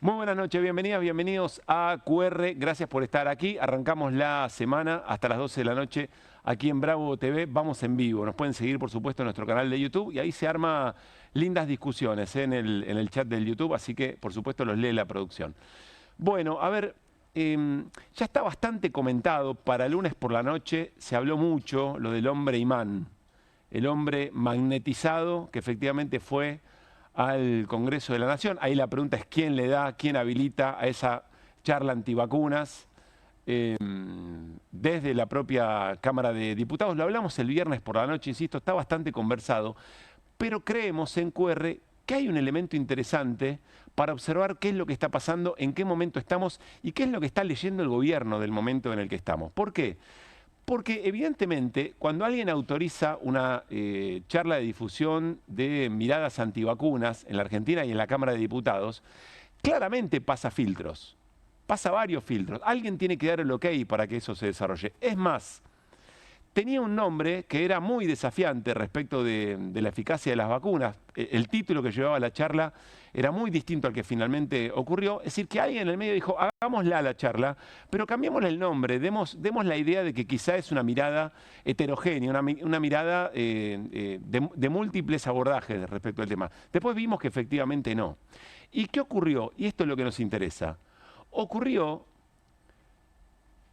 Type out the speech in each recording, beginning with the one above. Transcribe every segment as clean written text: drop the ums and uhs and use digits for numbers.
Muy buenas noches, bienvenidas, bienvenidos a QR. Gracias por estar aquí. Arrancamos la semana hasta las 12 de la noche aquí en Bravo TV. Vamos en vivo. Nos pueden seguir, por supuesto, en nuestro canal de YouTube y ahí se arma lindas discusiones en el chat del YouTube, así que, por supuesto, los lee la producción. Bueno, a ver, ya está bastante comentado. Para lunes por la noche se habló mucho lo del hombre imán, el hombre magnetizado que efectivamente fue al Congreso de la Nación. Ahí la pregunta es quién le da, quién habilita a esa charla antivacunas desde la propia Cámara de Diputados. Lo hablamos el viernes por la noche, insisto, está bastante conversado, pero creemos en QR que hay un elemento interesante para observar qué es lo que está pasando, en qué momento estamos y qué es lo que está leyendo el gobierno del momento en el que estamos. ¿Por qué? Porque evidentemente cuando alguien autoriza una charla de difusión de miradas antivacunas en la Argentina y en la Cámara de Diputados, claramente pasa filtros, pasa varios filtros. Alguien tiene que dar el ok para que eso se desarrolle. Es más, tenía un nombre que era muy desafiante respecto de la eficacia de las vacunas. El título que llevaba la charla era muy distinto al que finalmente ocurrió. Es decir, que alguien en el medio dijo, hagámosla la charla, pero cambiémosle el nombre, demos la idea de que quizá es una mirada heterogénea, una mirada de múltiples abordajes respecto al tema. Después vimos que efectivamente no. ¿Y qué ocurrió? Y esto es lo que nos interesa. Ocurrió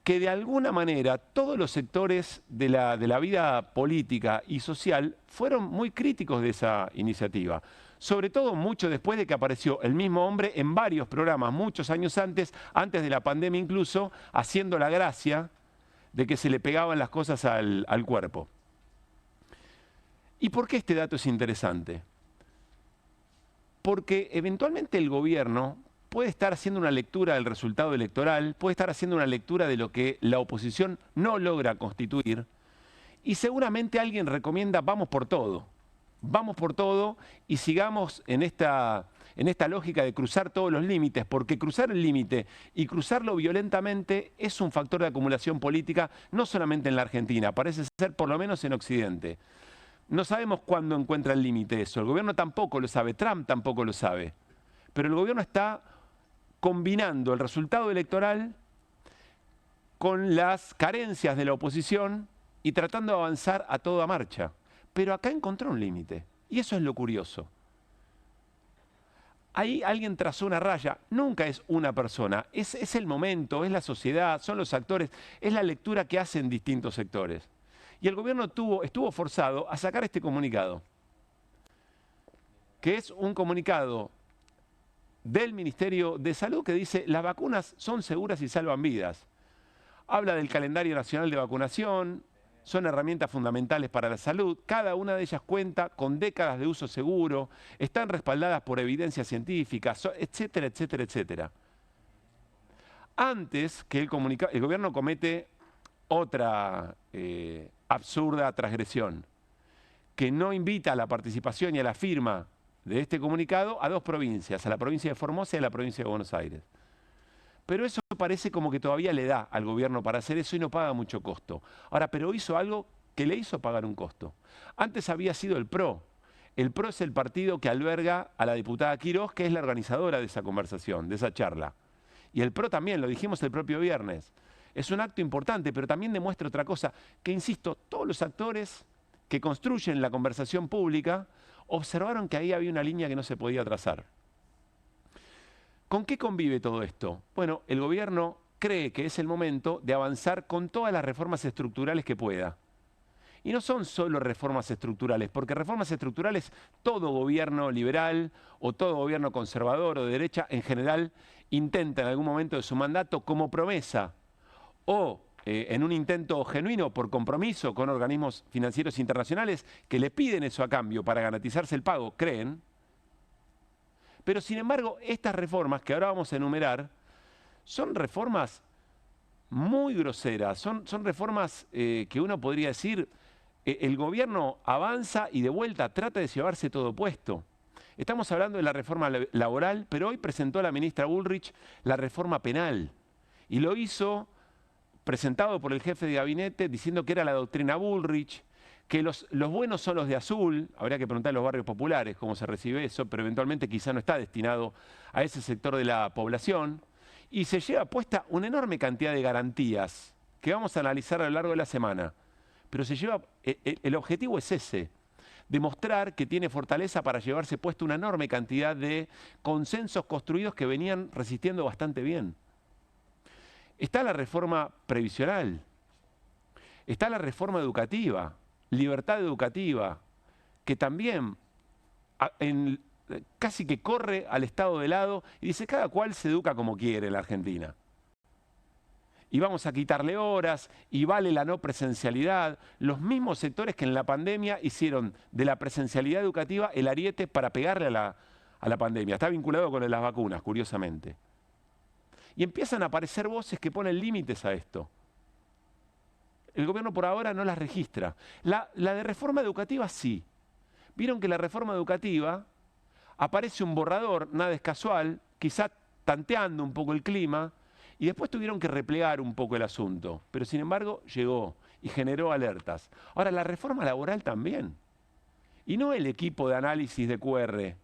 que de alguna manera todos los sectores de la vida política y social fueron muy críticos de esa iniciativa. Sobre todo mucho después de que apareció el mismo hombre en varios programas, muchos años antes de la pandemia incluso, haciendo la gracia de que se le pegaban las cosas al cuerpo. ¿Y por qué este dato es interesante? Porque eventualmente el gobierno puede estar haciendo una lectura del resultado electoral, puede estar haciendo una lectura de lo que la oposición no logra constituir, y seguramente alguien recomienda vamos por todo y sigamos en esta lógica de cruzar todos los límites, porque cruzar el límite y cruzarlo violentamente es un factor de acumulación política, no solamente en la Argentina, parece ser por lo menos en Occidente. No sabemos cuándo encuentra el límite eso, el gobierno tampoco lo sabe, Trump tampoco lo sabe, pero el gobierno está combinando el resultado electoral con las carencias de la oposición y tratando de avanzar a toda marcha. Pero acá encontró un límite, y eso es lo curioso. Ahí alguien trazó una raya, nunca es una persona, es el momento, es la sociedad, son los actores, es la lectura que hacen distintos sectores. Y el gobierno estuvo forzado a sacar este comunicado, que es un comunicado del Ministerio de Salud que dice las vacunas son seguras y salvan vidas. Habla del calendario nacional de vacunación, son herramientas fundamentales para la salud, cada una de ellas cuenta con décadas de uso seguro, están respaldadas por evidencia científica, etcétera, etcétera, etcétera. Antes que el gobierno comete otra absurda transgresión, que no invita a la participación y a la firma de este comunicado a dos provincias, a la provincia de Formosa y a la provincia de Buenos Aires. Pero eso parece como que todavía le da al gobierno para hacer eso y no paga mucho costo. Ahora, pero hizo algo que le hizo pagar un costo. Antes había sido el PRO. El PRO es el partido que alberga a la diputada Quiroz, que es la organizadora de esa conversación, de esa charla. Y el PRO también, lo dijimos el propio viernes. Es un acto importante, pero también demuestra otra cosa, que insisto, todos los actores que construyen la conversación pública observaron que ahí había una línea que no se podía trazar. ¿Con qué convive todo esto? Bueno, el gobierno cree que es el momento de avanzar con todas las reformas estructurales que pueda. Y no son solo reformas estructurales, porque reformas estructurales todo gobierno liberal o todo gobierno conservador o de derecha en general intenta en algún momento de su mandato como promesa o en un intento genuino por compromiso con organismos financieros internacionales que le piden eso a cambio para garantizarse el pago, creen. Pero sin embargo, estas reformas que ahora vamos a enumerar son reformas muy groseras, son reformas que uno podría decir, el gobierno avanza y de vuelta trata de llevarse todo puesto. Estamos hablando de la reforma laboral, pero hoy presentó la ministra Bullrich la reforma penal y lo hizo presentado por el jefe de gabinete diciendo que era la doctrina Bullrich, que los buenos son los de azul, habría que preguntar en los barrios populares cómo se recibe eso, pero eventualmente quizá no está destinado a ese sector de la población, y se lleva puesta una enorme cantidad de garantías que vamos a analizar a lo largo de la semana, pero el objetivo es ese, demostrar que tiene fortaleza para llevarse puesta una enorme cantidad de consensos construidos que venían resistiendo bastante bien. Está la reforma previsional, está la reforma educativa, libertad educativa, que también casi que corre al Estado de lado y dice cada cual se educa como quiere en la Argentina. Y vamos a quitarle horas, y vale la no presencialidad. Los mismos sectores que en la pandemia hicieron de la presencialidad educativa el ariete para pegarle a la pandemia. Está vinculado con las vacunas, curiosamente. Y empiezan a aparecer voces que ponen límites a esto. El gobierno por ahora no las registra. La de reforma educativa sí. Vieron que la reforma educativa aparece un borrador, nada es casual, quizá tanteando un poco el clima, y después tuvieron que replegar un poco el asunto. Pero sin embargo llegó y generó alertas. Ahora, la reforma laboral también. Y no el equipo de análisis de QR.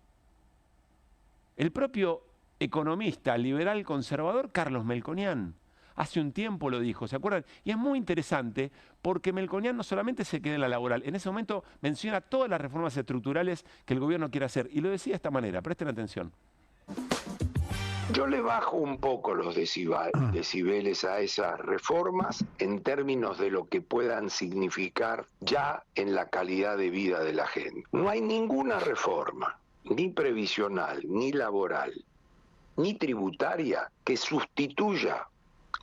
El propio economista liberal conservador Carlos Melconian hace un tiempo lo dijo, ¿se acuerdan? Y es muy interesante porque Melconian no solamente se queda en la laboral, en ese momento menciona todas las reformas estructurales que el gobierno quiere hacer. Y lo decía de esta manera, presten atención. Yo le bajo un poco los decibeles a esas reformas en términos de lo que puedan significar ya en la calidad de vida de la gente. No hay ninguna reforma, ni previsional, ni laboral, ni tributaria, que sustituya,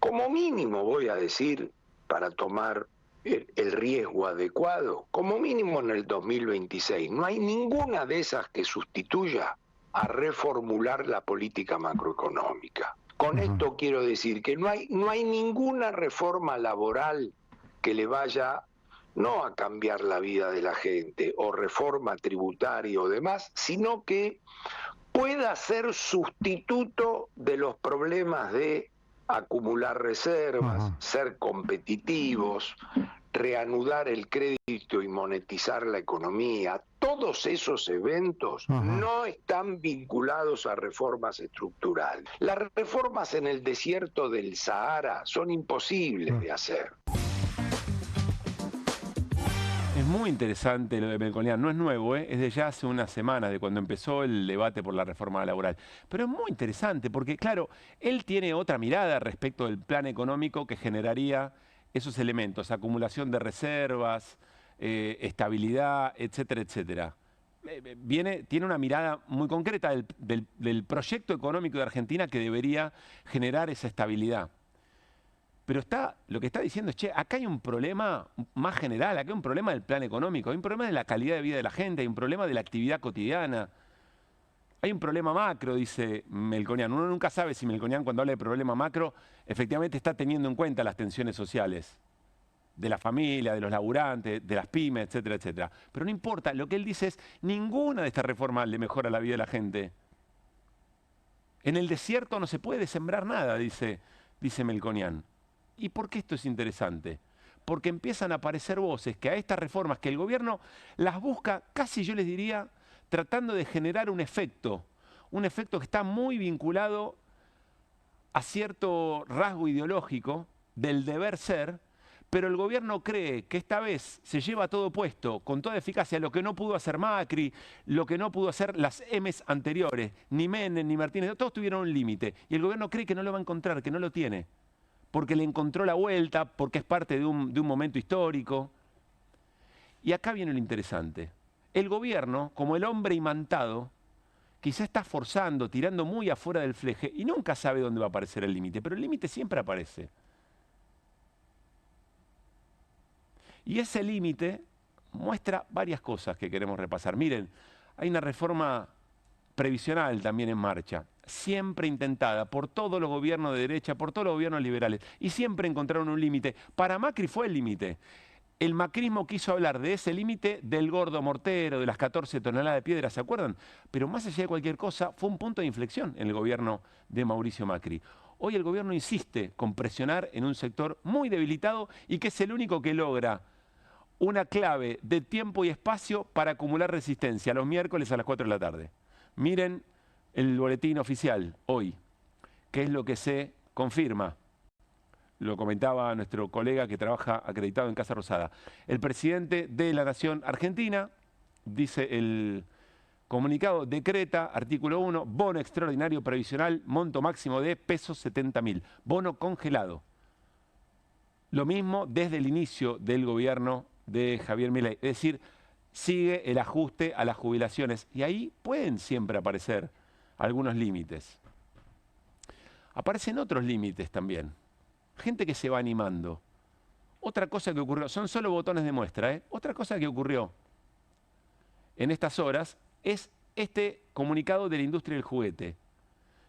como mínimo voy a decir, para tomar el riesgo adecuado, como mínimo en el 2026. No hay ninguna de esas que sustituya a reformular la política macroeconómica. Con esto quiero decir que no hay ninguna reforma laboral que le vaya no a cambiar la vida de la gente o reforma tributaria o demás, sino que pueda ser sustituto de los problemas de acumular reservas, ser competitivos, reanudar el crédito y monetizar la economía. Todos esos eventos no están vinculados a reformas estructurales. Las reformas en el desierto del Sahara son imposibles de hacer. Es muy interesante lo de Melconian, no es nuevo, es de ya hace unas semanas, de cuando empezó el debate por la reforma laboral. Pero es muy interesante porque, claro, él tiene otra mirada respecto del plan económico que generaría esos elementos, acumulación de reservas, estabilidad, etcétera, etcétera. Tiene una mirada muy concreta del proyecto económico de Argentina que debería generar esa estabilidad. Pero lo que está diciendo es, che, acá hay un problema más general, acá hay un problema del plan económico, hay un problema de la calidad de vida de la gente, hay un problema de la actividad cotidiana. Hay un problema macro, dice Melconian. Uno nunca sabe si Melconian, cuando habla de problema macro, efectivamente está teniendo en cuenta las tensiones sociales de la familia, de los laburantes, de las pymes, etcétera, etcétera. Pero no importa, lo que él dice es, ninguna de estas reformas le mejora la vida de la gente. En el desierto no se puede sembrar nada, dice Melconian. ¿Y por qué esto es interesante? Porque empiezan a aparecer voces que a estas reformas que el gobierno las busca, casi yo les diría, tratando de generar un efecto que está muy vinculado a cierto rasgo ideológico del deber ser, pero el gobierno cree que esta vez se lleva todo puesto, con toda eficacia, lo que no pudo hacer Macri, lo que no pudo hacer las M's anteriores, ni Menem, ni Martínez, todos tuvieron un límite, y el gobierno cree que no lo va a encontrar, que no lo tiene, porque le encontró la vuelta, porque es parte de un momento histórico. Y acá viene lo interesante. El gobierno, como el hombre imantado, quizá está forzando, tirando muy afuera del fleje y nunca sabe dónde va a aparecer el límite, pero el límite siempre aparece. Y ese límite muestra varias cosas que queremos repasar. Miren, hay una reforma previsional también en marcha, siempre intentada por todos los gobiernos de derecha, por todos los gobiernos liberales, y siempre encontraron un límite. Para Macri fue el límite. El macrismo quiso hablar de ese límite del gordo mortero, de las 14 toneladas de piedra, ¿se acuerdan? Pero más allá de cualquier cosa, fue un punto de inflexión en el gobierno de Mauricio Macri. Hoy el gobierno insiste con presionar en un sector muy debilitado y que es el único que logra una clave de tiempo y espacio para acumular resistencia los miércoles a las 4 de la tarde. Miren el boletín oficial hoy, qué es lo que se confirma. Lo comentaba nuestro colega que trabaja acreditado en Casa Rosada. El presidente de la Nación Argentina, dice el comunicado, decreta, artículo 1, bono extraordinario previsional, monto máximo de pesos 70.000, bono congelado. Lo mismo desde el inicio del gobierno de Javier Milei. Es decir, sigue el ajuste a las jubilaciones. Y ahí pueden siempre aparecer algunos límites. Aparecen otros límites también. Gente que se va animando. Otra cosa que ocurrió, son solo botones de muestra, ¿eh? Otra cosa que ocurrió en estas horas es este comunicado de la industria del juguete.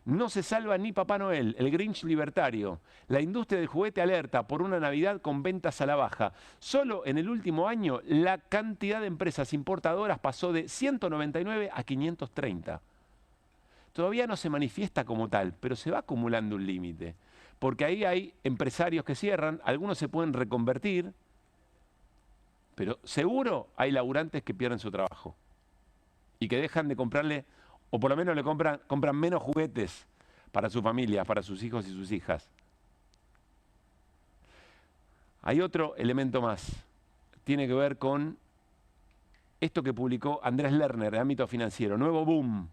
No se salva ni Papá Noel, el Grinch libertario. La industria del juguete alerta por una Navidad con ventas a la baja. Solo en el último año la cantidad de empresas importadoras pasó de 199 a 530. Todavía no se manifiesta como tal, pero se va acumulando un límite. Porque ahí hay empresarios que cierran, algunos se pueden reconvertir, pero seguro hay laburantes que pierden su trabajo y que dejan de comprarle, o por lo menos le compran menos juguetes para su familia, para sus hijos y sus hijas. Hay otro elemento más, tiene que ver con esto que publicó Andrés Lerner de ámbito financiero, nuevo boom.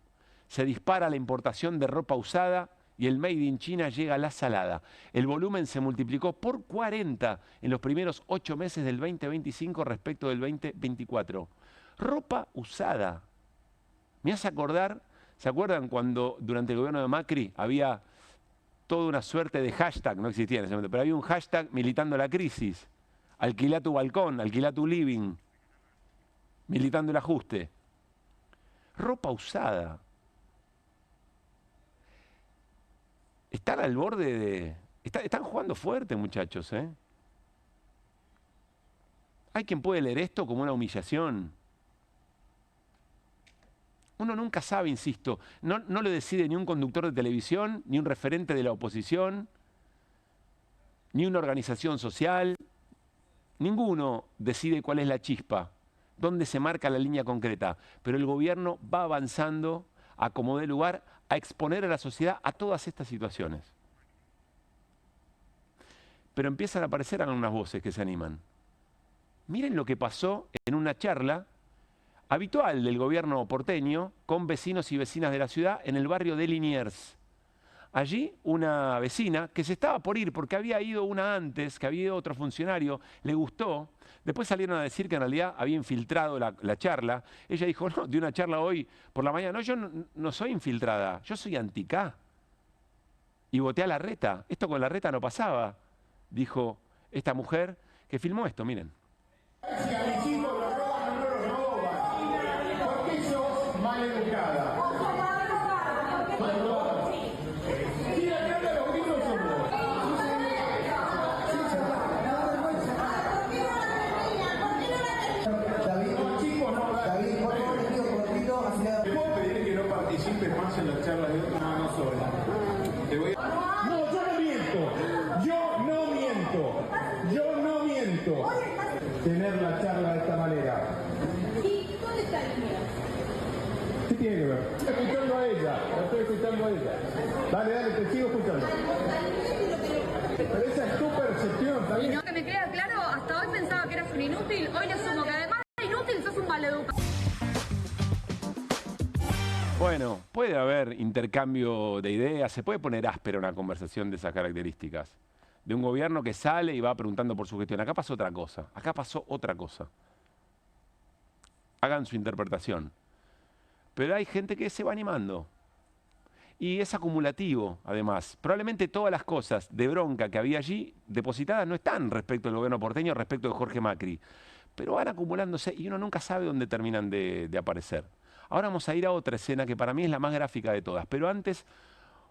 Se dispara la importación de ropa usada y el Made in China llega a la salada. El volumen se multiplicó por 40 en los primeros 8 meses del 2025 respecto del 2024. Ropa usada. Me hace acordar, ¿se acuerdan cuando durante el gobierno de Macri había toda una suerte de hashtag, no existía en ese momento, pero había un hashtag militando la crisis? Alquilá tu balcón, alquilá tu living, militando el ajuste. Ropa usada. Están al borde de... Están jugando fuerte, muchachos, ¿eh? Hay quien puede leer esto como una humillación. Uno nunca sabe, insisto, no lo decide ni un conductor de televisión, ni un referente de la oposición, ni una organización social. Ninguno decide cuál es la chispa, dónde se marca la línea concreta. Pero el gobierno va avanzando a como dé lugar a exponer a la sociedad a todas estas situaciones. Pero empiezan a aparecer algunas voces que se animan. Miren lo que pasó en una charla habitual del gobierno porteño con vecinos y vecinas de la ciudad en el barrio de Liniers. Allí una vecina que se estaba por ir porque había ido una antes, que había ido otro funcionario, le gustó. Después salieron a decir que en realidad había infiltrado la charla. Ella dijo, no, de una charla hoy por la mañana. No, yo no soy infiltrada, yo soy anticá. Y voté a Larreta. Esto con Larreta no pasaba, dijo esta mujer que filmó esto, miren. Si a mis hijos los roban, no los roban. ¿Por qué sos maleducada? Sí, acá de los gringos son vos. David, por favor, le pido cortito hacia... ¿Te puedo pedir que no participes más en las charlas de otra mano sola? Te voy a... No, yo no miento. Tener la charla de esta manera. ¿Y dónde está el mío? ¿Qué tiene que ver? Estoy escuchando a ella, la estoy escuchando a ella. Dale, te sigo escuchando. Pero esa es tu percepción, ¿está Y bien? no, que me queda claro, hasta hoy pensaba que eras un inútil, hoy le asumo que además de inútil sos un maleducado. Bueno, puede haber intercambio de ideas, se puede poner áspera una conversación de esas características. De un gobierno que sale y va preguntando por su gestión. Acá pasó otra cosa, Hagan su interpretación. Pero hay gente que se va animando. Y es acumulativo, además. Probablemente todas las cosas de bronca que había allí depositadas no están respecto al gobierno porteño, respecto de Jorge Macri. Pero van acumulándose y uno nunca sabe dónde terminan de aparecer. Ahora vamos a ir a otra escena que para mí es la más gráfica de todas. Pero antes,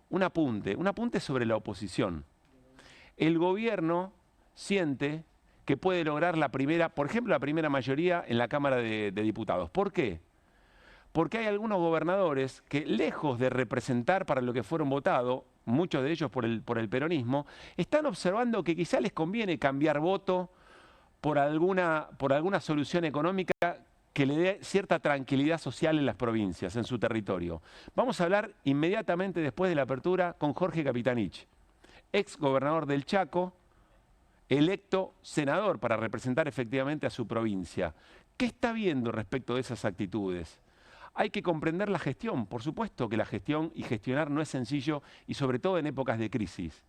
un apunte sobre la oposición. El gobierno siente que puede lograr por ejemplo, la primera mayoría en la Cámara de Diputados. ¿Por qué? Porque hay algunos gobernadores que, lejos de representar para lo que fueron votados, muchos de ellos por el peronismo, están observando que quizá les conviene cambiar voto por alguna solución económica que le dé cierta tranquilidad social en las provincias, en su territorio. Vamos a hablar inmediatamente después de la apertura con Jorge Capitanich, ex gobernador del Chaco, electo senador para representar efectivamente a su provincia. ¿Qué está viendo respecto de esas actitudes? Hay que comprender la gestión. Por supuesto que la gestión y gestionar no es sencillo, y sobre todo en épocas de crisis.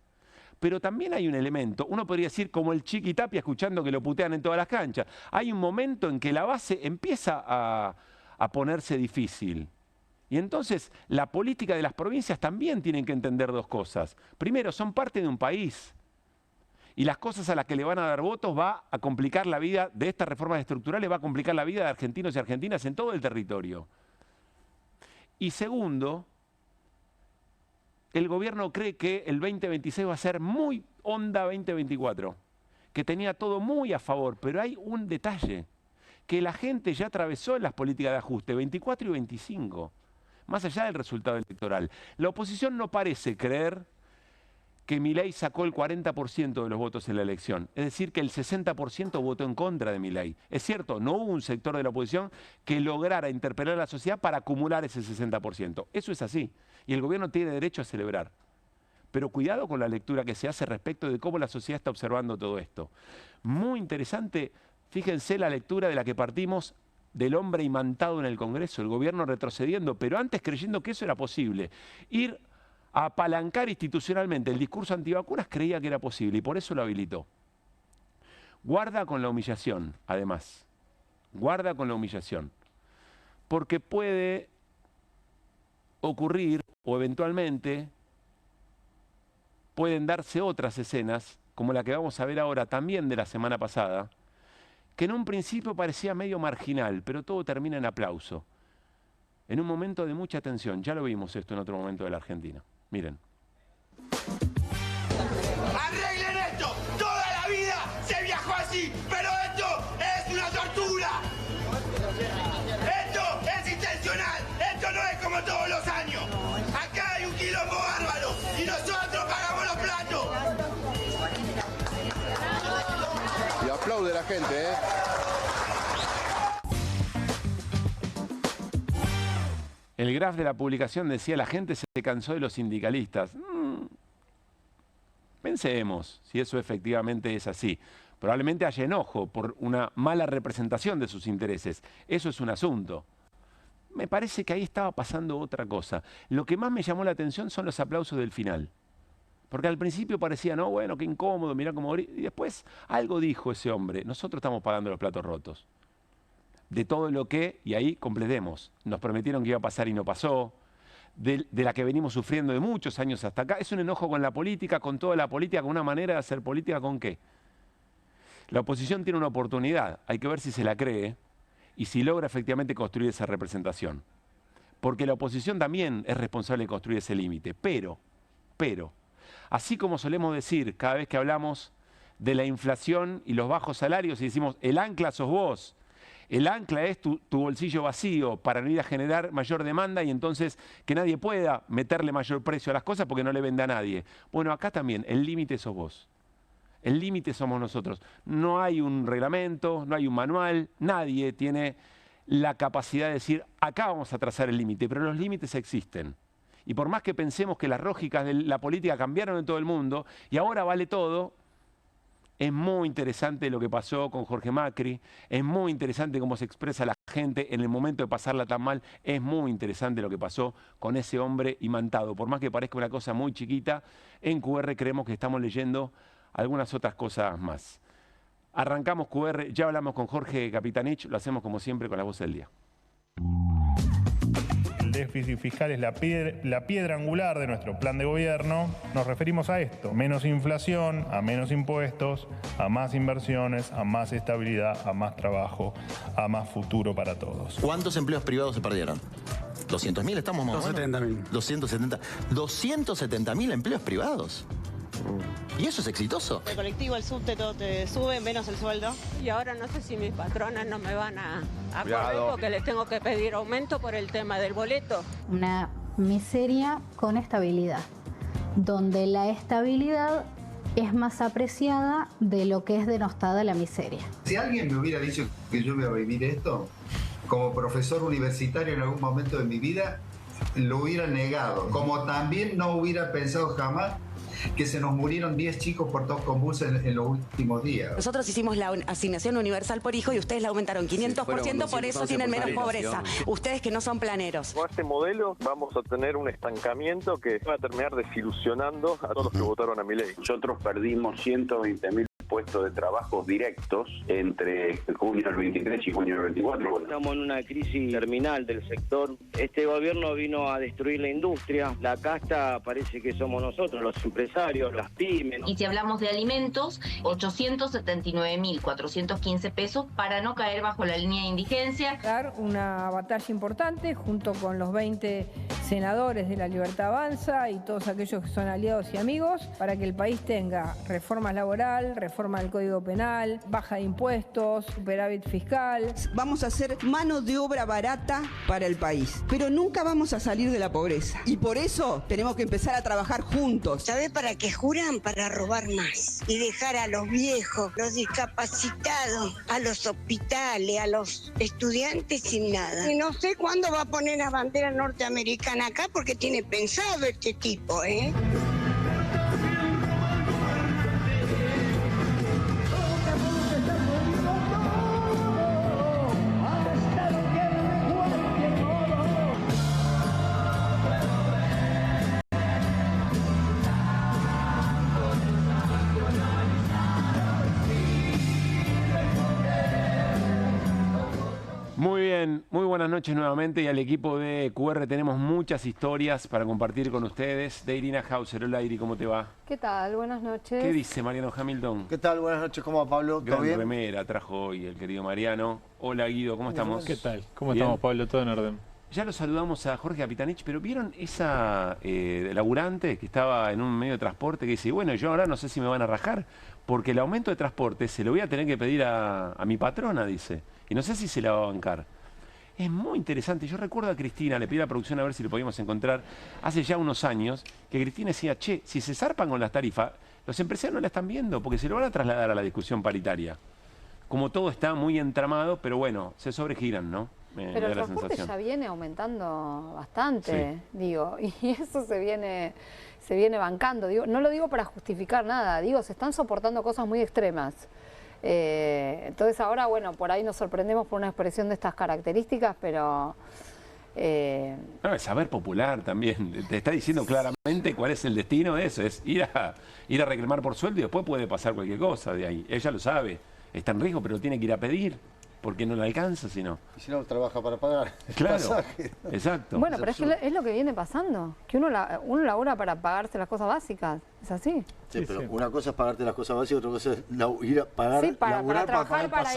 Pero también hay un elemento, uno podría decir como el Chiqui Tapia escuchando que lo putean en todas las canchas. Hay un momento en que la base empieza a ponerse difícil. Y entonces la política de las provincias también tienen que entender dos cosas. Primero, son parte de un país. Y las cosas a las que le van a dar votos va a complicar la vida de estas reformas estructurales, va a complicar la vida de argentinos y argentinas en todo el territorio. Y segundo, el gobierno cree que el 2026 va a ser muy onda 2024, que tenía todo muy a favor, pero hay un detalle, que la gente ya atravesó en las políticas de ajuste 24 y 25, más allá del resultado electoral. La oposición no parece creer que Milei sacó el 40% de los votos en la elección. Es decir, que el 60% votó en contra de Milei. Es cierto, no hubo un sector de la oposición que lograra interpelar a la sociedad para acumular ese 60%. Eso es así. Y el gobierno tiene derecho a celebrar. Pero cuidado con la lectura que se hace respecto de cómo la sociedad está observando todo esto. Muy interesante, fíjense la lectura de la que partimos del hombre imantado en el Congreso, el gobierno retrocediendo, pero antes creyendo que eso era posible. Ir a apalancar institucionalmente el discurso antivacunas creía que era posible y por eso lo habilitó. Guarda con la humillación, además. Guarda con la humillación. Porque puede ocurrir o eventualmente pueden darse otras escenas, como la que vamos a ver ahora también de la semana pasada, que en un principio parecía medio marginal, pero todo termina en aplauso. En un momento de mucha tensión. Ya lo vimos esto en otro momento de la Argentina. Miren. ¡Arreglen esto! ¡Toda la vida se viajó así! ¡Pero esto es una tortura! ¡Esto es intencional! ¡Esto no es como todos los años! ¡Acá hay un quilombo bárbaro! ¡Y nosotros pagamos los platos! Y aplaude la gente, ¿eh? El graf de la publicación decía, la gente se cansó de los sindicalistas. Pensemos si eso efectivamente es así. Probablemente haya enojo por una mala representación de sus intereses. Eso es un asunto. Me parece que ahí estaba pasando otra cosa. Lo que más me llamó la atención son los aplausos del final. Porque al principio parecía, no, bueno, qué incómodo, mirá cómo... Y después algo dijo ese hombre, nosotros estamos pagando los platos rotos. De todo lo que, y ahí completemos, nos prometieron que iba a pasar y no pasó, de la que venimos sufriendo de muchos años hasta acá. Es un enojo con la política, con toda la política, con una manera de hacer política, ¿con qué? La oposición tiene una oportunidad, hay que ver si se la cree y si logra efectivamente construir esa representación. Porque la oposición también es responsable de construir ese límite, pero, así como solemos decir cada vez que hablamos de la inflación y los bajos salarios y decimos, el ancla sos vos, el ancla es tu bolsillo vacío para no ir a generar mayor demanda y entonces que nadie pueda meterle mayor precio a las cosas porque no le vende a nadie. Bueno, acá también, el límite sos vos. El límite somos nosotros. No hay un reglamento, no hay un manual, nadie tiene la capacidad de decir, acá vamos a trazar el límite, pero los límites existen. Y por más que pensemos que las lógicas de la política cambiaron en todo el mundo y ahora vale todo, es muy interesante lo que pasó con Jorge Macri, es muy interesante cómo se expresa la gente en el momento de pasarla tan mal, es muy interesante lo que pasó con ese hombre imantado. Por más que parezca una cosa muy chiquita, en QR creemos que estamos leyendo algunas otras cosas más. Arrancamos QR, ya hablamos con Jorge Capitanich, lo hacemos como siempre con la voz del día. El déficit fiscal es la piedra angular de nuestro plan de gobierno. Nos referimos a esto: menos inflación, a menos impuestos, a más inversiones, a más estabilidad, a más trabajo, a más futuro para todos. ¿Cuántos empleos privados se perdieron? 200.000 estamos más o menos. 270.000. 270. 270.000 empleos privados. ¿Y eso es exitoso? El colectivo, el subte, todo te sube, menos el sueldo. Y ahora no sé si mis patronas no me van a correr porque les tengo que pedir aumento por el tema del boleto. Una miseria con estabilidad, donde la estabilidad es más apreciada de lo que es denostada la miseria. Si alguien me hubiera dicho que yo iba a vivir esto, como profesor universitario en algún momento de mi vida, lo hubiera negado. Como también no hubiera pensado jamás que se nos murieron 10 chicos por tos convulsa en los últimos días. Nosotros hicimos la asignación universal por hijo y ustedes la aumentaron 500%, por eso tienen menos pobreza. Ustedes que no son planeros. Con este modelo vamos a tener un estancamiento que va a terminar desilusionando a todos los que votaron a Milei. Nosotros perdimos 120.000 puestos de trabajo directos entre junio del 23 y junio del 24. Estamos en una crisis terminal del sector. Este gobierno vino a destruir la industria. La casta parece que somos nosotros, los empresarios, las pymes. Y si hablamos de alimentos, 879.415 pesos para no caer bajo la línea de indigencia. Dar una batalla importante junto con los 20 senadores de La Libertad Avanza y todos aquellos que son aliados y amigos para que el país tenga reforma laboral, reforma del Código Penal, baja de impuestos, superávit fiscal. Vamos a hacer mano de obra barata para el país, pero nunca vamos a salir de la pobreza. Y por eso tenemos que empezar a trabajar juntos. ¿Sabés para qué juran? Para robar más y dejar a los viejos, los discapacitados, a los hospitales, a los estudiantes sin nada. Y no sé cuándo va a poner la bandera norteamericana acá porque tiene pensado este tipo, ¿eh? Muy bien, muy buenas noches nuevamente y al equipo de QR tenemos muchas historias para compartir con ustedes. De Irina Hauser, hola Iri, ¿cómo te va? ¿Qué tal? Buenas noches. ¿Qué dice Mariano Hamilton? ¿Qué tal? Buenas noches, ¿cómo va Pablo? ¿Todo Gran bien? remera trajo hoy el querido Mariano. Hola Guido, ¿cómo estamos? ¿Qué tal? ¿Cómo ¿Bien? estamos, Pablo? Todo en orden. Ya lo saludamos a Jorge Capitanich, pero ¿vieron esa laburante que estaba en un medio de transporte que dice, bueno, yo ahora no sé si me van a rajar, porque el aumento de transporte se lo voy a tener que pedir a mi patrona, dice, y no sé si se la va a bancar? Es muy interesante. Yo recuerdo a Cristina, le pedí a la producción a ver si lo podíamos encontrar, hace ya unos años, que Cristina decía, che, si se zarpan con las tarifas, los empresarios no la están viendo, porque se lo van a trasladar a la discusión paritaria. Como todo está muy entramado, pero bueno, se sobregiran, ¿no? Pero el transporte ya viene aumentando bastante, digo, y eso se viene bancando. Digo, no lo digo para justificar nada, digo, se están soportando cosas muy extremas. Entonces ahora, bueno, por ahí nos sorprendemos por una expresión de estas características, pero... No, el saber popular también, te está diciendo claramente cuál es el destino de eso, es ir a reclamar por sueldo y después puede pasar cualquier cosa de ahí. Ella lo sabe, está en riesgo, pero tiene que ir a pedir, porque no le alcanza si no. Y si no, trabaja para pagar el claro, pasaje. Exacto. Bueno, pero es lo que viene pasando, que uno labora para pagarse las cosas básicas, ¿es así? Sí, pero una cosa es pagarte las cosas básicas, otra cosa es ir a pagar, para trabajar, para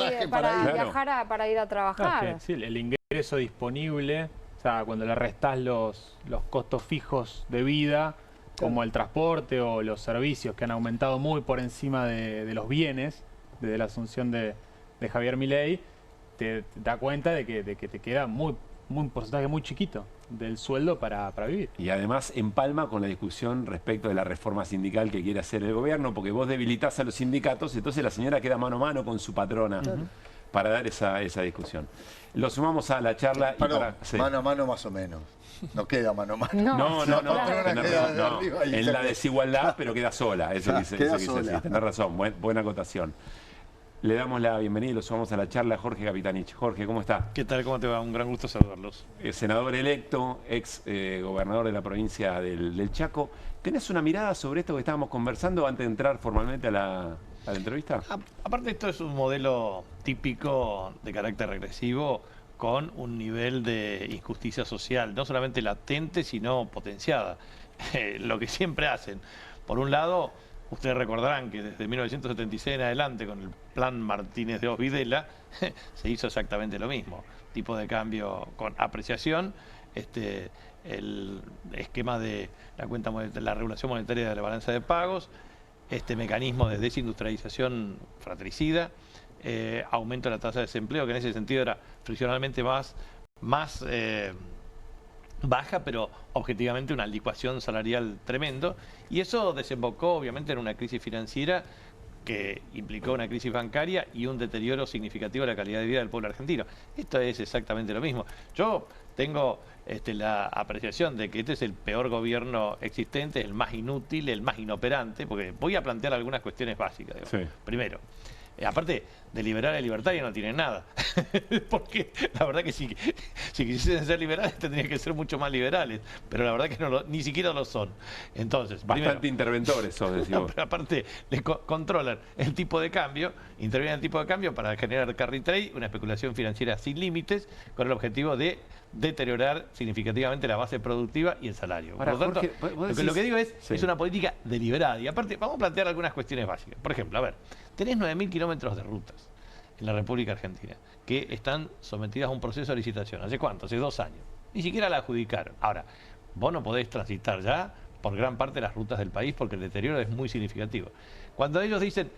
viajar, para ir a trabajar. Claro, sí, el ingreso disponible, o sea, cuando le restás los costos fijos de vida, como el transporte o los servicios que han aumentado muy por encima de los bienes, desde la asunción de Javier Milei, te da cuenta de que te queda un porcentaje muy chiquito del sueldo para vivir. Y además empalma con la discusión respecto de la reforma sindical que quiere hacer el gobierno, porque vos debilitás a los sindicatos, entonces la señora queda mano a mano con su patrona para dar esa discusión. Lo sumamos a la charla. Sí. Mano a mano más o menos. No queda mano a mano. No. En la desigualdad, pero queda sola. Eso quise decir. Tenés razón, buena acotación. Le damos la bienvenida y lo sumamos a la charla a Jorge Capitanich. Jorge, ¿cómo está? ¿Qué tal? ¿Cómo te va? Un gran gusto saludarlos. Senador electo, ex gobernador de la provincia del Chaco. ¿Tenés una mirada sobre esto que estábamos conversando antes de entrar formalmente a la entrevista? Aparte, esto es un modelo típico de carácter regresivo con un nivel de injusticia social, no solamente latente, sino potenciada. Lo que siempre hacen. Por un lado, ustedes recordarán que desde 1976 en adelante, con el plan Martínez de Osvidela, se hizo exactamente lo mismo. Tipo de cambio con apreciación, el esquema de la regulación monetaria de la balanza de pagos, este mecanismo de desindustrialización fratricida, aumento de la tasa de desempleo, que en ese sentido era friccionalmente más baja, pero objetivamente una licuación salarial tremendo. Y eso desembocó obviamente en una crisis financiera que implicó una crisis bancaria y un deterioro significativo de la calidad de vida del pueblo argentino. Esto es exactamente lo mismo. Yo tengo la apreciación de que este es el peor gobierno existente, el más inútil, el más inoperante, porque voy a plantear algunas cuestiones básicas. Digamos. Sí. Primero, aparte de liberal y libertario no tienen nada, porque la verdad que si quisiesen ser liberales tendrían que ser mucho más liberales, pero la verdad que ni siquiera lo son. Entonces, bastante interventores sos, decimos. Pero aparte le controlan el tipo de cambio, intervienen en el tipo de cambio para generar carry trade, una especulación financiera sin límites, con el objetivo de deteriorar significativamente la base productiva y el salario. Ahora, por lo tanto, Jorge, lo que digo es, sí, es una política deliberada. Y aparte, vamos a plantear algunas cuestiones básicas. Por ejemplo, a ver, tenés 9.000 kilómetros de rutas en la República Argentina que están sometidas a un proceso de licitación. ¿Hace cuánto? Hace 2 años. Ni siquiera la adjudicaron. Ahora, vos no podés transitar ya por gran parte de las rutas del país porque el deterioro es muy significativo. Cuando ellos dicen,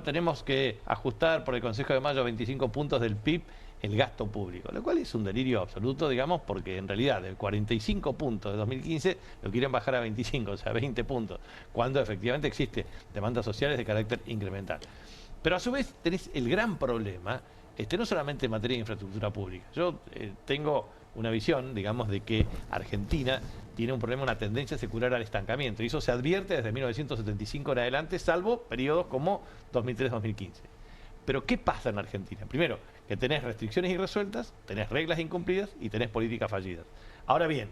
tenemos que ajustar por el Consejo de Mayo 25 puntos del PIB el gasto público, lo cual es un delirio absoluto, digamos, porque en realidad de 45 puntos de 2015 lo quieren bajar a 25, o sea, 20 puntos, cuando efectivamente existe demandas sociales de carácter incremental. Pero a su vez tenés el gran problema, no solamente en materia de infraestructura pública. Yo tengo una visión, digamos, de que Argentina tiene un problema, una tendencia secular al estancamiento, y eso se advierte desde 1975 en adelante, salvo periodos como 2003-2015. Pero ¿qué pasa en Argentina? Primero, que tenés restricciones irresueltas, tenés reglas incumplidas y tenés políticas fallidas. Ahora bien,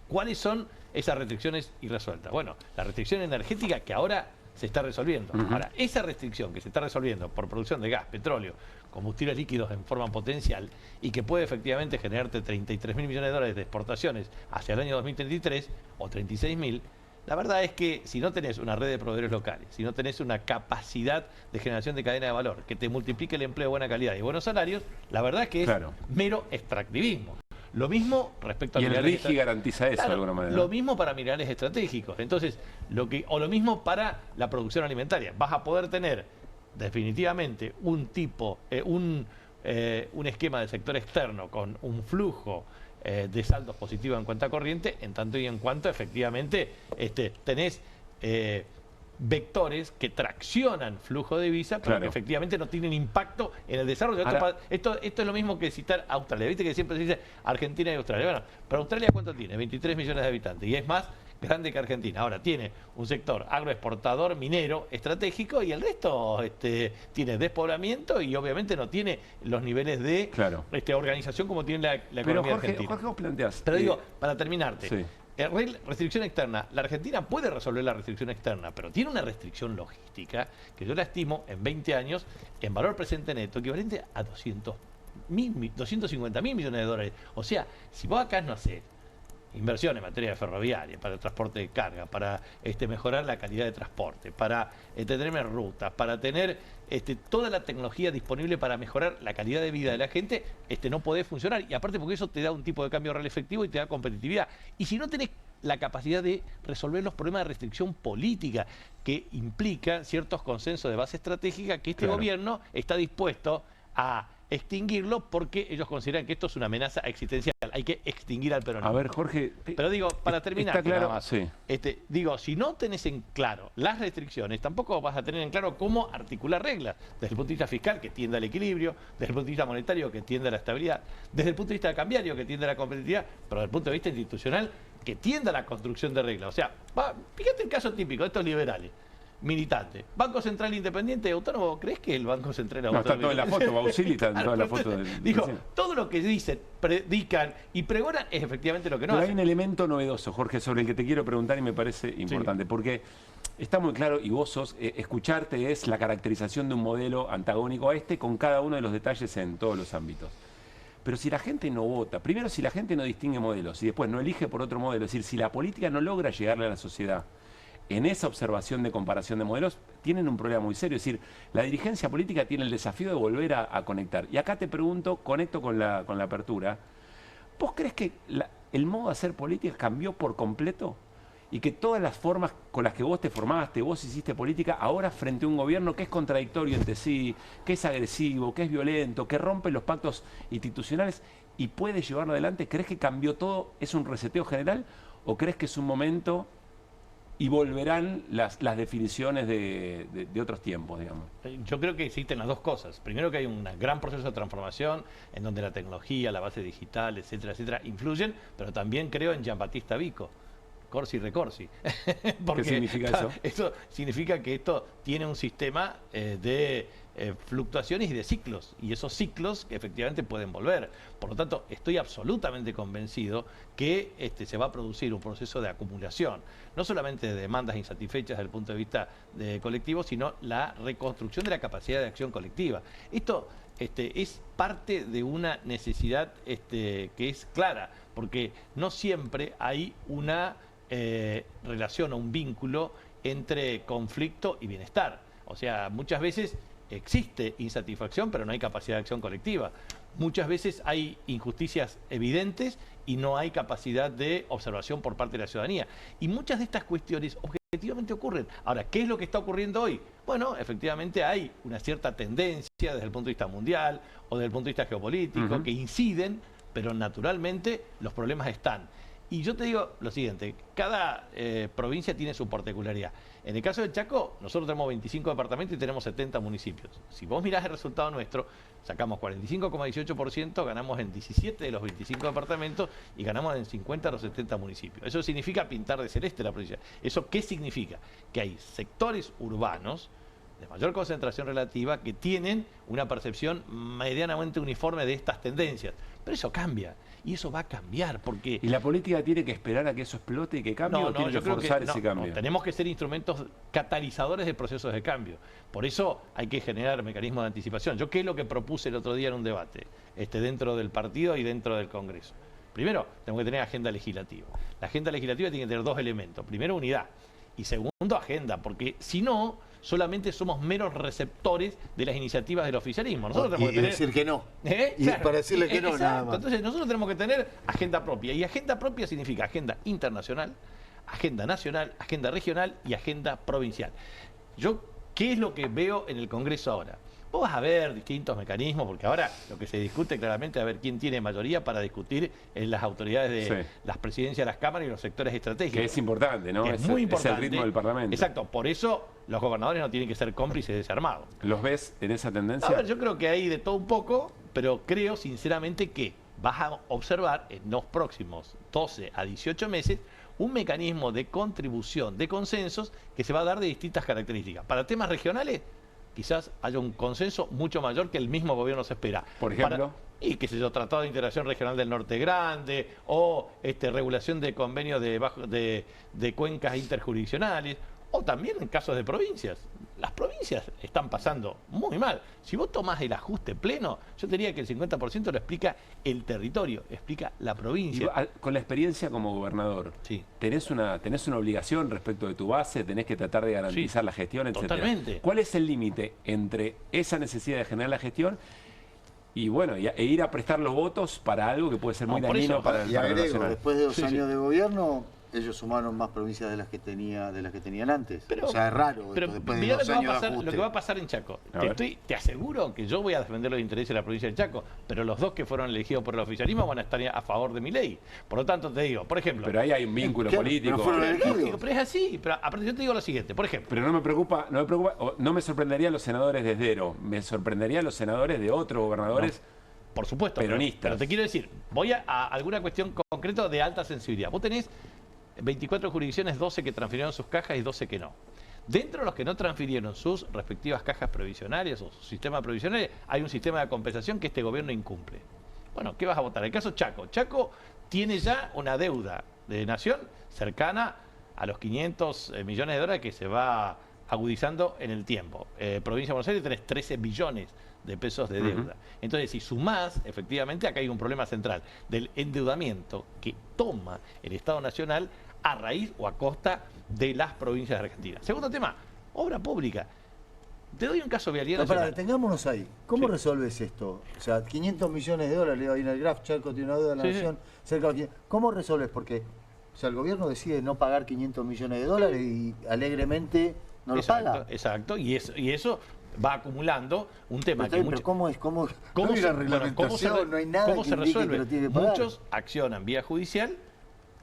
¿cuáles son esas restricciones irresueltas? Bueno, la restricción energética que ahora se está resolviendo. Ahora, esa restricción que se está resolviendo por producción de gas, petróleo, combustibles líquidos en forma potencial y que puede efectivamente generarte 33.000 millones de dólares de exportaciones hacia el año 2033 o 36.000, la verdad es que si no tenés una red de proveedores locales, si no tenés una capacidad de generación de cadena de valor que te multiplique el empleo de buena calidad y buenos salarios, la verdad es que es mero extractivismo. Lo mismo respecto a minerales. Y el RIGI garantiza eso de alguna manera. Lo mismo para minerales estratégicos. Entonces, o lo mismo para la producción alimentaria. Vas a poder tener definitivamente un esquema del sector externo con un flujo de saldos positivos en cuenta corriente, en tanto y en cuanto efectivamente tenés vectores que traccionan flujo de divisa, pero que efectivamente no tienen impacto en el desarrollo. Esto es lo mismo que citar Australia. Viste que siempre se dice Argentina y Australia. Bueno, pero Australia ¿cuánto tiene? 23 millones de habitantes y es más grande que Argentina. Ahora tiene un sector agroexportador minero estratégico y el resto tiene despoblamiento y obviamente no tiene los niveles de organización como tiene la economía argentina. Jorge, vos planteás. Pero digo, para terminarte, restricción externa. La Argentina puede resolver la restricción externa, pero tiene una restricción logística que yo la estimo en 20 años en valor presente neto equivalente a 250.000 millones de dólares. O sea, si vos acá no hacés inversión en materia ferroviaria, para el transporte de carga, para mejorar la calidad de transporte, para tener rutas, para tener toda la tecnología disponible para mejorar la calidad de vida de la gente, no podés funcionar. Y aparte porque eso te da un tipo de cambio real efectivo y te da competitividad. Y si no tenés la capacidad de resolver los problemas de restricción política que implica ciertos consensos de base estratégica que gobierno está dispuesto a extinguirlo porque ellos consideran que esto es una amenaza existencial. Hay que extinguir al peronismo. A ver, Jorge... Pero digo, para terminar, está claro, digo, si no tenés en claro las restricciones, tampoco vas a tener en claro cómo articular reglas, desde el punto de vista fiscal, que tienda al equilibrio, desde el punto de vista monetario, que tienda a la estabilidad, desde el punto de vista cambiario, que tienda a la competitividad, pero desde el punto de vista institucional, que tienda a la construcción de reglas. O sea, fíjate el caso típico de estos liberales militante. Banco Central Independiente y Autónomo, ¿crees que el Banco Central Autónomo? No, está todo en la foto, Bausili está en toda la foto. Digo, todo lo que dicen, predican y pregonan es efectivamente lo que no hacen. Pero hay un elemento novedoso, Jorge, sobre el que te quiero preguntar y me parece importante, porque está muy claro, y vos sos, escucharte es la caracterización de un modelo antagónico a con cada uno de los detalles en todos los ámbitos. Pero si la gente no vota, primero si la gente no distingue modelos y después no elige por otro modelo, es decir, si la política no logra llegarle a la sociedad, en esa observación de comparación de modelos, tienen un problema muy serio. Es decir, la dirigencia política tiene el desafío de volver a conectar. Y acá te pregunto, conecto con la apertura, ¿vos crees que el modo de hacer política cambió por completo? Y que todas las formas con las que vos te formaste, vos hiciste política, ahora frente a un gobierno que es contradictorio entre sí, que es agresivo, que es violento, que rompe los pactos institucionales, y puede llevarlo adelante? ¿Crees que cambió todo? ¿Es un reseteo general? ¿O crees que es un momento y volverán las definiciones de otros tiempos, digamos? Yo creo que existen las dos cosas. Primero, que hay un gran proceso de transformación en donde la tecnología, la base digital, etcétera, etcétera, influyen, pero también creo en Giambattista Vico. Corsi recorsi. ¿Qué significa eso? Eso significa que esto tiene un sistema de fluctuaciones y de ciclos, y esos ciclos efectivamente pueden volver. Por lo tanto, estoy absolutamente convencido que se va a producir un proceso de acumulación, no solamente de demandas insatisfechas desde el punto de vista colectivo, sino la reconstrucción de la capacidad de acción colectiva. Esto es parte de una necesidad que es clara, porque no siempre hay una relación o un vínculo entre conflicto y bienestar. O sea, muchas veces existe insatisfacción, pero no hay capacidad de acción colectiva. Muchas veces hay injusticias evidentes y no hay capacidad de observación por parte de la ciudadanía. Y muchas de estas cuestiones objetivamente ocurren. Ahora, ¿qué es lo que está ocurriendo hoy? Bueno, efectivamente hay una cierta tendencia desde el punto de vista mundial o desde el punto de vista geopolítico que inciden, pero naturalmente los problemas están. Y yo te digo lo siguiente, cada provincia tiene su particularidad. En el caso del Chaco, nosotros tenemos 25 departamentos y tenemos 70 municipios. Si vos mirás el resultado nuestro, sacamos 45,18%, ganamos en 17 de los 25 departamentos y ganamos en 50 de los 70 municipios. Eso significa pintar de celeste la provincia. ¿Eso qué significa? Que hay sectores urbanos de mayor concentración relativa que tienen una percepción medianamente uniforme de estas tendencias. Pero eso cambia. Y eso va a cambiar, porque... ¿Y la política tiene que esperar a que eso explote y que cambie o tiene que forzar ese cambio? No, tenemos que ser instrumentos catalizadores de procesos de cambio. Por eso hay que generar mecanismos de anticipación. ¿Yo qué es lo que propuse el otro día en un debate dentro del partido y dentro del Congreso? Primero, tenemos que tener agenda legislativa. La agenda legislativa tiene que tener dos elementos. Primero, unidad. Y segundo, agenda, porque si no, solamente somos meros receptores de las iniciativas del oficialismo. Nosotros tenemos que tener... decir que no. Y claro, para decirle que no, exacto. nada más. Entonces nosotros tenemos que tener agenda propia. Y agenda propia significa agenda internacional, agenda nacional, agenda regional y agenda provincial. Yo, ¿qué es lo que veo en el Congreso ahora? Vos vas a ver distintos mecanismos, porque ahora lo que se discute claramente es a ver quién tiene mayoría para discutir en las autoridades de las presidencias de las cámaras y los sectores estratégicos. Que es importante, ¿no? Es muy importante. Es el ritmo del Parlamento. Exacto, por eso los gobernadores no tienen que ser cómplices de ese armado. ¿Los ves en esa tendencia? A ver, yo creo que hay de todo un poco, pero creo sinceramente que vas a observar en los próximos 12 a 18 meses un mecanismo de contribución de consensos que se va a dar de distintas características. Para temas regionales, quizás haya un consenso mucho mayor que el mismo gobierno se espera. Por ejemplo, y qué sé yo, Tratado de Integración Regional del Norte Grande, o regulación de convenios de cuencas interjurisdiccionales, o también en casos de provincias. Las provincias están pasando muy mal. Si vos tomás el ajuste pleno, yo te diría que el 50% lo explica el territorio, explica la provincia. Y con la experiencia como gobernador, ¿tenés una obligación respecto de tu base? ¿Tenés que tratar de garantizar la gestión, etcétera? Totalmente. ¿Cuál es el límite entre esa necesidad de generar la gestión y e ir a prestar los votos para algo que puede ser muy dañino para el nacional? Después de 2 años de gobierno, ellos sumaron más provincias de las que tenían antes. Pero, o sea, es raro. Pero después mirá de 2 años de ajuste. lo que va a pasar en Chaco. Te aseguro que yo voy a defender los intereses de la provincia de Chaco, pero los dos que fueron elegidos por el oficialismo van a estar a favor de mi ley. Por lo tanto, te digo, por ejemplo... Pero ahí hay un vínculo político. Pero es así. Pero aparte yo te digo lo siguiente, por ejemplo... Pero no me sorprenderían los senadores de Esdero, me sorprenderían los senadores de otros gobernadores... Por supuesto, peronistas. Pero te quiero decir, voy a alguna cuestión concreta de alta sensibilidad. Vos tenés 24 jurisdicciones, 12 que transfirieron sus cajas y 12 que no. Dentro de los que no transfirieron sus respectivas cajas provisionales o sus sistemas provisionales, hay un sistema de compensación que este gobierno incumple. Bueno, ¿qué vas a votar? El caso Chaco. Chaco tiene ya una deuda de nación cercana a los 500 millones de dólares que se va agudizando en el tiempo. Provincia de Buenos Aires tenés 13 billones de pesos de deuda. Entonces, si sumás, efectivamente, acá hay un problema central del endeudamiento que toma el Estado Nacional a raíz o a costa de las provincias de Argentina. Segundo tema, obra pública. Te doy un caso vialidad nacional. Detengámonos ahí. ¿Cómo resolves esto? O sea, 500 millones de dólares, le va a ir al Graf, Chaco tiene una deuda de la nación, cerca de... ¿Cómo resolves? Porque el gobierno decide no pagar 500 millones de dólares y alegremente no lo paga. Exacto, y eso va acumulando un tema que pero ¿cómo es? ¿Cómo no hay una reglamentación? No hay nada ¿cómo que se indique resuelve? que lo tiene que pagar. Muchos accionan vía judicial,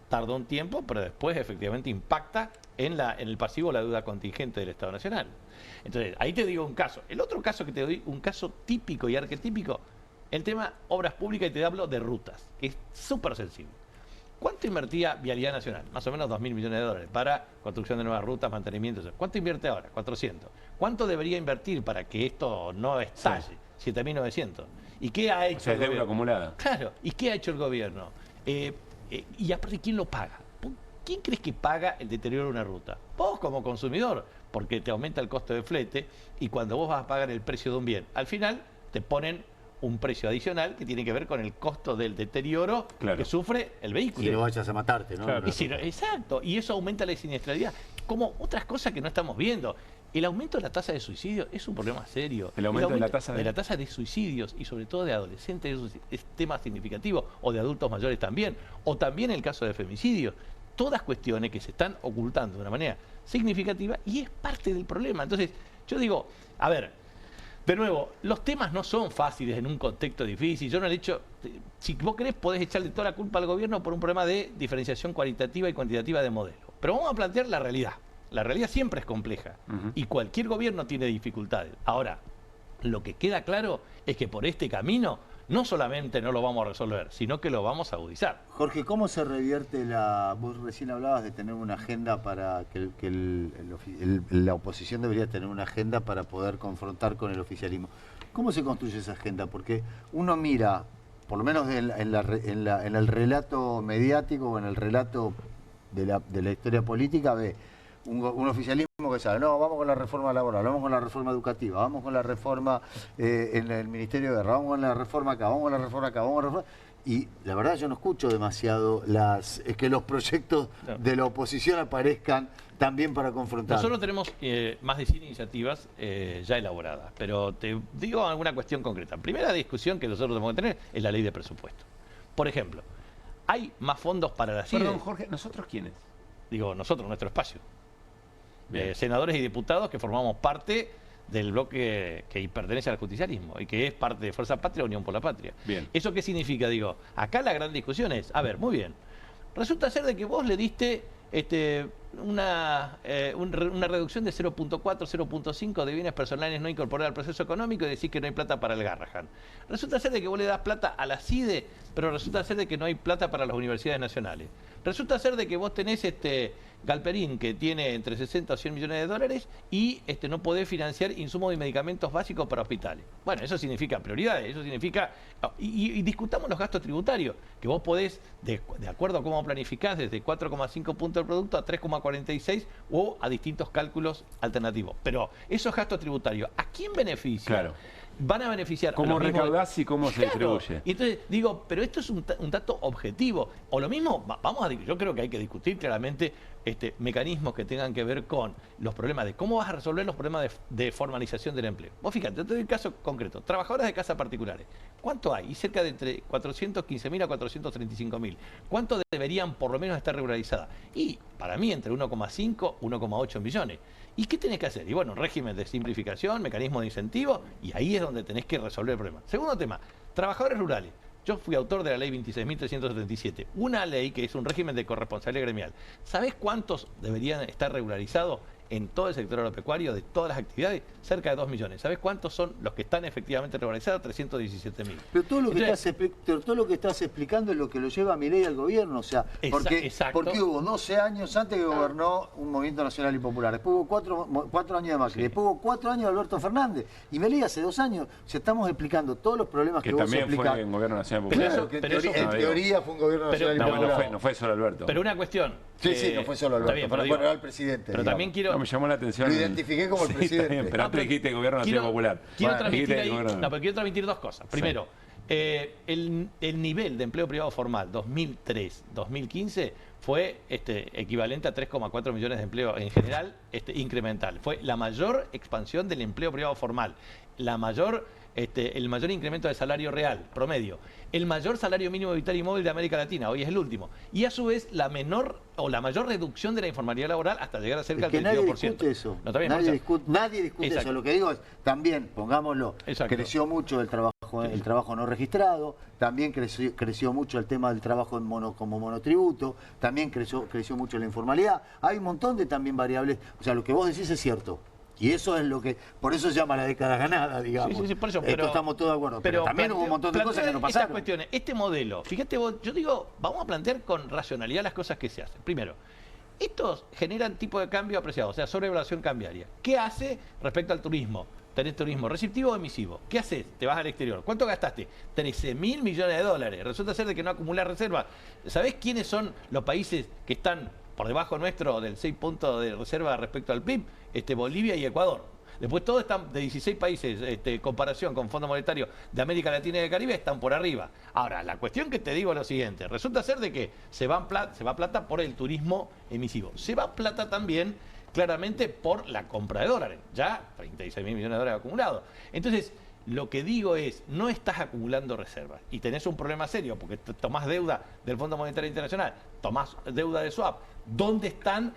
tarda un tiempo, pero después efectivamente impacta en el pasivo la deuda contingente del Estado Nacional. Entonces, ahí te digo un caso. El otro caso que te doy, un caso típico y arquetípico, el tema obras públicas, y te hablo de rutas, que es súper sensible. ¿Cuánto invertía Vialidad Nacional? Más o menos 2.000 millones de dólares para construcción de nuevas rutas, mantenimiento. ¿Cuánto invierte ahora? 400. ¿Cuánto debería invertir para que esto no estalle? 7.900. ¿Y qué ha hecho el gobierno? Acumulada. Claro. ¿Y qué ha hecho el gobierno? Y aparte, ¿quién lo paga? ¿Quién crees que paga el deterioro de una ruta? Vos como consumidor, porque te aumenta el costo de flete y cuando vos vas a pagar el precio de un bien, al final te ponen un precio adicional que tiene que ver con el costo del deterioro que sufre el vehículo. Y no vayas a matarte, ¿no? Claro. Exacto, y eso aumenta la siniestralidad. Como otras cosas que no estamos viendo. El aumento de la tasa de suicidio es un problema serio. El aumento de la tasa de suicidios y sobre todo de adolescentes es tema significativo, o de adultos mayores también, o también el caso de femicidios. Todas cuestiones que se están ocultando de una manera significativa y es parte del problema. Entonces, yo digo, a ver, de nuevo, los temas no son fáciles en un contexto difícil. Yo no le he hecho, si vos querés, podés echarle toda la culpa al gobierno por un problema de diferenciación cualitativa y cuantitativa de modelo. Pero vamos a plantear la realidad. La realidad siempre es compleja y cualquier gobierno tiene dificultades. Ahora, lo que queda claro es que por este camino no solamente no lo vamos a resolver, sino que lo vamos a agudizar. Jorge, ¿cómo se revierte vos recién hablabas de tener una agenda para la oposición debería tener una agenda para poder confrontar con el oficialismo? ¿Cómo se construye esa agenda? Porque uno mira, por lo menos en el relato mediático o en el relato de la historia política, ve un oficialismo que sabe, no, vamos con la reforma laboral, vamos con la reforma educativa, vamos con la reforma en el Ministerio de Guerra, vamos con la reforma acá, vamos con la reforma acá, vamos con la reforma... Y la verdad yo no escucho demasiado que los proyectos de la oposición aparezcan también para confrontar. Nosotros tenemos más de 100 iniciativas ya elaboradas, pero te digo alguna cuestión concreta. Primera discusión que nosotros tenemos que tener es la ley de presupuesto. Por ejemplo, ¿hay más fondos para la CIDE? Perdón, Jorge, ¿nosotros quiénes? Digo, nosotros, nuestro espacio. Senadores y diputados que formamos parte del bloque que pertenece al justicialismo y que es parte de Fuerza Patria, Unión por la Patria. Bien. ¿Eso qué significa? Digo, acá la gran discusión es, a ver, muy bien, resulta ser de que vos le diste una reducción de 0.4, 0.5 de bienes personales no incorporados al proceso económico y decís que no hay plata para el Garrahan. Resulta ser de que vos le das plata a la CIDE, pero resulta ser de que no hay plata para las universidades nacionales. Resulta ser de que vos tenés Galperín, que tiene entre 60 o 100 millones de dólares y no podés financiar insumos y medicamentos básicos para hospitales. Bueno, eso significa prioridades, eso significa... Y discutamos los gastos tributarios, que vos podés, de acuerdo a cómo planificás, desde 4,5 puntos del producto a 3,46 o a distintos cálculos alternativos. Pero esos gastos tributarios, ¿a quién benefician? Claro. Van a beneficiar ¿Cómo a los recaudás y cómo se distribuye? Y entonces digo, pero esto es un dato objetivo. O lo mismo, yo creo que hay que discutir claramente mecanismos que tengan que ver con los problemas de cómo vas a resolver los problemas de formalización del empleo. Vos fíjate, te doy un caso concreto. Trabajadoras de casa particulares. ¿Cuánto hay? Y cerca de entre 415.000 a 435.000. ¿Cuánto deberían por lo menos estar regularizadas? Y para mí entre 1,5 y 1,8 millones. ¿Y qué tenés que hacer? Y bueno, régimen de simplificación, mecanismo de incentivo, y ahí es donde tenés que resolver el problema. Segundo tema, trabajadores rurales. Yo fui autor de la ley 26.377, una ley que es un régimen de corresponsabilidad gremial. ¿Sabés cuántos deberían estar regularizados en todo el sector agropecuario de todas las actividades? Cerca de 2 millones. ¿Sabés cuántos son los que están efectivamente regularizados? 317.000. Pero todo lo que estás explicando es lo que lo lleva a Milei al gobierno. O sea, porque hubo 12 años antes que gobernó un movimiento nacional y popular. Después hubo 4 años de Macri. Después hubo 4 años de Alberto Fernández. Y Milei hace 2 años. O sea, estamos explicando todos los problemas que vos explicás. Que también fue un gobierno nacional y popular. Claro, que en teoría fue un gobierno nacional y popular. No fue solo Alberto. Pero una cuestión. Sí, no fue solo Alberto. Bien, pero bueno, era el presidente. Pero también quiero... No, me llamó la atención. Lo identifiqué como el presidente. Bien, pero antes dijiste gobierno nacional popular. Quiero transmitir 2 cosas. Primero, el nivel de empleo privado formal 2003-2015 fue equivalente a 3,4 millones de empleo en general incremental. Fue la mayor expansión del empleo privado formal, la mayor el mayor incremento del salario real, promedio, el mayor salario mínimo vital y móvil de América Latina, hoy es el último, y a su vez la menor o la mayor reducción de la informalidad laboral hasta llegar a cerca del 32%. Nadie discute eso. No, también, nadie discute eso. Lo que digo es, también, pongámoslo, creció mucho el trabajo no registrado, también creció mucho el tema del trabajo como monotributo, también creció mucho la informalidad. Hay un montón de también variables. O sea, lo que vos decís es cierto. Y eso es lo que, por eso se llama la década ganada, digamos. Sí, por eso, Esto estamos todos de acuerdo. Pero también hubo un montón de cosas que no pasaron. Estas cuestiones, este modelo, fíjate vos, yo digo, vamos a plantear con racionalidad las cosas que se hacen. Primero, estos generan tipo de cambio apreciado, o sea, sobrevaluación cambiaria. ¿Qué hace respecto al turismo? Tenés turismo receptivo o emisivo. ¿Qué haces? Te vas al exterior. ¿Cuánto gastaste? 13.000 millones de dólares. Resulta ser de que no acumulás reservas. ¿Sabés quiénes son los países que están por debajo nuestro del 6 puntos de reserva respecto al PIB? Bolivia y Ecuador. Después todos están de 16 países, comparación con Fondo Monetario de América Latina y del Caribe, están por arriba. Ahora, la cuestión que te digo es lo siguiente. Resulta ser de que se va plata por el turismo emisivo. Se va plata también, claramente, por la compra de dólares. Ya 36.000 millones de dólares acumulados. Entonces, lo que digo es, no estás acumulando reservas y tenés un problema serio porque tomás deuda del Fondo Monetario Internacional, tomás deuda de swap. ¿Dónde están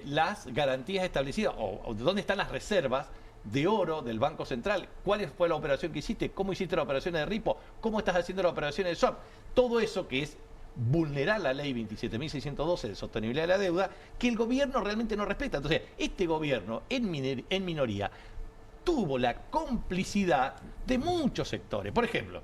las garantías establecidas o dónde están las reservas de oro del Banco Central? ¿Cuál fue la operación que hiciste? ¿Cómo hiciste la operación de repo? ¿Cómo estás haciendo la operación de swap? Todo eso que es vulnerar la ley 27.612 de sostenibilidad de la deuda, que el gobierno realmente no respeta. Entonces, este gobierno en minoría tuvo la complicidad de muchos sectores. Por ejemplo,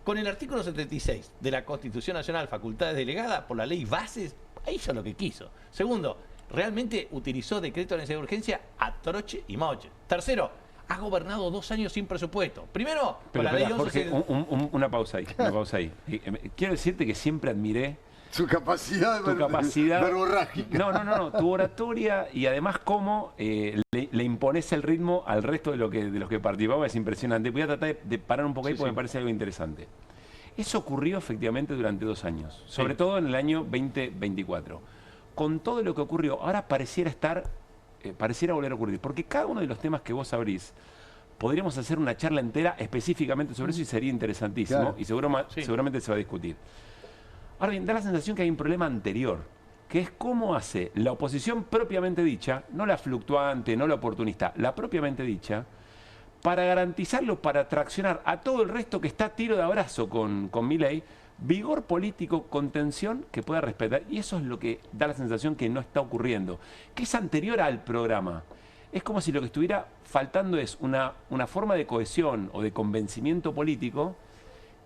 con el artículo 76 de la Constitución Nacional, facultades delegadas por la ley Bases, hizo lo que quiso. Segundo, realmente utilizó decreto de necesidad de urgencia a troche y moche. Tercero, ha gobernado 2 años sin presupuesto. Primero, con la ley 11... Jorge, una pausa ahí. Quiero decirte que siempre admiré su capacidad verborrágica. No, tu oratoria y además cómo le impones el ritmo al resto de los que participaba, es impresionante. Voy a tratar de parar un poco ahí porque me parece algo interesante. Eso ocurrió efectivamente durante 2 años, sobre todo en el año 2024. Con todo lo que ocurrió, ahora pareciera volver a ocurrir, porque cada uno de los temas que vos abrís, podríamos hacer una charla entera específicamente sobre eso y sería interesantísimo, y seguramente se va a discutir. Ahora bien, da la sensación que hay un problema anterior, que es cómo hace la oposición propiamente dicha, no la fluctuante, no la oportunista, la propiamente dicha, para garantizarlo, para traccionar a todo el resto que está a tiro de abrazo con Milei, vigor político, contención que pueda respetar. Y eso es lo que da la sensación que no está ocurriendo, que es anterior al programa. Es como si lo que estuviera faltando es una forma de cohesión o de convencimiento político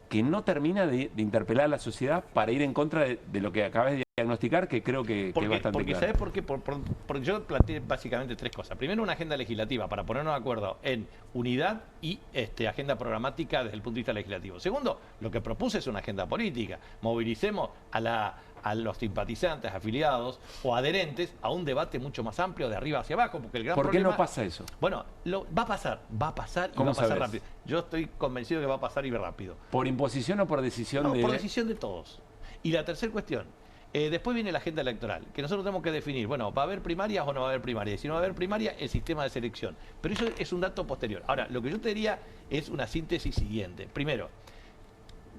que no termina de interpelar a la sociedad para ir en contra de lo que acabas de diagnosticar, que creo que es bastante claro. ¿Sabes por qué? Porque yo planteé básicamente 3 cosas. Primero, una agenda legislativa para ponernos de acuerdo en unidad y agenda programática desde el punto de vista legislativo. Segundo, lo que propuse es una agenda política. Movilicemos a los simpatizantes, afiliados o adherentes a un debate mucho más amplio de arriba hacia abajo, porque el gran problema... ¿Por qué no pasa eso? Bueno, va a pasar y va a pasar rápido. Yo estoy convencido que va a pasar y rápido. ¿Por imposición o por decisión por decisión de todos. Y la tercera cuestión, después viene la agenda electoral, que nosotros tenemos que definir, bueno, ¿va a haber primarias o no va a haber primarias? Si no va a haber primaria, el sistema de selección. Pero eso es un dato posterior. Ahora, lo que yo te diría es una síntesis siguiente. Primero,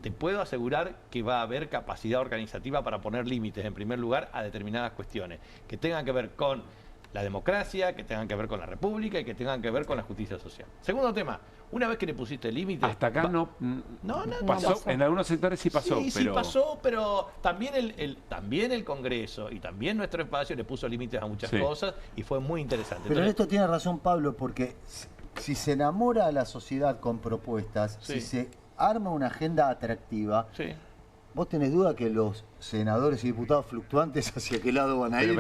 te puedo asegurar que va a haber capacidad organizativa para poner límites, en primer lugar, a determinadas cuestiones que tengan que ver con la democracia, que tengan que ver con la república y que tengan que ver con la justicia social. Segundo tema, una vez que le pusiste límites... Hasta acá no pasó. En algunos sectores sí pasó. Sí pasó, pero también el Congreso y también nuestro espacio le puso límites a muchas cosas y fue muy interesante. Pero en esto tiene razón Pablo, porque si se enamora a la sociedad con propuestas, si se arma una agenda atractiva, ¿vos tenés duda que los senadores y diputados fluctuantes hacia qué lado van a ir?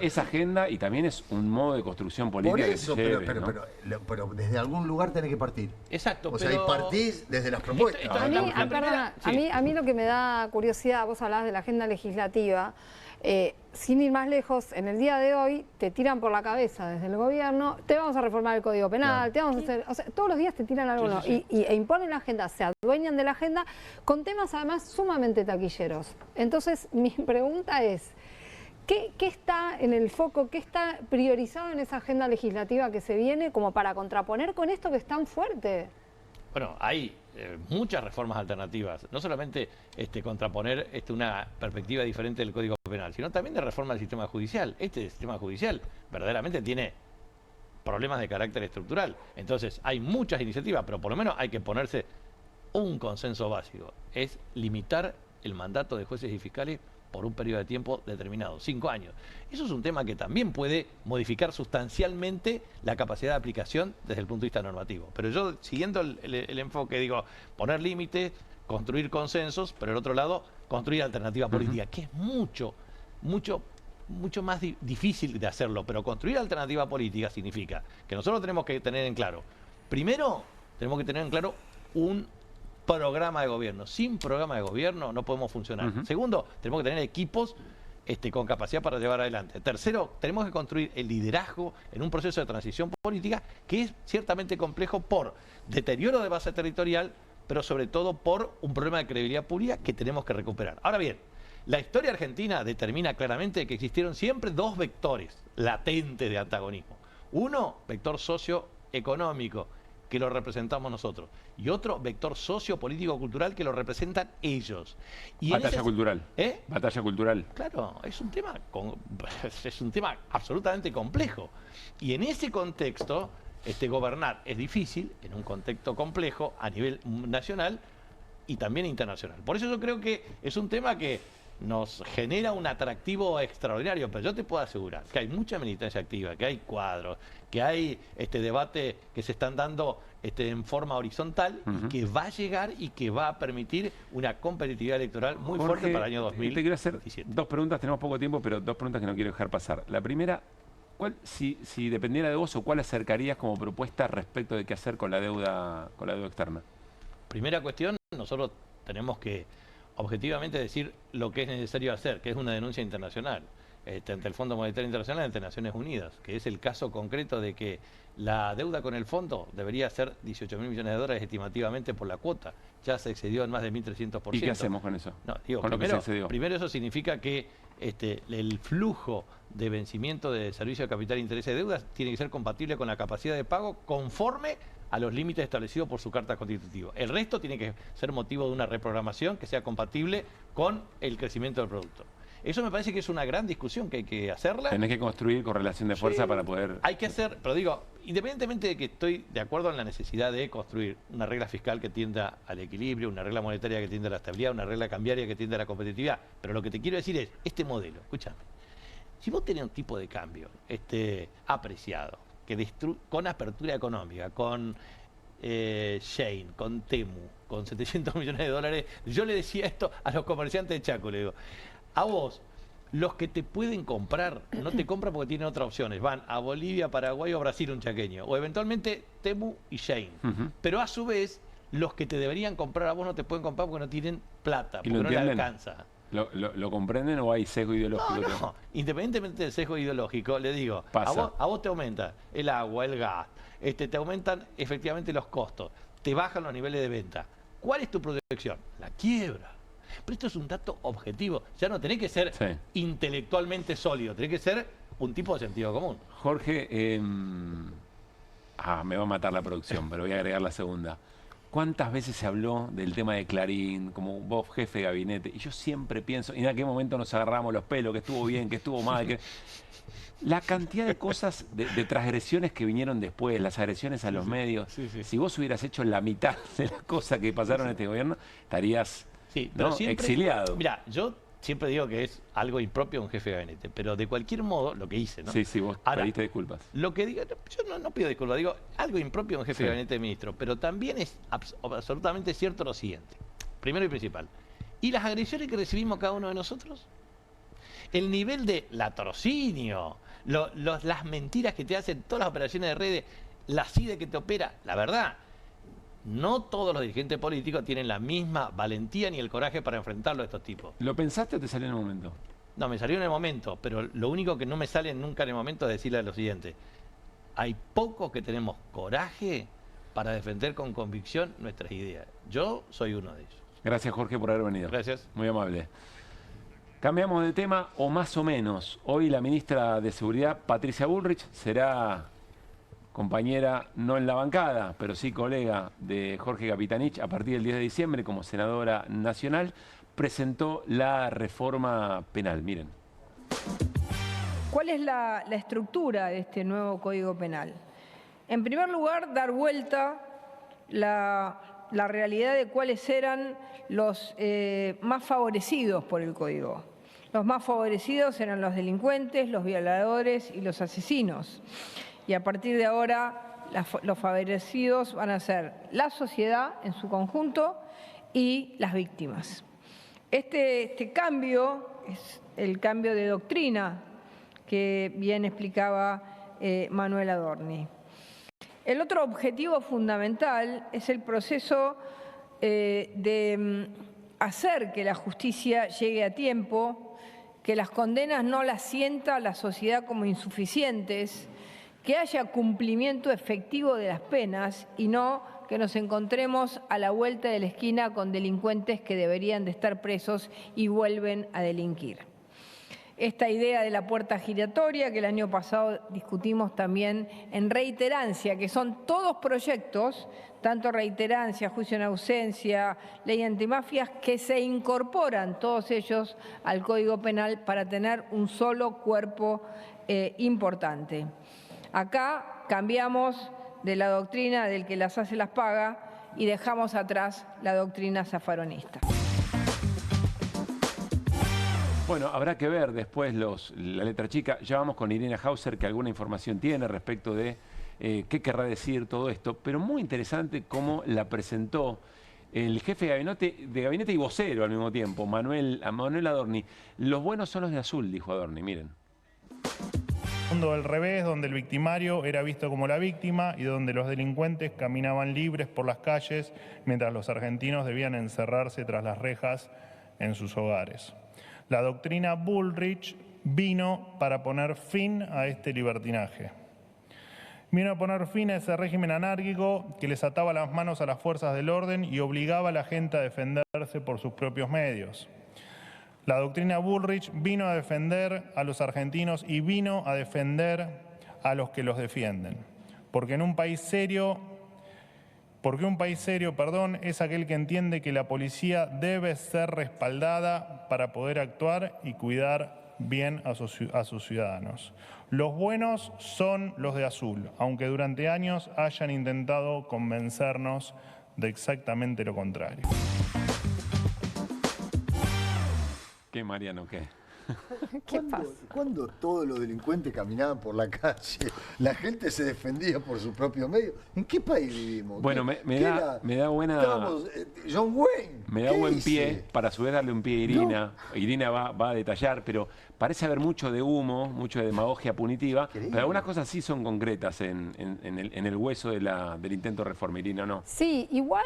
Esa agenda y también es un modo de construcción política. Por eso, pero desde algún lugar tenés que partir. Exacto. O sea, y partís desde las propuestas. A mí lo que me da curiosidad, vos hablabas de la agenda legislativa, sin ir más lejos, en el día de hoy te tiran por la cabeza desde el gobierno, te vamos a reformar el Código Penal, te vamos a hacer, o sea, todos los días te tiran algo nuevo e imponen la agenda, se adueñan de la agenda con temas además sumamente taquilleros. Entonces mi pregunta es, ¿qué está en el foco, qué está priorizado en esa agenda legislativa que se viene como para contraponer con esto que es tan fuerte? Bueno, hay muchas reformas alternativas, no solamente contraponer una perspectiva diferente del Código Penal, sino también de reforma del sistema judicial. Este sistema judicial verdaderamente tiene problemas de carácter estructural. Entonces, hay muchas iniciativas, pero por lo menos hay que ponerse un consenso básico. Es limitar el mandato de jueces y fiscales por un periodo de tiempo determinado, 5 años. Eso es un tema que también puede modificar sustancialmente la capacidad de aplicación desde el punto de vista normativo. Pero yo, siguiendo el enfoque, digo, poner límites, construir consensos, pero al otro lado, construir alternativa política, que es mucho más difícil de hacerlo. Pero construir alternativa política significa que nosotros tenemos que tener en claro, primero, tenemos que tener en claro un programa de gobierno. Sin programa de gobierno no podemos funcionar. Segundo, tenemos que tener equipos con capacidad para llevar adelante. Tercero, tenemos que construir el liderazgo en un proceso de transición política que es ciertamente complejo por deterioro de base territorial, pero sobre todo por un problema de credibilidad pública que tenemos que recuperar. Ahora bien, la historia argentina determina claramente que existieron siempre dos vectores latentes de antagonismo. Uno, vector socioeconómico, que lo representamos nosotros, y otro vector sociopolítico-cultural que lo representan ellos. Y batalla cultural. Batalla cultural. Claro, es un tema absolutamente complejo. Y en ese contexto, gobernar es difícil, en un contexto complejo a nivel nacional y también internacional. Por eso yo creo que es un tema que nos genera un atractivo extraordinario, pero yo te puedo asegurar que hay mucha militancia activa, que hay cuadros, que hay debate que se están dando en forma horizontal y que va a llegar y que va a permitir una competitividad electoral muy fuerte para el año 2017. Te quiero hacer dos preguntas, tenemos poco tiempo, pero dos preguntas que no quiero dejar pasar. La primera, si dependiera de vos, o cuál acercarías como propuesta respecto de qué hacer con la deuda externa? Primera cuestión, nosotros tenemos que objetivamente decir lo que es necesario hacer, que es una denuncia internacional ante el Fondo Monetario Internacional, ante Naciones Unidas, que es el caso concreto de que la deuda con el fondo debería ser 18.000 millones de dólares estimativamente por la cuota. Ya se excedió en más de 1.300%. ¿Y qué hacemos con eso? No, digo, primero eso significa que el flujo de vencimiento de servicio de capital, interés y deudas tiene que ser compatible con la capacidad de pago conforme a los límites establecidos por su carta constitutiva. El resto tiene que ser motivo de una reprogramación que sea compatible con el crecimiento del producto. Eso me parece que es una gran discusión que hay que hacerla. Tenés que construir correlación de fuerza para poder... Hay que hacer, pero digo, independientemente de que estoy de acuerdo en la necesidad de construir una regla fiscal que tienda al equilibrio, una regla monetaria que tienda a la estabilidad, una regla cambiaria que tienda a la competitividad, pero lo que te quiero decir es, este modelo, escúchame, si vos tenés un tipo de cambio apreciado, que con apertura económica, con Shane, con Temu, con 700 millones de dólares, yo le decía esto a los comerciantes de Chaco, le digo, a vos, los que te pueden comprar, no te compran porque tienen otras opciones, van a Bolivia, Paraguay o Brasil un chaqueño, o eventualmente Temu y Shane, pero a su vez, los que te deberían comprar a vos no te pueden comprar porque no tienen plata, porque no les alcanza. ¿Lo comprenden o hay sesgo ideológico? No. Independientemente del sesgo ideológico, le digo, a vos te aumenta el agua, el gas, te aumentan efectivamente los costos, te bajan los niveles de venta. ¿Cuál es tu proyección? La quiebra. Pero esto es un dato objetivo. Ya no tenés que ser intelectualmente sólido, tenés que ser un tipo de sentido común. Jorge, me va a matar la producción, pero voy a agregar la segunda. ¿Cuántas veces se habló del tema de Clarín, como vos jefe de gabinete? Y yo siempre pienso, ¿y en qué momento nos agarramos los pelos? Que estuvo bien, que estuvo mal. La cantidad de cosas, de transgresiones que vinieron después, las agresiones a los medios. Si vos hubieras hecho la mitad de las cosas que pasaron en este gobierno, estarías exiliado. Mira, yo siempre digo que es algo impropio de un jefe de gabinete, pero de cualquier modo, lo que hice, ¿no? Sí, vos pediste disculpas. Lo que digo, yo no pido disculpas, digo algo impropio de un jefe de gabinete de ministro, pero también es absolutamente cierto lo siguiente, primero y principal. ¿Y las agresiones que recibimos cada uno de nosotros? El nivel de latrocinio, las mentiras que te hacen, todas las operaciones de redes, la CIDE que te opera, la verdad, no todos los dirigentes políticos tienen la misma valentía ni el coraje para enfrentarlo a estos tipos. ¿Lo pensaste o te salió en el momento? No, me salió en el momento, pero lo único que no me sale nunca en el momento es decirle lo siguiente. Hay pocos que tenemos coraje para defender con convicción nuestras ideas. Yo soy uno de ellos. Gracias, Jorge, por haber venido. Gracias. Muy amable. Cambiamos de tema, o más o menos. Hoy la ministra de Seguridad, Patricia Bullrich, será compañera no en la bancada, pero sí colega de Jorge Capitanich, a partir del 10 de diciembre como senadora nacional, presentó la reforma penal. Miren. ¿Cuál es la estructura de este nuevo Código Penal? En primer lugar, dar vuelta la realidad de cuáles eran los más favorecidos por el Código. Los más favorecidos eran los delincuentes, los violadores y los asesinos. Y a partir de ahora, los favorecidos van a ser la sociedad en su conjunto y las víctimas. Este cambio es el cambio de doctrina que bien explicaba Manuel Adorni. El otro objetivo fundamental es el proceso de hacer que la justicia llegue a tiempo, que las condenas no las sienta la sociedad como insuficientes, que haya cumplimiento efectivo de las penas y no que nos encontremos a la vuelta de la esquina con delincuentes que deberían de estar presos y vuelven a delinquir. Esta idea de la puerta giratoria que el año pasado discutimos también en reiterancia, que son todos proyectos, tanto reiterancia, juicio en ausencia, ley antimafias, que se incorporan todos ellos al Código Penal para tener un solo cuerpo importante. Acá cambiamos de la doctrina del que las hace las paga y dejamos atrás la doctrina zafaronista. Bueno, habrá que ver después la letra chica. Ya vamos con Irina Hauser, que alguna información tiene respecto de qué querrá decir todo esto. Pero muy interesante cómo la presentó el jefe de gabinete y vocero al mismo tiempo, Manuel Adorni. Los buenos son los de azul, dijo Adorni, miren. Un mundo del revés, donde el victimario era visto como la víctima y donde los delincuentes caminaban libres por las calles, mientras los argentinos debían encerrarse tras las rejas en sus hogares. La doctrina Bullrich vino para poner fin a este libertinaje. Vino a poner fin a ese régimen anárquico que les ataba las manos a las fuerzas del orden y obligaba a la gente a defenderse por sus propios medios. La doctrina Bullrich vino a defender a los argentinos y vino a defender a los que los defienden. Porque un país serio, es aquel que entiende que la policía debe ser respaldada para poder actuar y cuidar bien a sus ciudadanos. Los buenos son los de azul, aunque durante años hayan intentado convencernos de exactamente lo contrario. ¿Qué, Mariano, qué? ¿Qué pasa? ¿Cuándo todos los delincuentes caminaban por la calle? La gente se defendía por su propio medio. ¿En qué país vivimos? Bueno, me da buena... Estábamos, John Wayne. Me da buen pie para a su vez darle un pie a Irina. No. Irina va a detallar, pero parece haber mucho de humo, mucho de demagogia punitiva, pero algunas cosas sí son concretas en el hueso del intento de reforma, Irina, ¿no? Sí, igual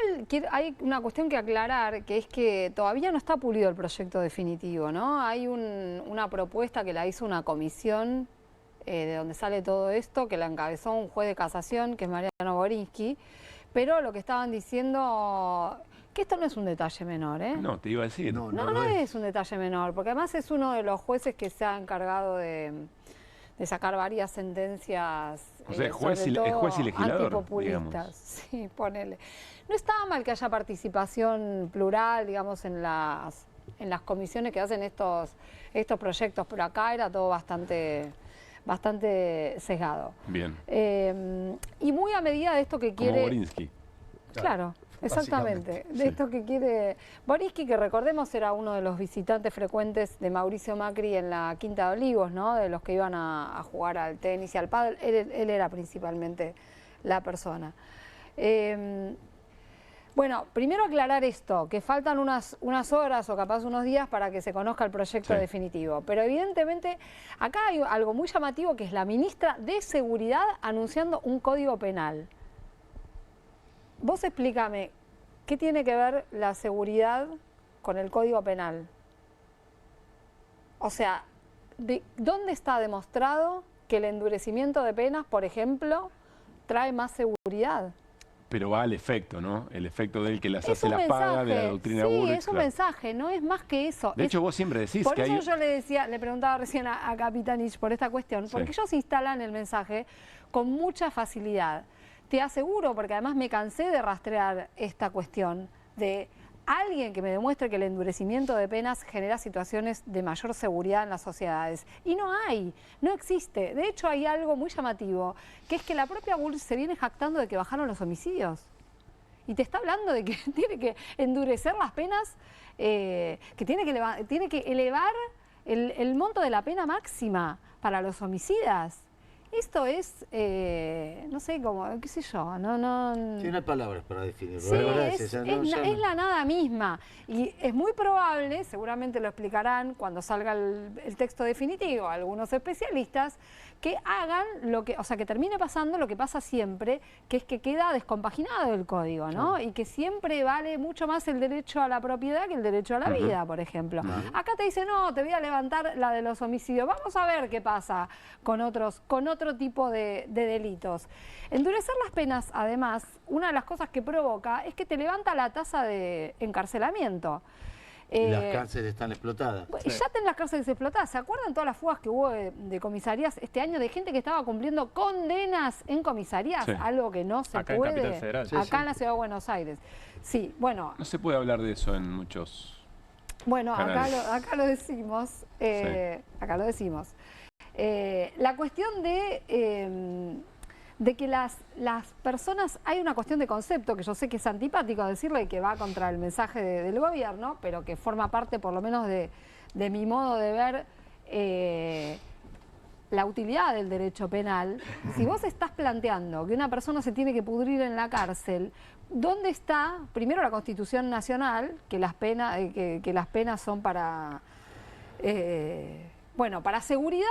hay una cuestión que aclarar, que es que todavía no está pulido el proyecto definitivo, ¿no? Hay una propuesta que la hizo una comisión de donde sale todo esto, que la encabezó un juez de casación, que es Mariano Borinsky, pero lo que estaban diciendo... que esto no es un detalle menor, ¿eh? No, te iba a decir. No es un detalle menor, porque además es uno de los jueces que se ha encargado de sacar varias sentencias, o sea, es juez y legislador, antipopulistas. Digamos. Sí, ponele. No estaba mal que haya participación plural, digamos, en las comisiones que hacen estos proyectos, pero acá era todo bastante sesgado. Bien. Y muy a medida de esto que quiere... Como Borinsky. Claro. Exactamente, de esto que quiere Borinsky, que recordemos era uno de los visitantes frecuentes de Mauricio Macri en la Quinta de Olivos, ¿no? De los que iban a jugar al tenis y al pádel, él era principalmente la persona. Bueno, primero aclarar esto, que faltan unas horas o capaz unos días para que se conozca el proyecto definitivo, pero evidentemente acá hay algo muy llamativo que es la ministra de Seguridad anunciando un código penal. Vos explícame, ¿qué tiene que ver la seguridad con el Código Penal? O sea, ¿dónde está demostrado que el endurecimiento de penas, por ejemplo, trae más seguridad? Pero va al efecto, ¿no? El efecto del que las Es hace un la paga, de la mensaje. doctrina Sí, Bullrich. es un claro. mensaje, no es más que eso. De hecho, vos siempre decís por que eso hay... yo le preguntaba recién a Capitanich por esta cuestión, porque ellos instalan el mensaje con mucha facilidad. Te aseguro, porque además me cansé de rastrear esta cuestión de alguien que me demuestre que el endurecimiento de penas genera situaciones de mayor seguridad en las sociedades. Y no hay, no existe. De hecho, hay algo muy llamativo, que es que la propia Bullrich se viene jactando de que bajaron los homicidios. Y te está hablando de que tiene que endurecer las penas, que tiene que elevar el monto de la pena máxima para los homicidas. Esto es, no sé cómo, qué sé yo, no... Sí, no hay palabras para definirlo. Sí, es la nada misma. Y es muy probable, seguramente lo explicarán cuando salga el texto definitivo, algunos especialistas, que hagan lo que, o sea, que termine pasando lo que pasa siempre, que es que queda descompaginado el código, ¿no? Y que siempre vale mucho más el derecho a la propiedad que el derecho a la vida, por ejemplo. Acá te dice, no, te voy a levantar la de los homicidios. Vamos a ver qué pasa con otro tipo de delitos. Endurecer las penas, además, una de las cosas que provoca es que te levanta la tasa de encarcelamiento. Y las cárceles están explotadas. Ya tenés las cárceles explotadas. ¿Se acuerdan todas las fugas que hubo de comisarías este año de gente que estaba cumpliendo condenas en comisarías? Algo que no se puede. En Capital Federal. Acá en la Ciudad de Buenos Aires. Sí, bueno. No se puede hablar de eso en muchos canales. Acá lo decimos. Acá lo decimos. La cuestión de que las personas, hay una cuestión de concepto que yo sé que es antipático decirle y que va contra el mensaje del gobierno, pero que forma parte por lo menos de mi modo de ver la utilidad del derecho penal. Si vos estás planteando que una persona se tiene que pudrir en la cárcel, ¿dónde está, primero, la Constitución Nacional, que las penas son para, para seguridad,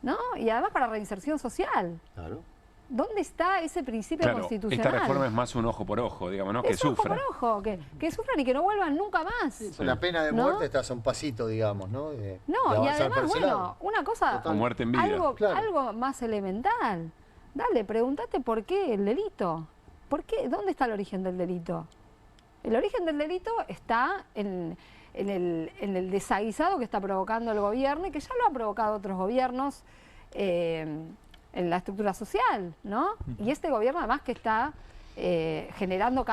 ¿no? Y además para reinserción social? Claro. ¿Dónde está ese principio constitucional? Esta reforma es más un ojo por ojo, digamos, ¿no? Que sufran. Ojo por ojo, que sufran y que no vuelvan nunca más. Sí. La pena de muerte está a un pasito, digamos, ¿no? Y además, una cosa, o muerte en vida. Algo más elemental. Dale, pregúntate por qué el delito. ¿Por qué? ¿Dónde está el origen del delito? El origen del delito está en el desaguisado que está provocando el gobierno y que ya lo han provocado otros gobiernos en la estructura social, ¿no? Y este gobierno además que está generando,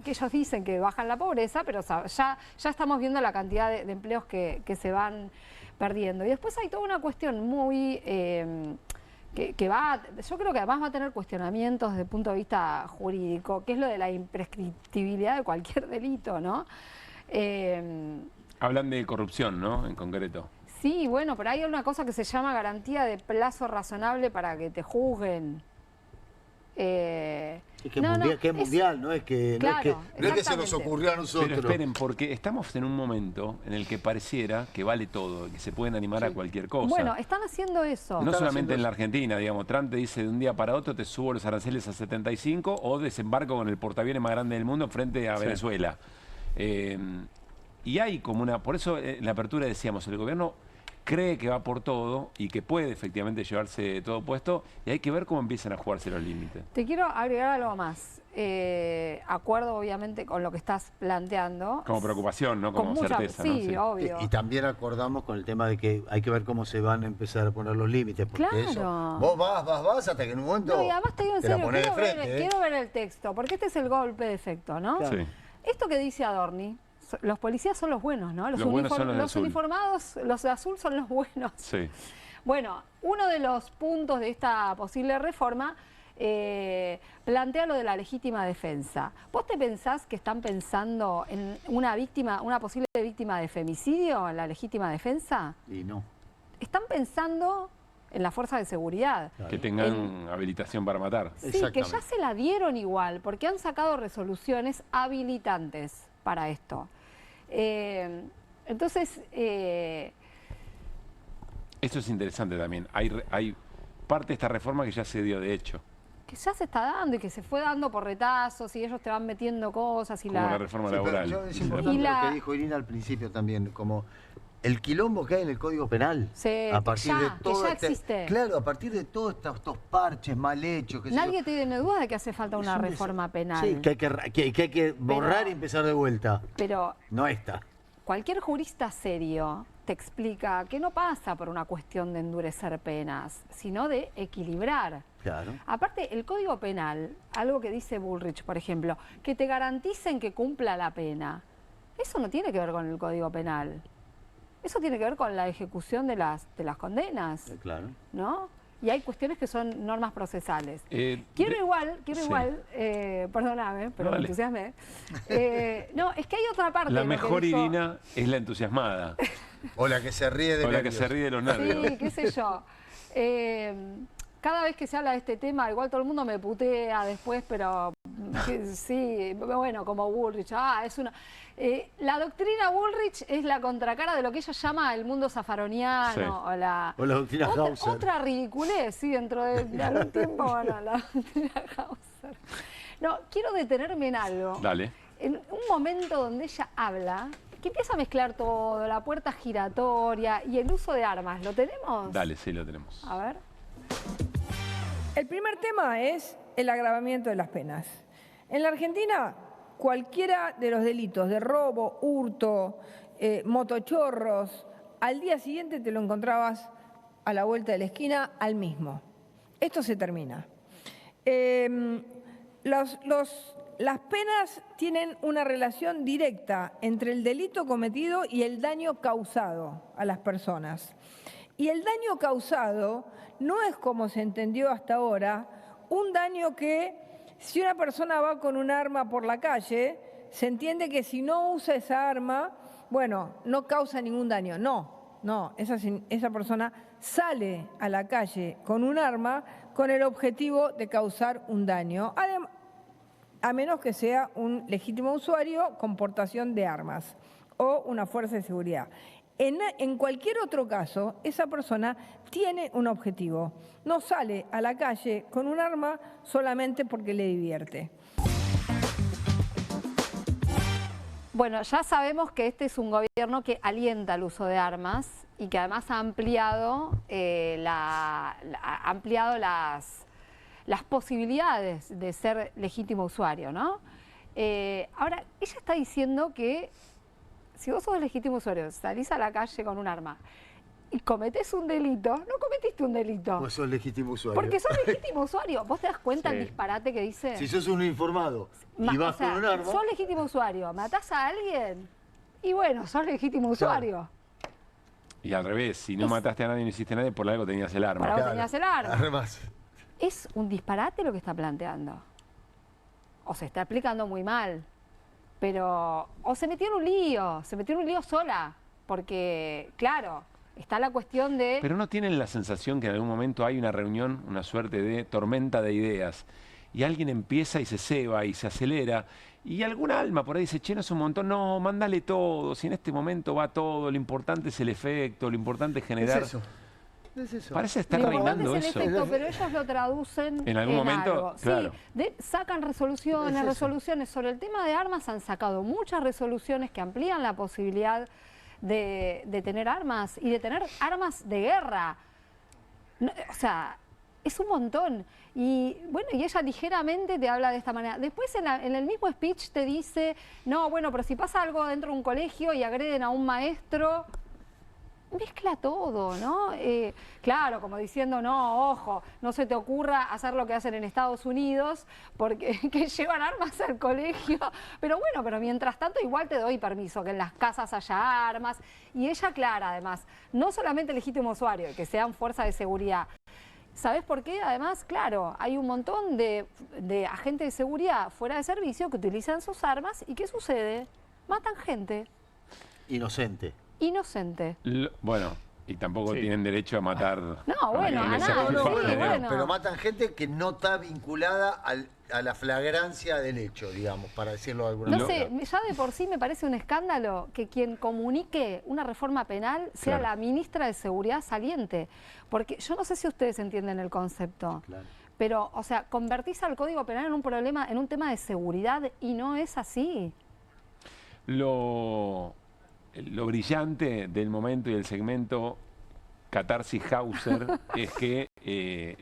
que ellos dicen que bajan la pobreza, pero ya estamos viendo la cantidad de empleos que se van perdiendo. Y después hay toda una cuestión muy... yo creo que además va a tener cuestionamientos desde el punto de vista jurídico, que es lo de la imprescriptibilidad de cualquier delito, ¿no? Hablan de corrupción, ¿no? En concreto. Sí, bueno, pero hay una cosa que se llama garantía de plazo razonable para que te juzguen. Es que es mundial, no es que se nos ocurrió a nosotros. Pero esperen, porque estamos en un momento en el que pareciera que vale todo, que se pueden animar a cualquier cosa. Bueno, están haciendo eso. No solamente en la Argentina, digamos, Trump te dice de un día para otro te subo los aranceles a 75 o desembarco con el portaaviones más grande del mundo frente a Venezuela. Y hay como una... Por eso en la apertura decíamos, el gobierno cree que va por todo y que puede efectivamente llevarse todo puesto y hay que ver cómo empiezan a jugarse los límites. Te quiero agregar algo más. Acuerdo obviamente con lo que estás planteando. Como preocupación, ¿no? Como certeza. Sí, ¿no? Obvio. Y también acordamos con el tema de que hay que ver cómo se van a empezar a poner los límites. Porque eso, vos vas hasta que en un momento no, y además te digo en serio, quiero ver el texto, porque este es el golpe de efecto, ¿no? Claro. Sí. Esto que dice Adorni, los policías son los buenos, ¿no? Los buenos son los uniformados, los de azul son los buenos. Sí. Bueno, uno de los puntos de esta posible reforma plantea lo de la legítima defensa. ¿Vos te pensás que están pensando en una posible víctima de femicidio en la legítima defensa? Y no. Están pensando en la fuerza de seguridad. Que tengan habilitación para matar. Sí, que ya se la dieron igual, porque han sacado resoluciones habilitantes para esto. Entonces... Esto es interesante también. Hay parte de esta reforma que ya se dio de hecho. Que ya se está dando y que se fue dando por retazos y ellos te van metiendo cosas. Y como la reforma laboral. Es importante lo que dijo Irina al principio también, como el quilombo que hay en el Código Penal. Sí, a partir de todo que ya existe. Claro, a partir de todos estos parches mal hechos. Nadie tiene duda de que hace falta una reforma penal. Sí, que hay que borrar y empezar de vuelta. Pero no está. Cualquier jurista serio te explica que no pasa por una cuestión de endurecer penas, sino de equilibrar. Claro. Aparte, el Código Penal, algo que dice Bullrich, por ejemplo, que te garanticen que cumpla la pena. Eso no tiene que ver con el Código Penal. Eso tiene que ver con la ejecución de las condenas. Claro. ¿No? Y hay cuestiones que son normas procesales. Quiero igual, perdóname, pero me entusiasmé. No, es que hay otra parte. La mejor Irina es la entusiasmada. O la que se ríe de O la que se ríe de los nervios. Sí, qué sé yo. Cada vez que se habla de este tema, igual todo el mundo me putea después, pero sí, bueno, como Bullrich. Es una... la doctrina Bullrich es la contracara de lo que ella llama el mundo zafaroniano. Sí. O la doctrina Hauser. Otra ridiculez, sí, dentro de algún tiempo, bueno, la doctrina Hauser. No, quiero detenerme en algo. Dale. En un momento donde ella habla, que empieza a mezclar todo, la puerta giratoria y el uso de armas. ¿Lo tenemos? Dale, sí, lo tenemos. A ver. El primer tema es el agravamiento de las penas. En la Argentina, cualquiera de los delitos de robo, hurto, motochorros, al día siguiente te lo encontrabas a la vuelta de la esquina al mismo. Esto se termina. Las penas tienen una relación directa entre el delito cometido y el daño causado a las personas. Y el daño causado no es, como se entendió hasta ahora, un daño que si una persona va con un arma por la calle, se entiende que si no usa esa arma, bueno, no causa ningún daño. No, esa persona sale a la calle con un arma con el objetivo de causar un daño, a menos que sea un legítimo usuario con portación de armas o una fuerza de seguridad. En cualquier otro caso, esa persona tiene un objetivo. No sale a la calle con un arma solamente porque le divierte. Bueno, ya sabemos que este es un gobierno que alienta el uso de armas y que además ha ampliado, las posibilidades de ser legítimo usuario, ¿no? Ahora, ella está diciendo que si vos sos legítimo usuario, salís a la calle con un arma y cometés un delito, no cometiste un delito. Pues sos legítimo usuario. Porque sos legítimo usuario. ¿Vos te das cuenta el disparate que dice? Si sos un informado y vas con un arma... Sos legítimo usuario, matás a alguien y bueno, sos legítimo usuario. Y al revés, si no mataste a nadie, no hiciste a nadie, por algo tenías el arma. Por algo tenías el arma. Además. Es un disparate lo que está planteando. O se está explicando muy mal. Pero, o se metió en un lío sola, porque, claro, está la cuestión de... Pero ¿no tienen la sensación que en algún momento hay una reunión, una suerte de tormenta de ideas, y alguien empieza y se ceba y se acelera, y alguna alma por ahí dice, che, no es un montón, no, mándale todo, si en este momento va todo, lo importante es el efecto, lo importante es generar... Es eso. Parece estar reinando es el eso. efecto, pero ellos lo traducen en algún momento, algo. claro. Sí, sacan resoluciones. Sobre el tema de armas han sacado muchas resoluciones que amplían la posibilidad de tener armas y de tener armas de guerra. No, o sea, es un montón. Y bueno, y ella ligeramente te habla de esta manera. Después en el mismo speech te dice, no, bueno, pero si pasa algo dentro de un colegio y agreden a un maestro... Mezcla todo, ¿no? Claro, como diciendo, no, ojo, no se te ocurra hacer lo que hacen en Estados Unidos, porque que llevan armas al colegio. Pero bueno, pero mientras tanto igual te doy permiso que en las casas haya armas. Y ella aclara, además, no solamente legítimo usuario, que sean fuerza de seguridad. ¿Sabés por qué? Además, claro, hay un montón de agentes de seguridad fuera de servicio que utilizan sus armas. ¿Y qué sucede? Matan gente. Inocente. Bueno, y tampoco tienen derecho a matar... No, bueno, a nada. Pero matan gente que no está vinculada a la flagrancia del hecho, digamos, para decirlo de alguna manera. No sé, ya de por sí me parece un escándalo que quien comunique una reforma penal sea la ministra de Seguridad saliente. Porque yo no sé si ustedes entienden el concepto. Claro. Pero, o sea, convertís al Código Penal en un problema, en un tema de seguridad y no es así. lo brillante del momento y del segmento Catarsis Hauser es que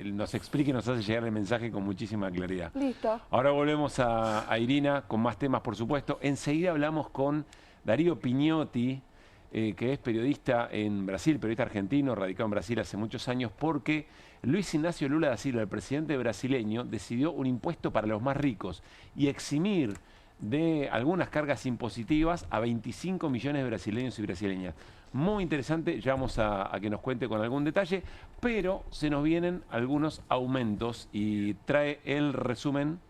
nos explique y nos hace llegar el mensaje con muchísima claridad. Listo. Ahora volvemos a Irina con más temas, por supuesto. Enseguida hablamos con Darío Pignotti, que es periodista en Brasil, periodista argentino, radicado en Brasil hace muchos años, porque Luis Ignacio Lula da Silva, el presidente brasileño, decidió un impuesto para los más ricos y eximir de algunas cargas impositivas a 25 millones de brasileños y brasileñas. Muy interesante, ya vamos a que nos cuente con algún detalle, pero se nos vienen algunos aumentos y trae el resumen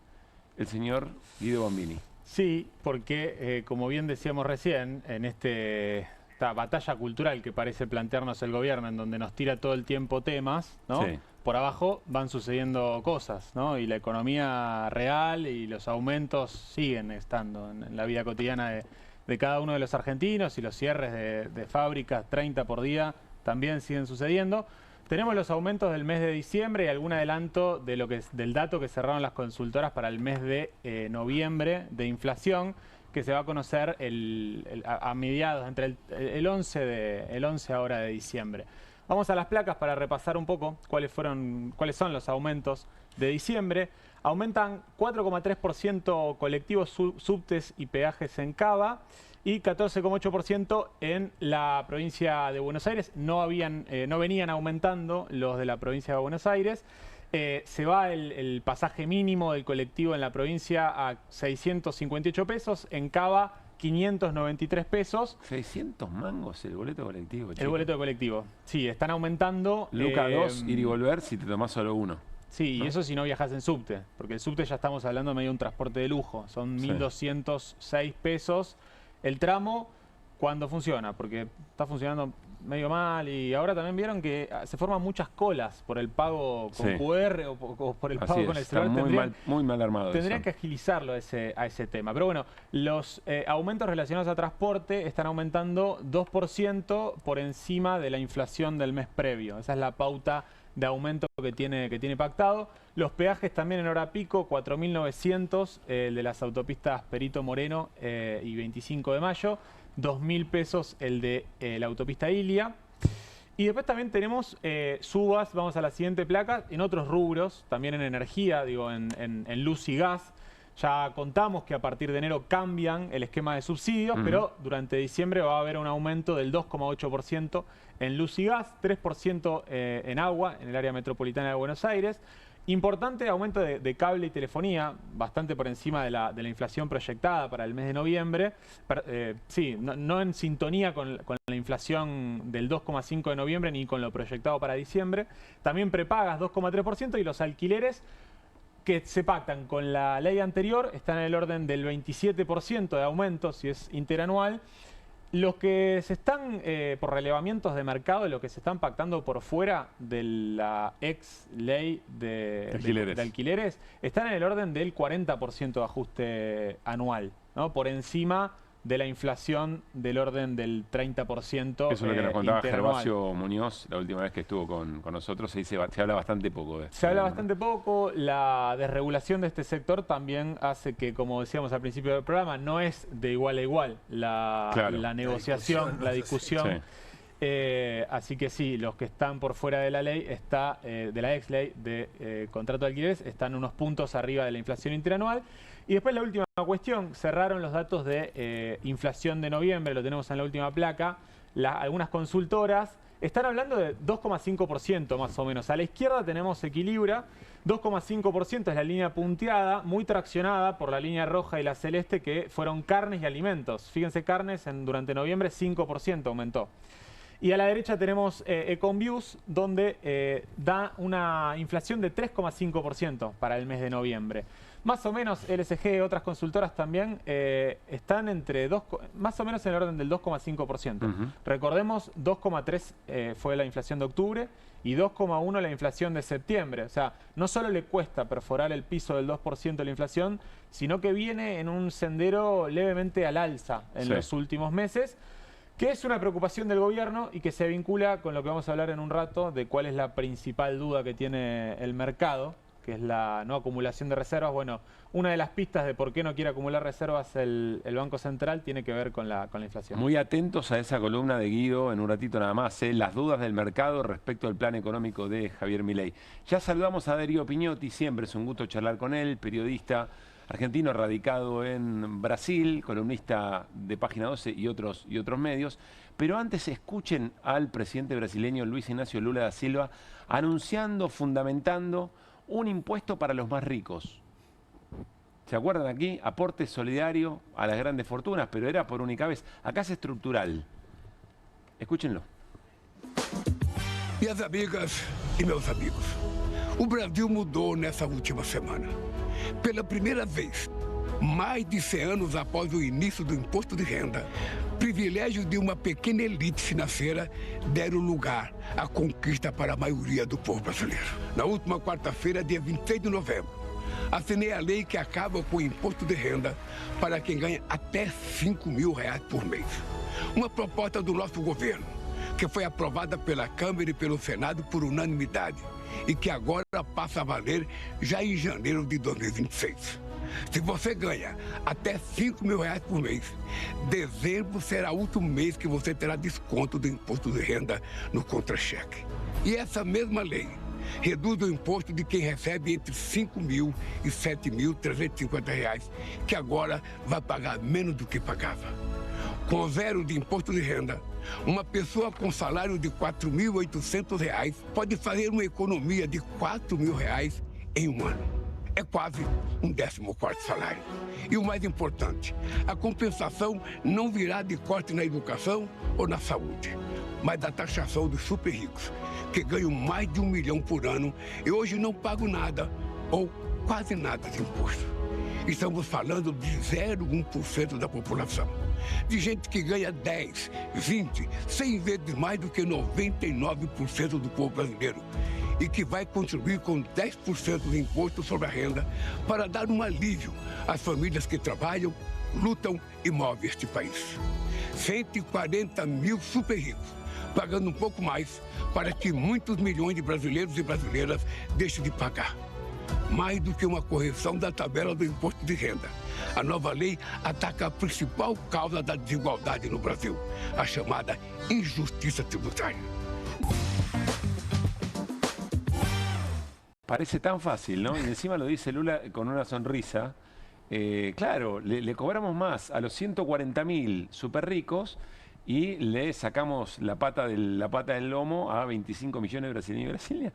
el señor Guido Bombini. Sí, porque como bien decíamos recién, en esta batalla cultural que parece plantearnos el gobierno, en donde nos tira todo el tiempo temas, ¿no? Sí. Por abajo van sucediendo cosas, ¿no? Y la economía real y los aumentos siguen estando en la vida cotidiana de cada uno de los argentinos, y los cierres de fábricas, 30 por día, también siguen sucediendo. Tenemos los aumentos del mes de diciembre y algún adelanto de del dato que cerraron las consultoras para el mes de noviembre de inflación, que se va a conocer a mediados, entre el 11 ahora de diciembre. Vamos a las placas para repasar un poco cuáles son los aumentos de diciembre. Aumentan 4,3% colectivos, subtes y peajes en Cava y 14,8% en la provincia de Buenos Aires. No venían aumentando los de la provincia de Buenos Aires. Se va el pasaje mínimo del colectivo en la provincia a 658 pesos, en Cava 593 pesos. 600 mangos el boleto colectivo. El boleto de colectivo. Sí, están aumentando. Luca 2, ir y volver si te tomás solo uno. Sí, y eso si no viajas en subte, porque el subte ya estamos hablando de medio de un transporte de lujo. Son 1.206 pesos el tramo cuando funciona, porque está funcionando medio mal, y ahora también vieron que se forman muchas colas por el pago con QR o por el pago con el celular. Está muy mal armado. Tendrían que agilizarlo a ese tema. Pero bueno, los aumentos relacionados a transporte están aumentando 2% por encima de la inflación del mes previo. Esa es la pauta de aumento que tiene pactado. Los peajes también en hora pico, 4.900, el de las autopistas Perito Moreno y 25 de Mayo. 2.000 pesos el de la autopista Ilia. Y después también tenemos subas, vamos a la siguiente placa, en otros rubros, también en energía, digo, en luz y gas. Ya contamos que a partir de enero cambian el esquema de subsidios, pero durante diciembre va a haber un aumento del 2,8% en luz y gas, 3% en agua, en el área metropolitana de Buenos Aires. Importante aumento de cable y telefonía, bastante por encima de la inflación proyectada para el mes de noviembre. Sí, no en sintonía con la inflación del 2,5 de noviembre ni con lo proyectado para diciembre. También prepagas 2,3% y los alquileres que se pactan con la ley anterior están en el orden del 27% de aumento, si es interanual. Los que se están, por relevamientos de mercado, los que se están pactando por fuera de la ex ley de alquileres, están en el orden del 40% de ajuste anual, ¿no? Por encima de la inflación del orden del 30%. Eso es lo que nos contaba Gervasio Muñoz la última vez que estuvo con nosotros. Se habla bastante poco de esto. Se habla bastante poco. La desregulación de este sector también hace que, como decíamos al principio del programa, no es de igual a igual la negociación, la discusión. Sí. Así que sí, los que están por fuera de la ley, de la ex ley de contrato de alquileres, están unos puntos arriba de la inflación interanual. Y después la última cuestión, cerraron los datos de inflación de noviembre, lo tenemos en la última placa. Algunas consultoras están hablando de 2,5% más o menos. A la izquierda tenemos Equilibra, 2,5% es la línea punteada, muy traccionada por la línea roja y la celeste, que fueron carnes y alimentos. Fíjense, carnes durante noviembre 5% aumentó. Y a la derecha tenemos Econviews, donde da una inflación de 3,5% para el mes de noviembre. Más o menos LSG, otras consultoras también, están más o menos en el orden del 2,5%. Recordemos, 2,3 fue la inflación de octubre y 2,1 la inflación de septiembre. O sea, no solo le cuesta perforar el piso del 2% de la inflación, sino que viene en un sendero levemente al alza en los últimos meses, que es una preocupación del gobierno y que se vincula con lo que vamos a hablar en un rato, de cuál es la principal duda que tiene el mercado, que es la no acumulación de reservas. Bueno, una de las pistas de por qué no quiere acumular reservas el Banco Central tiene que ver con la inflación. Muy atentos a esa columna de Guido en un ratito nada más, las dudas del mercado respecto al plan económico de Javier Milei. Ya saludamos a Darío Piñotti, siempre es un gusto charlar con él, periodista argentino radicado en Brasil, columnista de Página 12 y otros medios. Pero antes escuchen al presidente brasileño Luis Ignacio Lula da Silva anunciando, fundamentando un impuesto para los más ricos. ¿Se acuerdan aquí? Aporte solidario a las grandes fortunas, pero era por única vez. Acá es estructural. Escúchenlo. Minhas amigas e meus amigos, o Brasil mudou nessa última semana. Pela primeira vez, mais de 100 anos após o início do imposto de renda, privilégios de uma pequena elite financeira deram lugar à conquista para a maioria do povo brasileiro. Na última quarta-feira, dia 26 de novembro, assinei a lei que acaba com o imposto de renda para quem ganha até R$5.000 por mês. Uma proposta do nosso governo, que foi aprovada pela Câmara e pelo Senado por unanimidade e que agora passa a valer já em janeiro de 2026. Se você ganha até R$5.000 por mês, dezembro será o último mês que você terá desconto do imposto de renda no contra-cheque. E essa mesma lei reduz o imposto de quem recebe entre R$5.000 e R$7.350, que agora vai pagar menos do que pagava. Com zero de imposto de renda, uma pessoa com salário de R$4.800 pode fazer uma economia de R$4.000 em um ano. É quase um 14º salário. E o mais importante, a compensação não virá de corte na educação ou na saúde, mas da taxação dos super ricos, que ganham mais de R$1 milhão por ano e hoje não pagam nada ou quase nada de imposto. Estamos falando de 0,1% da população. De gente que ganha 10, 20, 100 vezes mais do que 99% do povo brasileiro e que vai contribuir com 10% de imposto sobre a renda para dar um alívio às famílias que trabalham, lutam e movem este país. 140 mil super ricos, pagando um pouco mais para que muitos milhões de brasileiros e brasileiras deixem de pagar. Mais do que uma correção da tabela do imposto de renda, a nova lei ataca a principal causa da desigualdade no Brasil, a chamada injustiça tributária. Parece tan fácil, ¿no? Y encima lo dice Lula con una sonrisa. Claro, le cobramos más a los 140.000 super ricos y le sacamos la pata del lomo a 25 millones de brasileños y brasileñas.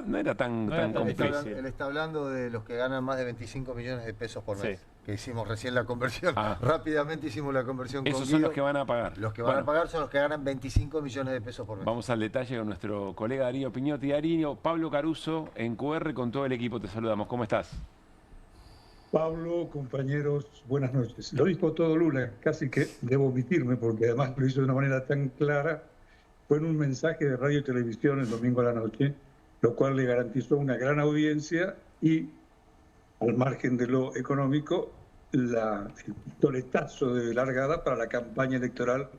No era tan difícil. Él está hablando de los que ganan más de 25 millones de pesos por mes. Sí. Que hicimos recién la conversión. Rápidamente hicimos la conversión con Esos Guido. son los que van a pagar. Los que van a pagar son los que ganan 25 millones de pesos por mes. Vamos al detalle con nuestro colega Darío Piñotti. Darío, Pablo Caruso en QR con todo el equipo. Te saludamos. ¿Cómo estás? Pablo, compañeros, buenas noches. Lo dijo todo Lula, casi que debo omitirme porque además lo hizo de una manera tan clara. Fue en un mensaje de radio y televisión el domingo a la noche, lo cual le garantizó una gran audiencia y, al margen de lo económico, el pistoletazo de largada para la campaña electoral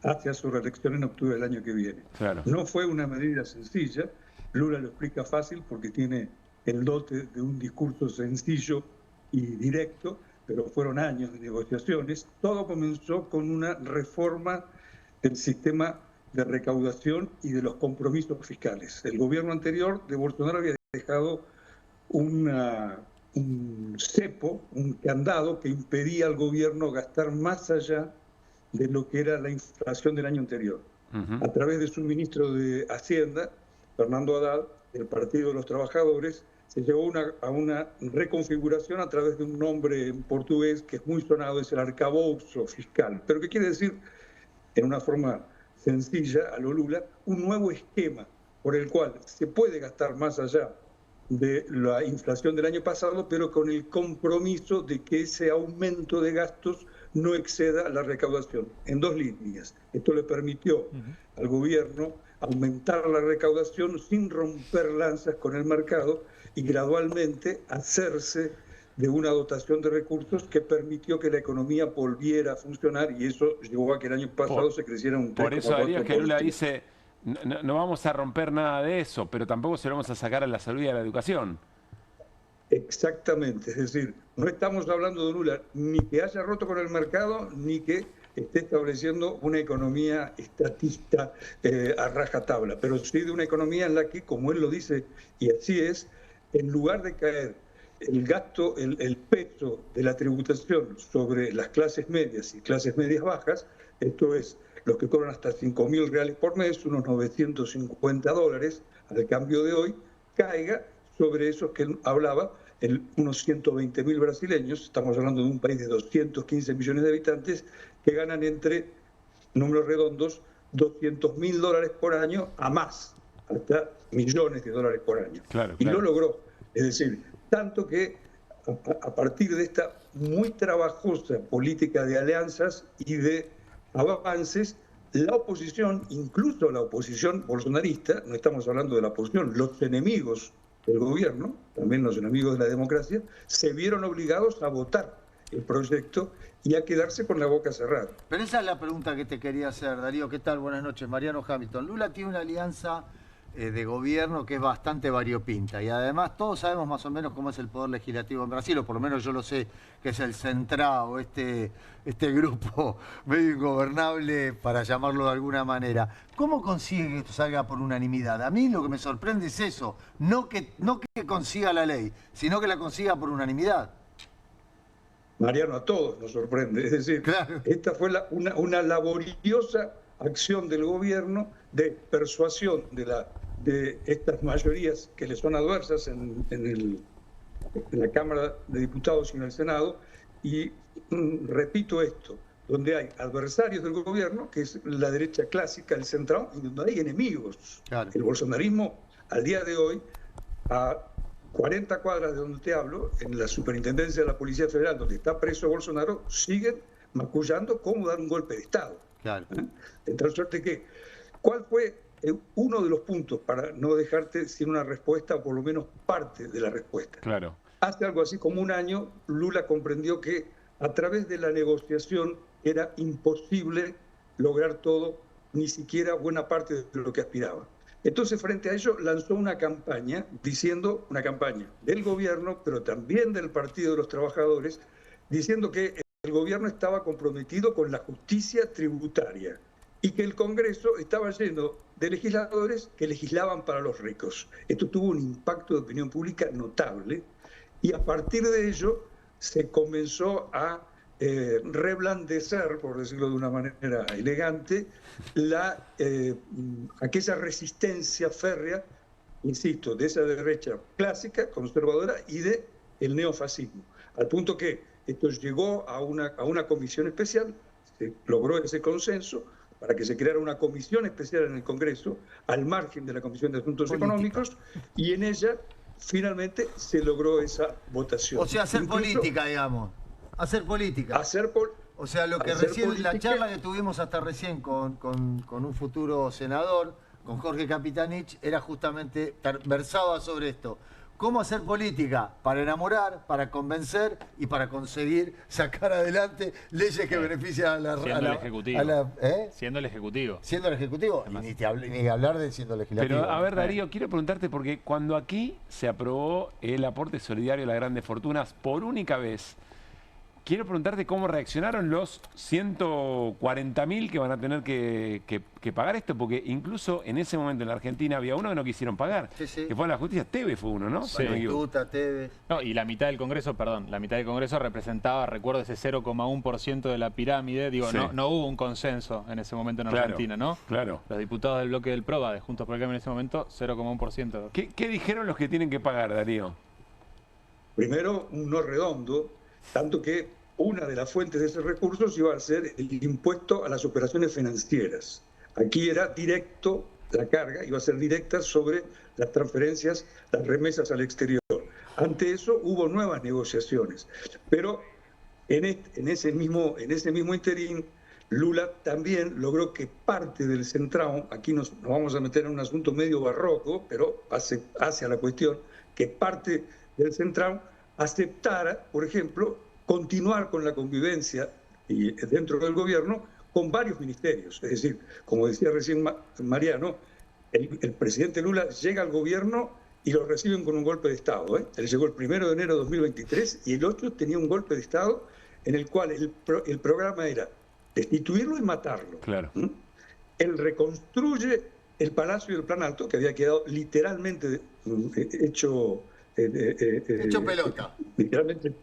hacia su reelección en octubre del año que viene. Claro. No fue una medida sencilla, Lula lo explica fácil porque tiene el dote de un discurso sencillo y directo, pero fueron años de negociaciones. Todo comenzó con una reforma del sistema de recaudación y de los compromisos fiscales. El gobierno anterior de Bolsonaro había dejado un cepo, un candado que impedía al gobierno gastar más allá de lo que era la inflación del año anterior. A través de su ministro de Hacienda, Fernando Haddad, del Partido de los Trabajadores, se llegó a una reconfiguración a través de un nombre en portugués que es muy sonado, es el arcabouço fiscal, pero que quiere decir, en una forma sencilla, a lo Lula, un nuevo esquema por el cual se puede gastar más allá de la inflación del año pasado, pero con el compromiso de que ese aumento de gastos no exceda la recaudación, en dos líneas. Esto le permitió al gobierno aumentar la recaudación sin romper lanzas con el mercado y gradualmente hacerse de una dotación de recursos que permitió que la economía volviera a funcionar y eso llevó a que el año pasado se creciera un 3,4%. Por eso Darío, que Lula dice, no vamos a romper nada de eso, pero tampoco se lo vamos a sacar a la salud y a la educación. Exactamente, es decir, no estamos hablando de Lula ni que haya roto con el mercado, ni que esté estableciendo una economía estatista a rajatabla, pero sí de una economía en la que, como él lo dice, y así es, en lugar de caer el gasto, el peso de la tributación sobre las clases medias y clases medias bajas, esto es, los que cobran hasta 5.000 reales por mes, unos $950 al cambio de hoy, caiga sobre esos que él hablaba, unos 120.000 brasileños, estamos hablando de un país de 215 millones de habitantes, que ganan entre, números redondos, $200.000 por año a más, hasta millones de dólares por año. Claro, y lo logró. Es decir, tanto que a partir de esta muy trabajosa política de alianzas y de avances, la oposición, incluso la oposición bolsonarista, no estamos hablando de la oposición, los enemigos del gobierno, también los enemigos de la democracia, se vieron obligados a votar el proyecto y a quedarse con la boca cerrada. Pero esa es la pregunta que te quería hacer, Darío. ¿Qué tal? Buenas noches. Mariano Hamilton. Lula tiene una alianza de gobierno que es bastante variopinta y además todos sabemos más o menos cómo es el poder legislativo en Brasil, o por lo menos yo lo sé, que es el Centrão, este grupo medio ingobernable, para llamarlo de alguna manera. ¿Cómo consigue que esto salga por unanimidad? A mí lo que me sorprende es eso, no que consiga la ley, sino que la consiga por unanimidad. Mariano, a todos nos sorprende. Es decir, claro, esta fue una laboriosa acción del gobierno de persuasión de estas mayorías que le son adversas en la Cámara de Diputados y en el Senado. Y repito esto, donde hay adversarios del gobierno, que es la derecha clásica, el Centrão, y donde hay enemigos. Claro. El bolsonarismo, al día de hoy, a 40 cuadras de donde te hablo, en la superintendencia de la Policía Federal, donde está preso Bolsonaro, siguen macullando cómo dar un golpe de Estado. Claro. De tal suerte que, ¿cuál fue uno de los puntos para no dejarte sin una respuesta, o por lo menos parte de la respuesta? Claro. Hace algo así como un año, Lula comprendió que a través de la negociación era imposible lograr todo, ni siquiera buena parte de lo que aspiraba. Entonces, frente a ello, lanzó una campaña, diciendo, una campaña del gobierno, pero también del Partido de los Trabajadores, diciendo que el gobierno estaba comprometido con la justicia tributaria y que el Congreso estaba lleno de legisladores que legislaban para los ricos. Esto tuvo un impacto de opinión pública notable y a partir de ello se comenzó a reblandecer, por decirlo de una manera elegante, aquella resistencia férrea, insisto, de esa derecha clásica, conservadora, y del neofascismo. Al punto que esto llegó a una comisión especial, se logró ese consenso para que se creara una comisión especial en el Congreso, al margen de la Comisión de Asuntos Económicos, y en ella finalmente se logró esa votación. O sea, hacer política, digamos. Hacer política. O sea, lo que recién, la charla que tuvimos hasta recién con un futuro senador, con Jorge Capitanich, era justamente, versaba sobre esto. ¿Cómo hacer política? Para enamorar, para convencer y para conseguir sacar adelante leyes que benefician a la... Siendo el Ejecutivo. Siendo el Ejecutivo. Siendo el Ejecutivo. Y ni hablar de siendo legislativo. Pero, a ver, Darío, quiero preguntarte, porque cuando aquí se aprobó el aporte solidario a las grandes fortunas por única vez, quiero preguntarte cómo reaccionaron los 140.000 que van a tener que pagar esto, porque incluso en ese momento en la Argentina había uno que no quisieron pagar, que fue a la justicia. Tevez fue uno, ¿no? Sí. Tevez. No, y la mitad del Congreso, representaba, recuerdo, ese 0,1% de la pirámide. Digo, sí. no hubo un consenso en ese momento en Argentina, ¿no? Claro. Los diputados del bloque del PROVA, de Juntos por el Cambio, en ese momento, 0,1%. ¿Qué dijeron los que tienen que pagar, Darío? Primero, un no redondo, tanto que una de las fuentes de esos recursos iba a ser el impuesto a las operaciones financieras. Aquí era directo, la carga iba a ser directa sobre las transferencias, las remesas al exterior. Ante eso hubo nuevas negociaciones, pero en ese mismo interín, Lula también logró que parte del Centrão, aquí nos vamos a meter en un asunto medio barroco, pero hace a la cuestión, que parte del Centrão aceptara, por ejemplo, continuar con la convivencia dentro del gobierno con varios ministerios. Es decir, como decía recién Mariano, el presidente Lula llega al gobierno y lo reciben con un golpe de Estado. Él llegó el 1 de enero de 2023 y el 8 tenía un golpe de Estado en el cual el programa era destituirlo y matarlo. Claro. Él reconstruye el Palacio del Plan Alto, que había quedado literalmente hecho pelota. Literalmente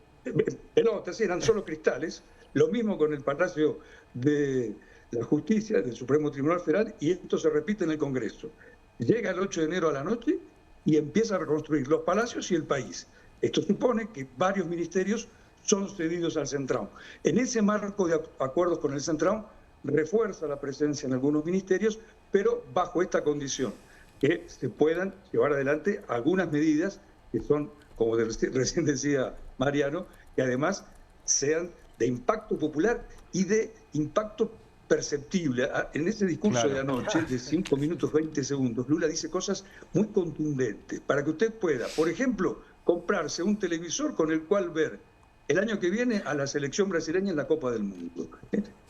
pelotas, eran solo cristales. Lo mismo con el Palacio de la Justicia, del Supremo Tribunal Federal, y esto se repite en el Congreso. Llega el 8 de enero a la noche y empieza a reconstruir los palacios y el país. Esto supone que varios ministerios son cedidos al Centrão. En ese marco de acuerdos con el Centrão, refuerza la presencia en algunos ministerios, pero bajo esta condición, que se puedan llevar adelante algunas medidas que son, como recién decía Mariano, que además sean de impacto popular y de impacto perceptible. En ese discurso de anoche, de 5 minutos 20 segundos, Lula dice cosas muy contundentes para que usted pueda, por ejemplo, comprarse un televisor con el cual ver el año que viene a la selección brasileña en la Copa del Mundo.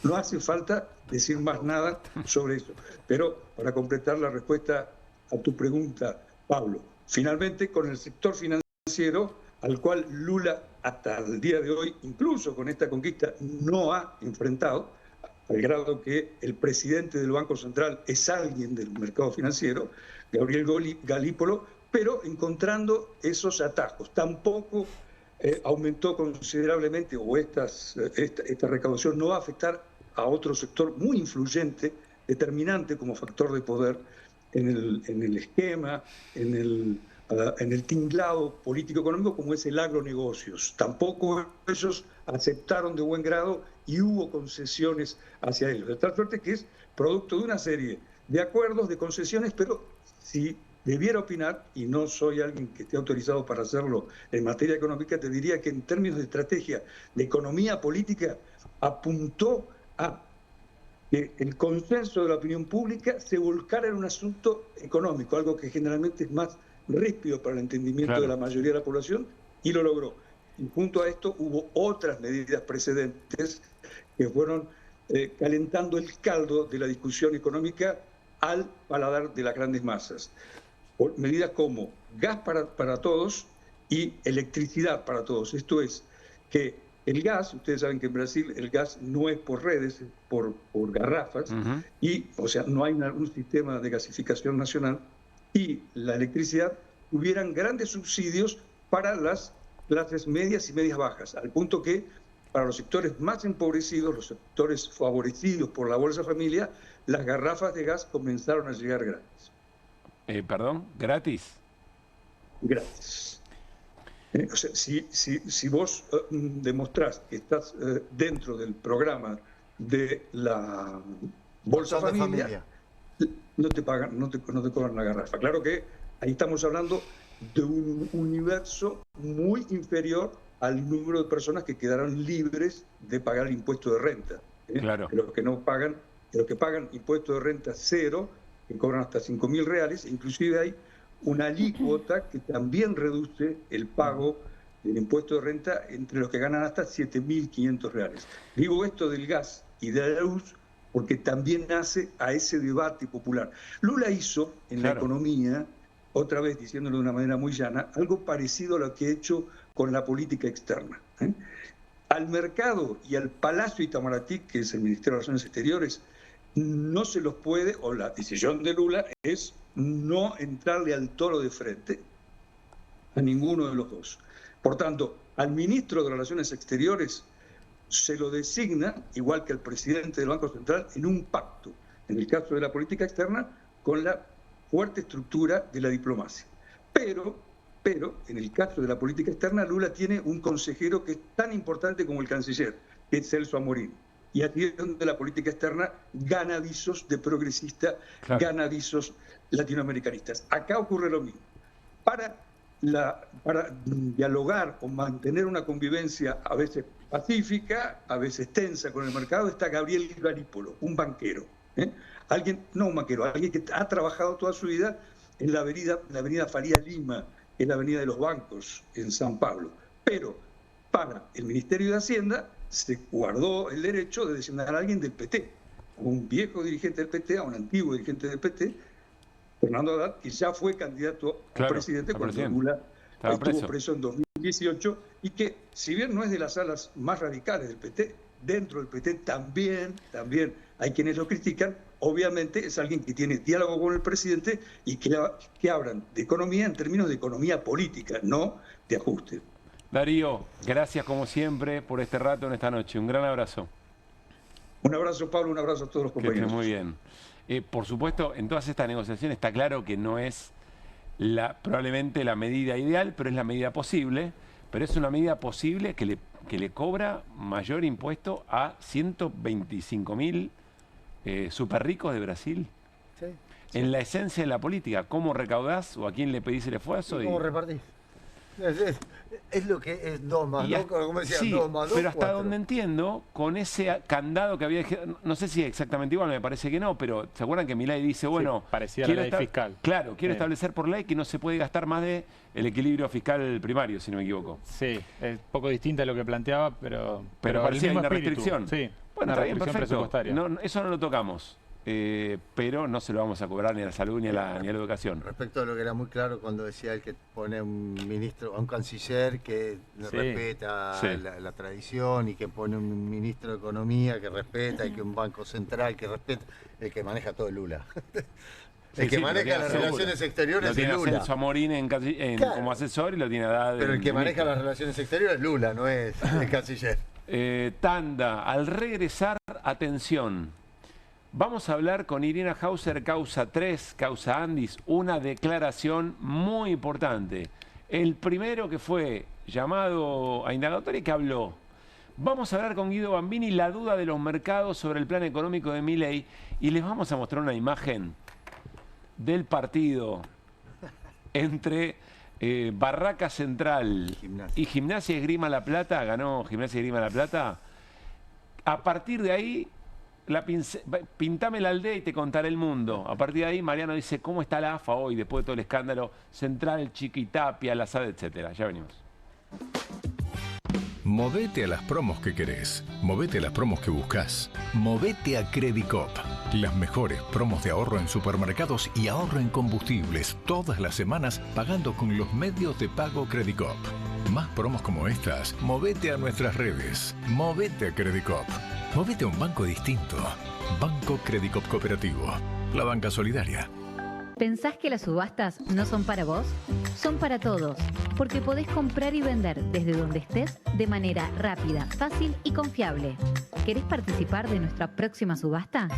No hace falta decir más nada sobre eso. Pero para completar la respuesta a tu pregunta, Pablo, finalmente con el sector financiero, al cual Lula hasta el día de hoy, incluso con esta conquista, no ha enfrentado, al grado que el presidente del Banco Central es alguien del mercado financiero, Gabriel Galípolo, pero encontrando esos atajos. Tampoco aumentó considerablemente, o esta recaudación no va a afectar a otro sector muy influyente, determinante como factor de poder en el esquema, en el tinglado político-económico, como es el agronegocios. Tampoco ellos aceptaron de buen grado y hubo concesiones hacia ellos. De tal suerte que es producto de una serie de acuerdos, de concesiones, pero si debiera opinar, y no soy alguien que esté autorizado para hacerlo en materia económica, te diría que en términos de estrategia de economía política apuntó a que el consenso de la opinión pública se volcara en un asunto económico, algo que generalmente es más ríspido para el entendimiento de la mayoría de la población, y lo logró. Y junto a esto hubo otras medidas precedentes que fueron calentando el caldo de la discusión económica al paladar de las grandes masas. Medidas como gas para todos y electricidad para todos. Esto es que el gas, ustedes saben que en Brasil el gas no es por redes, es por garrafas, y, o sea, no hay un sistema de gasificación nacional, y la electricidad tuvieran grandes subsidios para las clases medias y medias bajas, al punto que para los sectores más empobrecidos, los sectores favorecidos por la Bolsa Familia, las garrafas de gas comenzaron a llegar gratis. ¿Perdón? ¿Gratis? Gratis. O sea, si vos demostrás que estás dentro del programa de la Bolsa Familia, no te pagan, no te cobran la garrafa. Claro que ahí estamos hablando de un universo muy inferior al número de personas que quedaron libres de pagar el impuesto de renta. Claro. Los que no pagan, los que pagan impuesto de renta cero, que cobran hasta 5.000 reales, inclusive hay una alícuota que también reduce el pago del impuesto de renta entre los que ganan hasta 7.500 reales. Digo esto del gas y de la luz porque también nace a ese debate popular. Lula hizo en la economía, otra vez diciéndolo de una manera muy llana, algo parecido a lo que ha hecho con la política externa. Al mercado y al Palacio Itamaraty, que es el Ministerio de Relaciones Exteriores, no se los puede, o la decisión de Lula es no entrarle al toro de frente a ninguno de los dos. Por tanto, al ministro de Relaciones Exteriores se lo designa, igual que al presidente del Banco Central, en un pacto, en el caso de la política externa, con la fuerte estructura de la diplomacia. Pero en el caso de la política externa, Lula tiene un consejero que es tan importante como el canciller, que es Celso Amorín. Y aquí es donde la política externa gana visos de progresista, gana visos latinoamericanistas. Acá ocurre lo mismo. Para dialogar o mantener una convivencia a veces pacífica, a veces tensa con el mercado, está Gabriel Galípolo, un banquero. Alguien que ha trabajado toda su vida en la avenida Faría Lima, en la avenida de los bancos en San Pablo. Pero para el Ministerio de Hacienda se guardó el derecho de designar a alguien del PT, a un viejo dirigente del PT, a un antiguo dirigente del PT, Fernando Haddad, que ya fue candidato a presidente cuando Lula estuvo preso en 2018, y que, si bien no es de las alas más radicales del PT, dentro del PT también hay quienes lo critican. Obviamente es alguien que tiene diálogo con el presidente y que hablan de economía en términos de economía política, no de ajuste. Darío, gracias como siempre por este rato en esta noche. Un gran abrazo. Un abrazo, Pablo, un abrazo a todos los compañeros. Que esté muy bien. Por supuesto, en todas estas negociaciones está claro que no es probablemente la medida ideal, pero es la medida posible. Pero es una medida posible que le cobra mayor impuesto a 125.000 super ricos de Brasil. Sí. En la esencia de la política, ¿cómo recaudás o a quién le pedís el esfuerzo? ¿Y cómo repartís? Es lo que es 2 más 2, como decía, sí, 2 más 2, pero hasta 4. donde entiendo, con ese candado que había, no sé si es exactamente igual, me parece que no, pero ¿se acuerdan que Milei dice, bueno, parecía la ley fiscal? Claro, quiero establecer por ley que no se puede gastar más de el equilibrio fiscal primario, si no me equivoco. Sí, es poco distinta a lo que planteaba, pero parecía una espíritu. restricción. Sí, bueno, una está bien, restricción presupuestaria. No, eso no lo tocamos. Pero no se lo vamos a cobrar ni a la salud ni a la educación. Respecto a lo que era muy claro cuando decía el que pone un ministro, a un canciller que respeta la tradición, y que pone un ministro de Economía que respeta, y que un banco central que respeta, el que maneja todo es Lula. El que maneja las relaciones exteriores es Lula. Celso Amorín como asesor y lo tiene Haddad. Pero el que maneja las relaciones exteriores es Lula, no es el canciller. Tanda, al regresar, atención. Vamos a hablar con Irina Hauser, causa 3, causa Andis, una declaración muy importante. El primero que fue llamado a indagatoria y que habló. Vamos a hablar con Guido Bambini, la duda de los mercados sobre el plan económico de Milei, y les vamos a mostrar una imagen del partido entre Barraca Central y Gimnasia y Esgrima La Plata. Ganó Gimnasia y Esgrima La Plata. A partir de ahí, pintame la aldea y te contaré el mundo. A partir de ahí, Mariano dice cómo está la AFA hoy, después de todo el escándalo Central, Chiquitapia, la SAD, etcétera. Ya venimos. Movete a las promos que querés. Movete a las promos que buscas. Movete a Credicop. Las mejores promos de ahorro en supermercados y ahorro en combustibles todas las semanas pagando con los medios de pago Credicop. Más promos como estas, movete a nuestras redes. Movete a Credicop. Movete a un banco distinto. Banco Credicop Cooperativo. La banca solidaria. ¿Pensás que las subastas no son para vos? Son para todos, porque podés comprar y vender desde donde estés de manera rápida, fácil y confiable. ¿Querés participar de nuestra próxima subasta?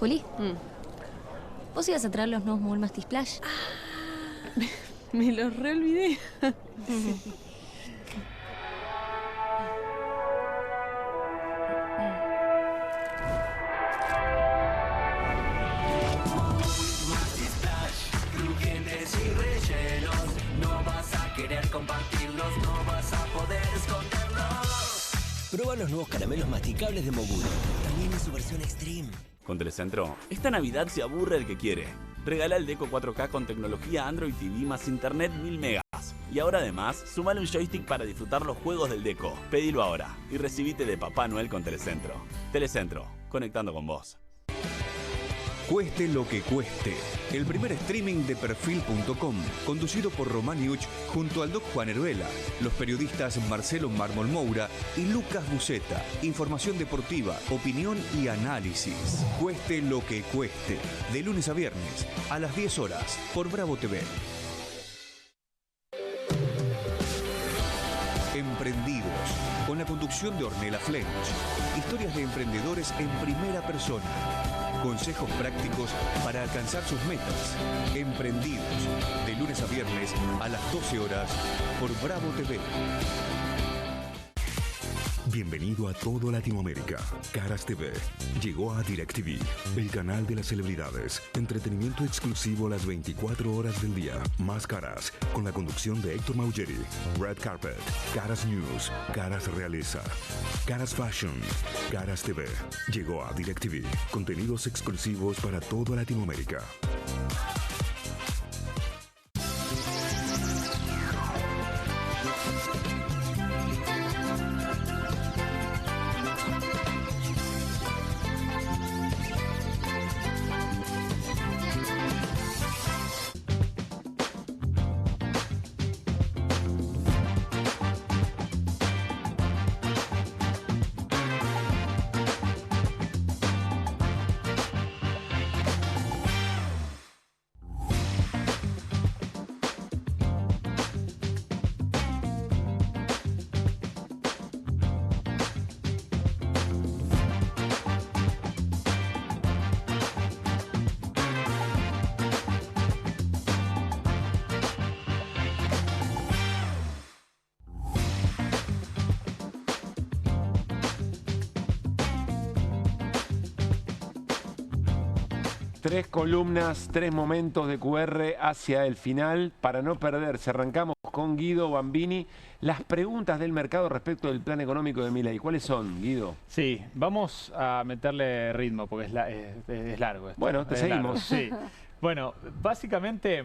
Juli, ¿vos ibas a traer los nuevos Mobile Mastic Splash? Me los reolvidé. Crujientes y rellenos, no vas a querer compartirlos, no vas a poder esconderlos. Prueba los nuevos caramelos masticables de Moguri. También en su versión Extreme. Con Telecentro, esta Navidad se aburre el que quiere. Regala el Deco 4K con tecnología Android TV más internet 1000 megas. Y ahora además, sumale un joystick para disfrutar los juegos del Deco. Pedilo ahora y recibite de Papá Noel con Telecentro. Telecentro, conectando con vos. Cueste lo que cueste. El primer streaming de Perfil.com, conducido por Román Uch junto al Doc Juan Heruela, los periodistas Marcelo Mármol Moura y Lucas Buceta. Información deportiva, opinión y análisis. Cueste lo que cueste. De lunes a viernes, a las 10 horas, por Bravo TV. Emprendidos, con la conducción de Ornella Flench. Historias de emprendedores en primera persona. Consejos prácticos para alcanzar sus metas. Emprendidos, de lunes a viernes a las 12 horas por Bravo TV. Bienvenido a todo Latinoamérica. Caras TV llegó a DirecTV, el canal de las celebridades. Entretenimiento exclusivo las 24 horas del día. Más Caras, con la conducción de Héctor Maugeri. Red Carpet, Caras News, Caras Realeza, Caras Fashion, Caras TV. Llegó a DirecTV. Contenidos exclusivos para toda Latinoamérica. Tres columnas, tres momentos de QR hacia el final para no perderse. Arrancamos con Guido Bambini. Las preguntas del mercado respecto del plan económico de Milei. ¿Cuáles son, Guido? Sí, vamos a meterle ritmo porque es largo esto. Bueno, te seguimos. Sí. Bueno, básicamente,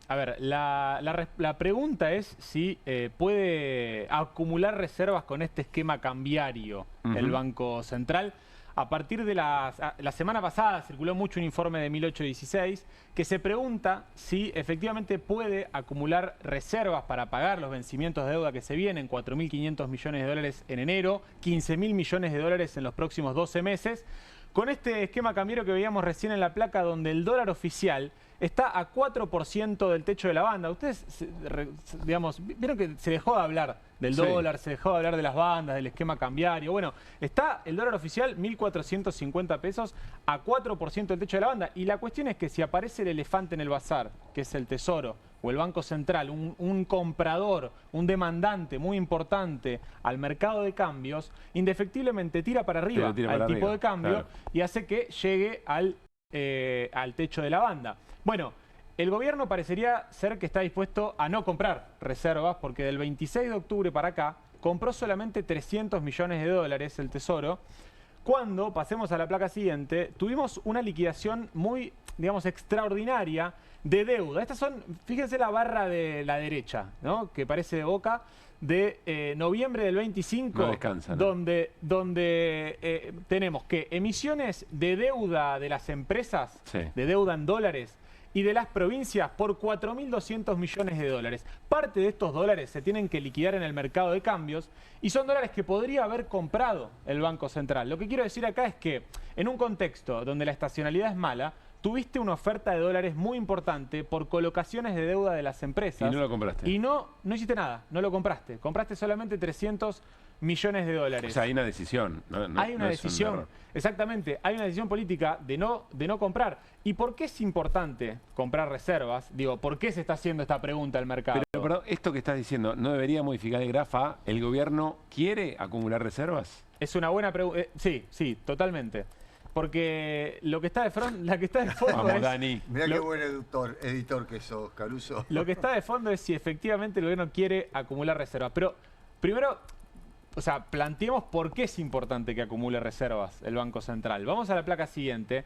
a ver, la pregunta es si puede acumular reservas con este esquema cambiario el Banco Central. A partir de la semana pasada circuló mucho un informe de 1816 que se pregunta si efectivamente puede acumular reservas para pagar los vencimientos de deuda que se vienen, 4.500 millones de dólares en enero, 15.000 millones de dólares en los próximos 12 meses, con este esquema cambiario que veíamos recién en la placa donde el dólar oficial está a 4% del techo de la banda. Ustedes, digamos, vieron que se dejó de hablar del dólar, se dejó de hablar de las bandas, del esquema cambiario. Bueno, está el dólar oficial 1.450 pesos a 4% del techo de la banda. Y la cuestión es que si aparece el elefante en el bazar, que es el Tesoro, o el Banco Central, un comprador, un demandante muy importante al mercado de cambios, indefectiblemente tira para arriba al tipo de cambio y hace que llegue al techo de la banda. Bueno, el gobierno parecería ser que está dispuesto a no comprar reservas porque del 26 de octubre para acá compró solamente 300 millones de dólares el Tesoro. Cuando, pasemos a la placa siguiente, tuvimos una liquidación muy, digamos, extraordinaria de deuda. Estas son, fíjense la barra de la derecha, ¿no? Que parece de Boca, de noviembre del 25, no descansa, ¿no? donde tenemos que emisiones de deuda de las empresas, de deuda en dólares, y de las provincias por 4.200 millones de dólares. Parte de estos dólares se tienen que liquidar en el mercado de cambios y son dólares que podría haber comprado el Banco Central. Lo que quiero decir acá es que en un contexto donde la estacionalidad es mala, tuviste una oferta de dólares muy importante por colocaciones de deuda de las empresas. Y no lo compraste. Y no hiciste nada, no lo compraste. Compraste solamente 300 millones de dólares. O sea, hay una decisión. Hay una decisión, exactamente, hay una decisión política de no comprar. ¿Y por qué es importante comprar reservas? Digo, ¿por qué se está haciendo esta pregunta al mercado? Pero perdón, esto que estás diciendo, ¿no debería modificar el grafo? ¿El gobierno quiere acumular reservas? Es una buena pregunta. Sí, totalmente. Porque lo que está de fondo, Vamos, es... Dani. Mirá qué buen editor que sos, Caruso. Lo que está de fondo es si efectivamente el gobierno quiere acumular reservas. Pero primero, o sea, planteemos por qué es importante que acumule reservas el Banco Central. Vamos a la placa siguiente,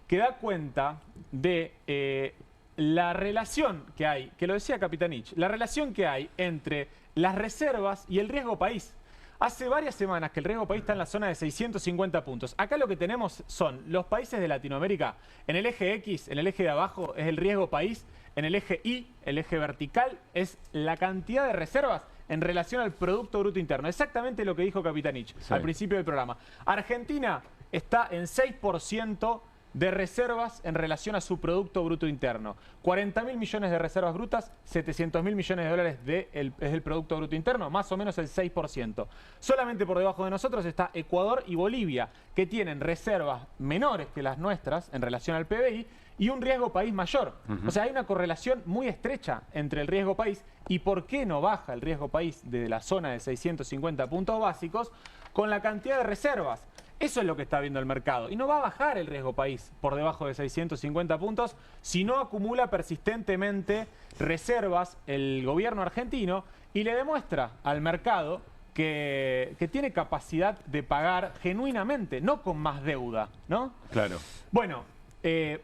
que da cuenta de la relación que hay, que lo decía Capitanich, la relación que hay entre las reservas y el riesgo país. Hace varias semanas que el riesgo país está en la zona de 650 puntos. Acá lo que tenemos son los países de Latinoamérica. En el eje X, en el eje de abajo, es el riesgo país. En el eje Y, el eje vertical, es la cantidad de reservas en relación al Producto Bruto Interno. Exactamente lo que dijo Capitanich al principio del programa. Argentina está en 6% de reservas en relación a su Producto Bruto Interno. 40.000 millones de reservas brutas, 700.000 millones de dólares es el Producto Bruto Interno, más o menos el 6%. Solamente por debajo de nosotros está Ecuador y Bolivia, que tienen reservas menores que las nuestras en relación al PBI y un riesgo país mayor. O sea, hay una correlación muy estrecha entre el riesgo país y por qué no baja el riesgo país desde la zona de 650 puntos básicos con la cantidad de reservas. Eso es lo que está viendo el mercado. Y no va a bajar el riesgo país por debajo de 650 puntos si no acumula persistentemente reservas el gobierno argentino y le demuestra al mercado que tiene capacidad de pagar genuinamente, no con más deuda, ¿no? Claro. Bueno,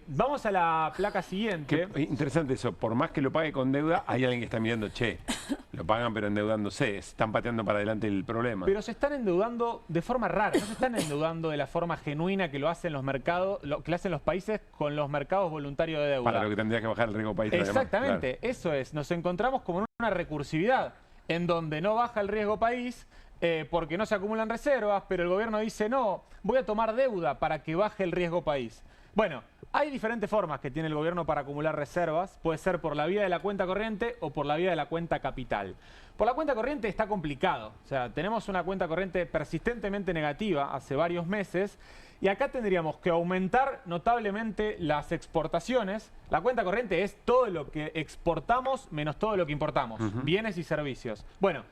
vamos a la placa siguiente. Qué interesante eso. Por más que lo pague con deuda, hay alguien que está mirando, che, lo pagan pero endeudándose. Están pateando para adelante el problema. Pero se están endeudando de forma rara. No se están endeudando de la forma genuina que lo hacen los mercados, que lo hacen los países con los mercados voluntarios de deuda. Para lo que tendría que bajar el riesgo país. Exactamente, claro. Eso es. Nos encontramos como en una recursividad en donde no baja el riesgo país porque no se acumulan reservas, pero el gobierno dice, no, voy a tomar deuda para que baje el riesgo país. Bueno, hay diferentes formas que tiene el gobierno para acumular reservas. Puede ser por la vía de la cuenta corriente o por la vía de la cuenta capital. Por la cuenta corriente está complicado. O sea, tenemos una cuenta corriente persistentemente negativa hace varios meses y acá tendríamos que aumentar notablemente las exportaciones. La cuenta corriente es todo lo que exportamos menos todo lo que importamos, bienes y servicios. Bueno,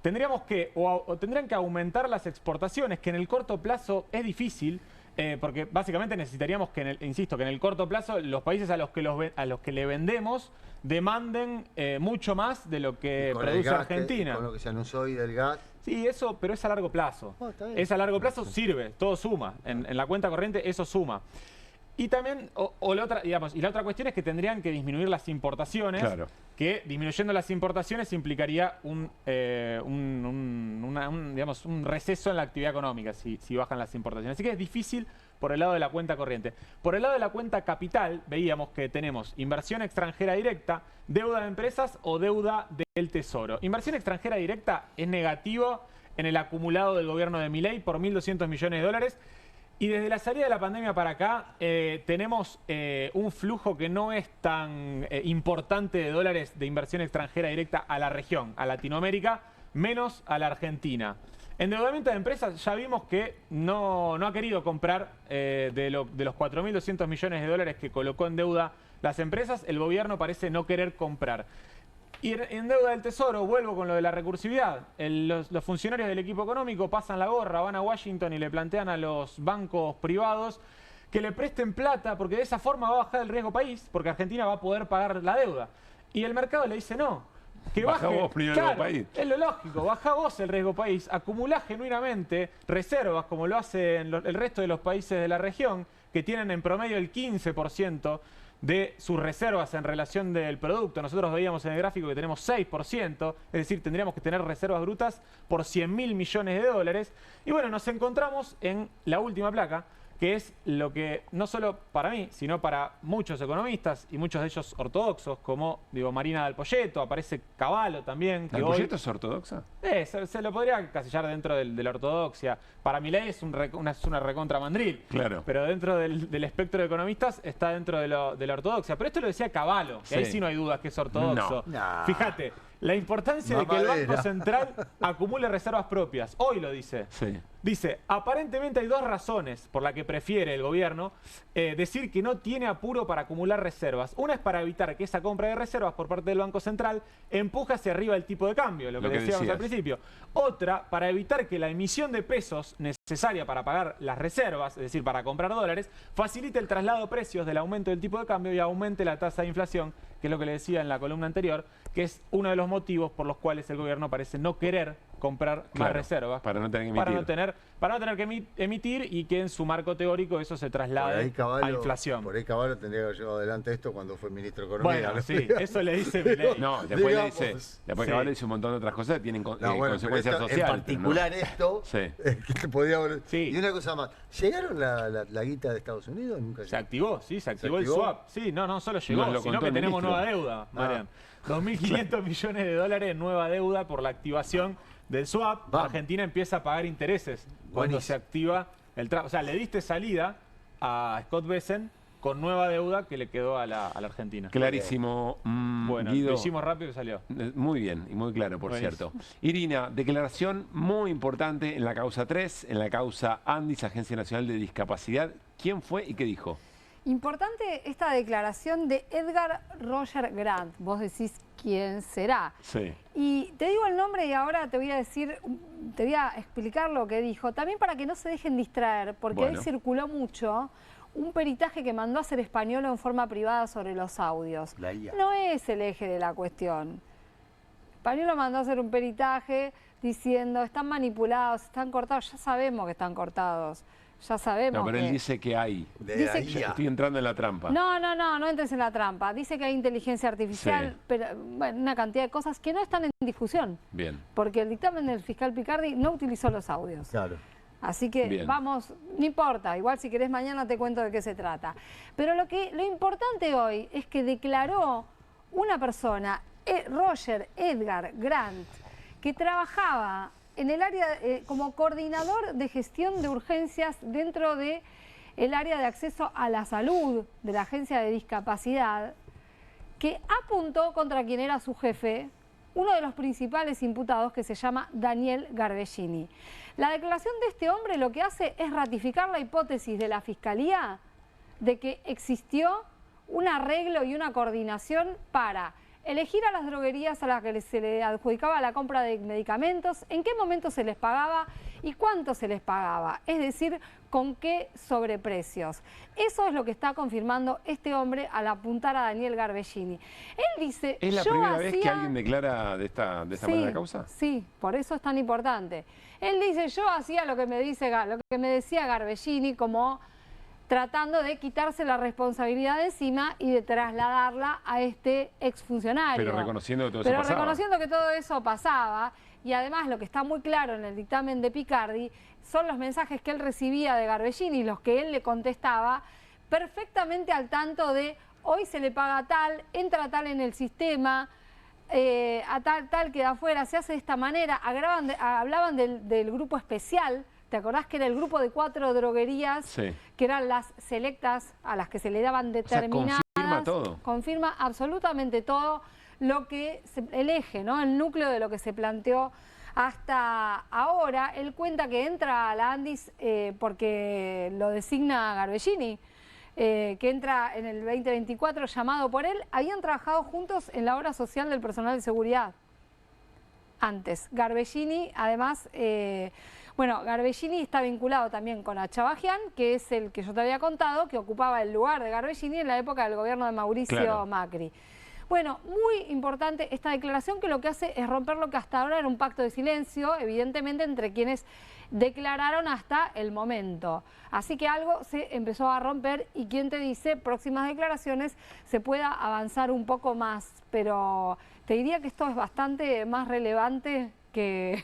tendríamos que, tendrían que aumentar las exportaciones, que en el corto plazo es difícil. Porque básicamente necesitaríamos que, insisto, que en el corto plazo los países a los que le vendemos demanden mucho más de lo que produce Argentina. Con lo que se anunció hoy del gas. Sí, eso, pero es a largo plazo. Es a largo plazo, sirve, todo suma. En la cuenta corriente eso suma. Y también, la otra cuestión es que tendrían que disminuir las importaciones, claro. Que disminuyendo las importaciones implicaría un receso en la actividad económica si bajan las importaciones. Así que es difícil por el lado de la cuenta corriente. Por el lado de la cuenta capital, veíamos que tenemos inversión extranjera directa, deuda de empresas o deuda del Tesoro. Inversión extranjera directa es negativo en el acumulado del gobierno de Milei por 1.200 millones de dólares. Y desde la salida de la pandemia para acá tenemos un flujo que no es tan importante de dólares de inversión extranjera directa a la región, a Latinoamérica, menos a la Argentina. Endeudamiento de empresas, ya vimos que no ha querido comprar de los 4.200 millones de dólares que colocó en deuda las empresas, el gobierno parece no querer comprar. Y en deuda del Tesoro, vuelvo con lo de la recursividad. Los funcionarios del equipo económico pasan la gorra, van a Washington y le plantean a los bancos privados que le presten plata porque de esa forma va a bajar el riesgo país, porque Argentina va a poder pagar la deuda. Y el mercado le dice no. Que baja vos primero el riesgo país. Es lo lógico, baja vos el riesgo país, acumulá genuinamente reservas como lo hacen el resto de los países de la región, que tienen en promedio el 15% de sus reservas en relación del producto. Nosotros veíamos en el gráfico que tenemos 6%, es decir, tendríamos que tener reservas brutas por 100.000 millones de dólares. Y bueno, nos encontramos en la última placa, que es lo que no solo para mí, sino para muchos economistas y muchos de ellos ortodoxos, como Marina Dal Poyetto, aparece Cavallo también. ¿Dal Poyetto es ortodoxa? Se lo podría encasillar dentro de la ortodoxia. Para Milei es una recontra mandril. Claro. Pero dentro del espectro de economistas está dentro de la ortodoxia. Pero esto lo decía Cavallo, que ahí sí no hay dudas que es ortodoxo. No. Fíjate, la importancia de que el Banco Central acumule reservas propias. Hoy lo dice. Sí. Dice, aparentemente hay dos razones por las que prefiere el gobierno decir que no tiene apuro para acumular reservas. Una es para evitar que esa compra de reservas por parte del Banco Central empuje hacia arriba el tipo de cambio, lo que decíamos al principio. Otra, para evitar que la emisión de pesos necesaria para pagar las reservas, es decir, para comprar dólares, facilite el traslado de precios del aumento del tipo de cambio y aumente la tasa de inflación, que es lo que le decía en la columna anterior, que es uno de los motivos por los cuales el gobierno parece no querer comprar más reservas. Para no tener que emitir. Para no tener que emitir y que en su marco teórico eso se traslade a inflación. Por ahí Cavallo tendría que haber llevado adelante esto cuando fue ministro de Economía. Bueno, sí, eso le dice Milei. No, después Cavallo dice un montón de otras cosas que tienen consecuencias sociales. En particular esto, que podía haber... Y una cosa más, ¿llegaron la guita de Estados Unidos? Nunca se activó, sí, se activó el swap. Sí, no solo llegó, sino que tenemos nueva deuda, Marian. 2.500 millones de dólares en nueva deuda por la activación del swap. Argentina empieza a pagar intereses cuando se activa el o sea, le diste salida a Scott Bessent con nueva deuda que le quedó a la Argentina. Clarísimo. Bueno, Guido, lo hicimos rápido y salió. Muy bien y muy claro, por cierto. Irina, declaración muy importante en la causa 3, en la causa ANDIS, Agencia Nacional de Discapacidad. ¿Quién fue y qué dijo? Importante esta declaración de Edgar Roger Grant. Vos decís quién será. Sí. Y te digo el nombre y ahora te voy a decir, te voy a explicar lo que dijo. También para que no se dejen distraer, porque Bueno. hoy circuló mucho un peritaje que mandó a hacer Españolo en forma privada sobre los audios. La IA. No es el eje de la cuestión. Españolo mandó a hacer un peritaje diciendo, están manipulados, están cortados. Ya sabemos que están cortados. Ya sabemos No, pero que... él dice que hay. Dice que- Estoy entrando en la trampa. No entres en la trampa. Dice que hay inteligencia artificial, Sí. pero bueno, una cantidad de cosas que no están en discusión. Bien. Porque el dictamen del fiscal Picardi no utilizó los audios. Claro. Así que Bien. vamos, no importa, igual si querés mañana te cuento de qué se trata. Pero lo importante hoy es que declaró una persona, Roger Edgar Grant, que trabajaba en el área como coordinador de gestión de urgencias dentro de el área de acceso a la salud de la Agencia de Discapacidad, que apuntó contra quien era su jefe, uno de los principales imputados, que se llama Daniel Garbellini. La declaración de este hombre lo que hace es ratificar la hipótesis de la Fiscalía de que existió un arreglo y una coordinación para elegir a las droguerías a las que se le adjudicaba la compra de medicamentos, en qué momento se les pagaba y cuánto se les pagaba, es decir, con qué sobreprecios. Eso es lo que está confirmando este hombre al apuntar a Daniel Garbellini. Él dice, ¿Es la yo primera vez que hacía- alguien declara de esta Sí, manera la causa? Sí, por eso es tan importante. Él dice, yo hacía lo que me decía Garbellini, como tratando de quitarse la responsabilidad de encima y de trasladarla a este exfuncionario. Pero reconociendo que todo eso pasaba. reconociendo que todo eso pasaba, y además lo que está muy claro en el dictamen de Picardi son los mensajes que él recibía de Garbellini, los que él le contestaba, perfectamente al tanto de hoy se le paga tal, entra tal en el sistema, a tal queda afuera, se hace de esta manera. Hablaban del grupo especial. ¿Te acordás que era el grupo de 4 droguerías, Sí. que eran las selectas a las que se le daban determinadas? confirma todo. Confirma absolutamente todo lo que el eje, ¿no? El núcleo de lo que se planteó hasta ahora. Él cuenta que entra a la ANDIS porque lo designa Garbellini, que entra en el 2024 llamado por él. Habían trabajado juntos en la obra social del personal de seguridad antes. Garbellini, además... Garbellini está vinculado también con Achabajian, que es el que yo te había contado, que ocupaba el lugar de Garbellini en la época del gobierno de Mauricio Macri. Bueno, muy importante esta declaración, que lo que hace es romper lo que hasta ahora era un pacto de silencio, evidentemente entre quienes declararon hasta el momento. Así que algo se empezó a romper, y quién te dice, próximas declaraciones se pueda avanzar un poco más, pero te diría que esto es bastante más relevante que...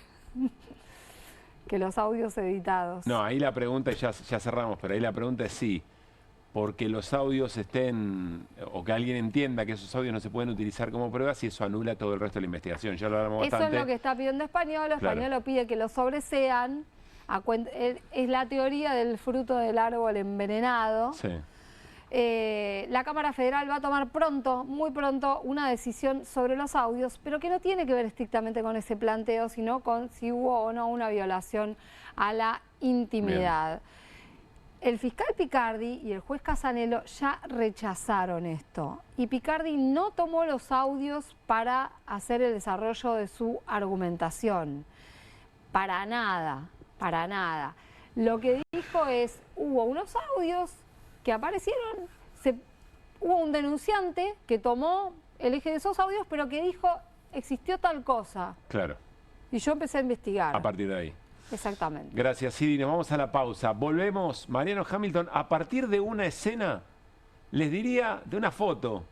que los audios editados. No, ahí la pregunta, ya cerramos, pero ahí la pregunta es sí, porque los audios estén, o que alguien entienda que esos audios no se pueden utilizar como pruebas, y eso anula todo el resto de la investigación. Ya lo hablamos Eso bastante. es lo que está pidiendo Españolo. Claro. Españolo pide que lo sobresean. Es la teoría del fruto del árbol envenenado. Sí. La Cámara Federal va a tomar pronto, muy pronto, una decisión sobre los audios, pero que no tiene que ver estrictamente con ese planteo, sino con si hubo o no una violación a la intimidad. El fiscal Picardi y el juez Casanello ya rechazaron esto, y Picardi no tomó los audios para hacer el desarrollo de su argumentación. Para nada, para nada. Lo que dijo es, hubo unos audios que aparecieron, hubo un denunciante que tomó el eje de esos audios, pero que dijo, existió tal cosa. Claro. Y yo empecé a investigar. A partir de ahí. Exactamente. Gracias, Siri. Nos vamos a la pausa. Volvemos. Mariano Hamilton, a partir de una escena, les diría, de una foto,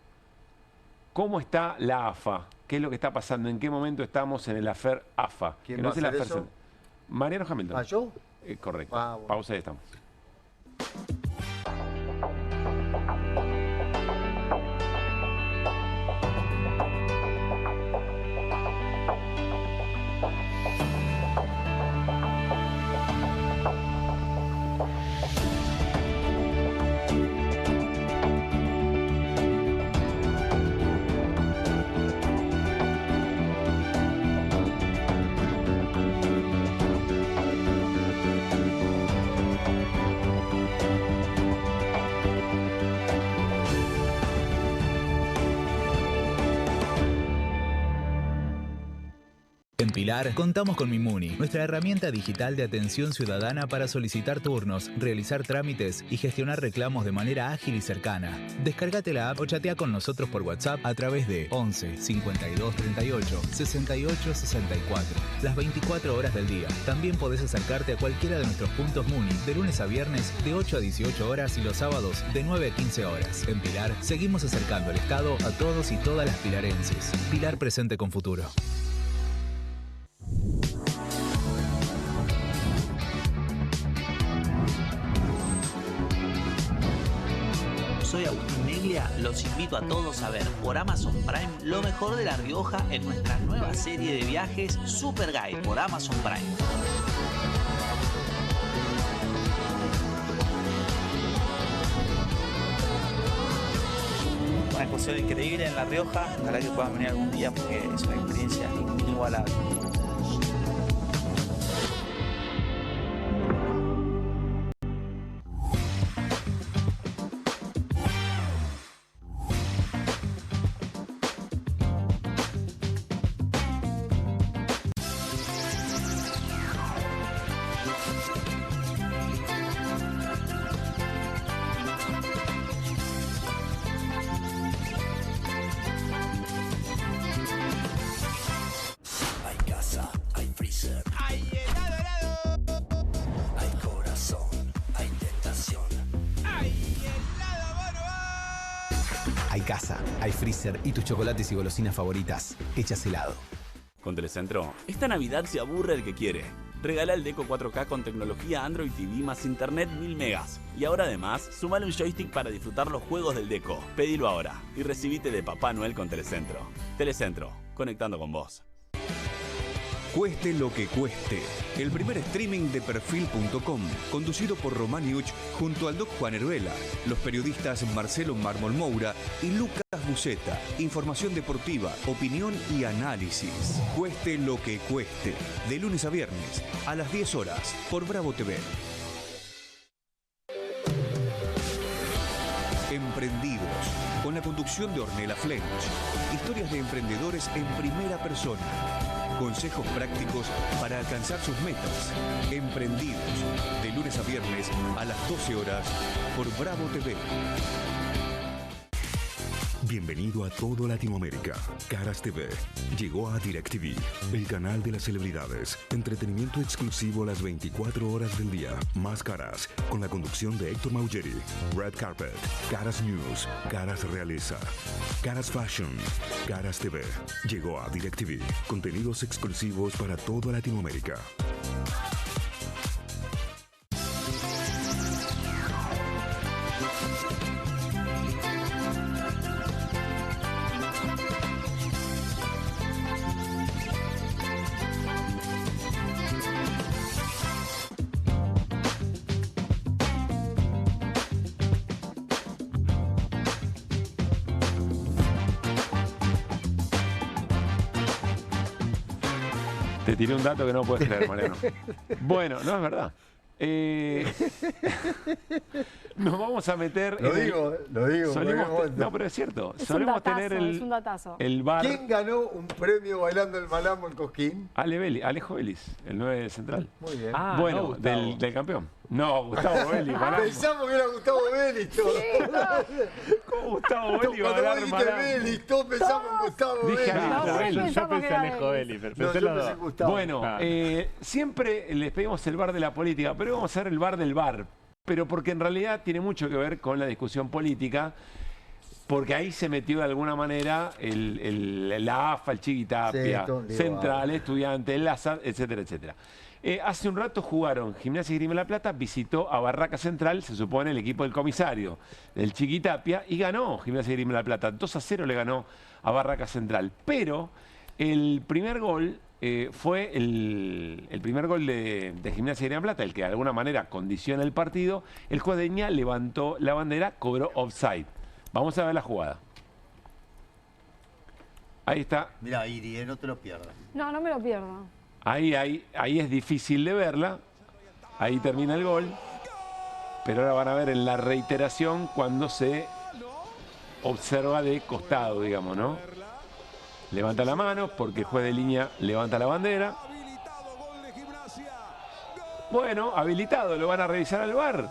cómo está la AFA, qué es lo que está pasando, en qué momento estamos en el affair AFA. ¿Quién Que va no a es el hacer affair eso? Mariano Hamilton. ¿Ah, yo? Correcto. Bueno. Pausa y estamos. En Pilar, contamos con Mimuni, nuestra herramienta digital de atención ciudadana para solicitar turnos, realizar trámites y gestionar reclamos de manera ágil y cercana. Descárgate la app o chatea con nosotros por WhatsApp a través de 11 52 38 68 64. Las 24 horas del día. También podés acercarte a cualquiera de nuestros puntos Muni de lunes a viernes de 8 a 18 horas y los sábados de 9 a 15 horas. En Pilar, seguimos acercando el Estado a todos y todas las pilarenses. Pilar presente con futuro. Soy Agustín Neglia, los invito a todos a ver por Amazon Prime lo mejor de La Rioja en nuestra nueva serie de viajes Super Guide por Amazon Prime. Una excursión increíble en La Rioja, ojalá que puedan venir algún día porque es una experiencia inigualable. Hay casa, hay freezer y tus chocolates y golosinas favoritas hechas helado. Con Telecentro, esta Navidad se aburre el que quiere. Regala el Deco 4K con tecnología Android TV más internet 1000 megas. Y ahora además, sumale un joystick para disfrutar los juegos del Deco. Pedilo ahora y recibite de Papá Noel con Telecentro. Telecentro, conectando con vos. Cueste lo que cueste. El primer streaming de Perfil.com, conducido por Román Yuch junto al Doc Juan Heruela, los periodistas Marcelo Mármol Moura y Lucas Buceta. Información deportiva, opinión y análisis. Cueste lo que cueste. De lunes a viernes, a las 10 horas, por Bravo TV. Emprendidos, con la conducción de Ornella Flench. Historias de emprendedores en primera persona. Consejos prácticos para alcanzar sus metas. Emprendidos, de lunes a viernes a las 12 horas por Bravo TV. Bienvenido a todo Latinoamérica. Caras TV llegó a DirecTV, el canal de las celebridades. Entretenimiento exclusivo las 24 horas del día. Más Caras, con la conducción de Héctor Maugeri. Red Carpet, Caras News, Caras Realeza, Caras Fashion, Caras TV. Llegó a DirecTV. Contenidos exclusivos para toda Latinoamérica. Te tiré un dato que no puedes creer, Mariano. Bueno, no es verdad. Nos vamos a meter. Lo digo. No, pero es cierto. Es Solemos un datazo, tener es un datazo. el bar. ¿Quién ganó un premio bailando el malambo en Cosquín? Alejo Vélez, el 9 de Central. Muy bien. Bueno, no, del campeón. No, Gustavo Vélez. Pensamos que era Gustavo Vélez. ¿Cómo Gustavo Vélez va a ganar Vélez, todos pensamos en Gustavo Vélez. Yo pensé Alejo Vélez, pero pensé los dos. Bueno, siempre les pedimos el bar de la política, pero vamos a hacer el bar del bar. Pero porque en realidad tiene mucho que ver con la discusión política, porque ahí se metió de alguna manera la AFA, el Chiquitapia, Central, Estudiante, el Lazar, etcétera, etcétera. Hace un rato jugaron Gimnasia y Esgrima La Plata, visitó a Barraca Central, se supone el equipo del comisario del Chiquitapia, y ganó Gimnasia y Esgrima La Plata. 2-0 le ganó a Barraca Central. Pero el primer gol fue el primer gol de Gimnasia y Esgrima La Plata, el que de alguna manera condiciona el partido. El juez de Ña levantó la bandera, cobró offside. Vamos a ver la jugada. Ahí está. Mirá, Iri, no te lo pierdas. No, no me lo pierdo. Ahí es difícil de verla. Ahí termina el gol. Pero ahora van a ver en la reiteración cuando se observa de costado, digamos, ¿no? levanta la mano porque el juez de línea levanta la bandera. Bueno, habilitado, lo van a revisar al VAR.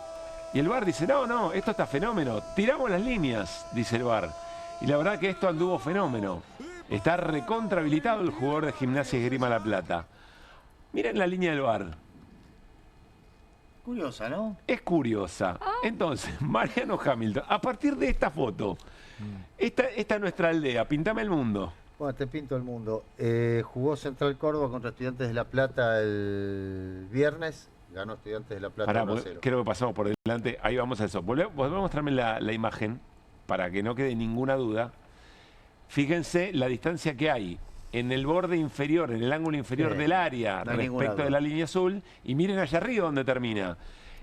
Y el VAR dice, no, esto está fenómeno. Tiramos las líneas, dice el VAR. Y la verdad que esto anduvo fenómeno. Está recontra habilitado el jugador de Gimnasia y Esgrima La Plata. Miren la línea del VAR. Curiosa, ¿no? Es curiosa. Entonces, Mariano Hamilton, a partir de esta foto, esta es nuestra aldea, pintame el mundo. Bueno, te pinto el mundo. Jugó Central Córdoba contra Estudiantes de La Plata el viernes. Ganó Estudiantes de La Plata 1-0. Creo que pasamos por delante. Ahí vamos a eso. Volvemos a mostrarme la imagen para que no quede ninguna duda. Fíjense la distancia que hay en el borde inferior, en el ángulo inferior del área respecto de la línea azul. Y miren allá arriba donde termina.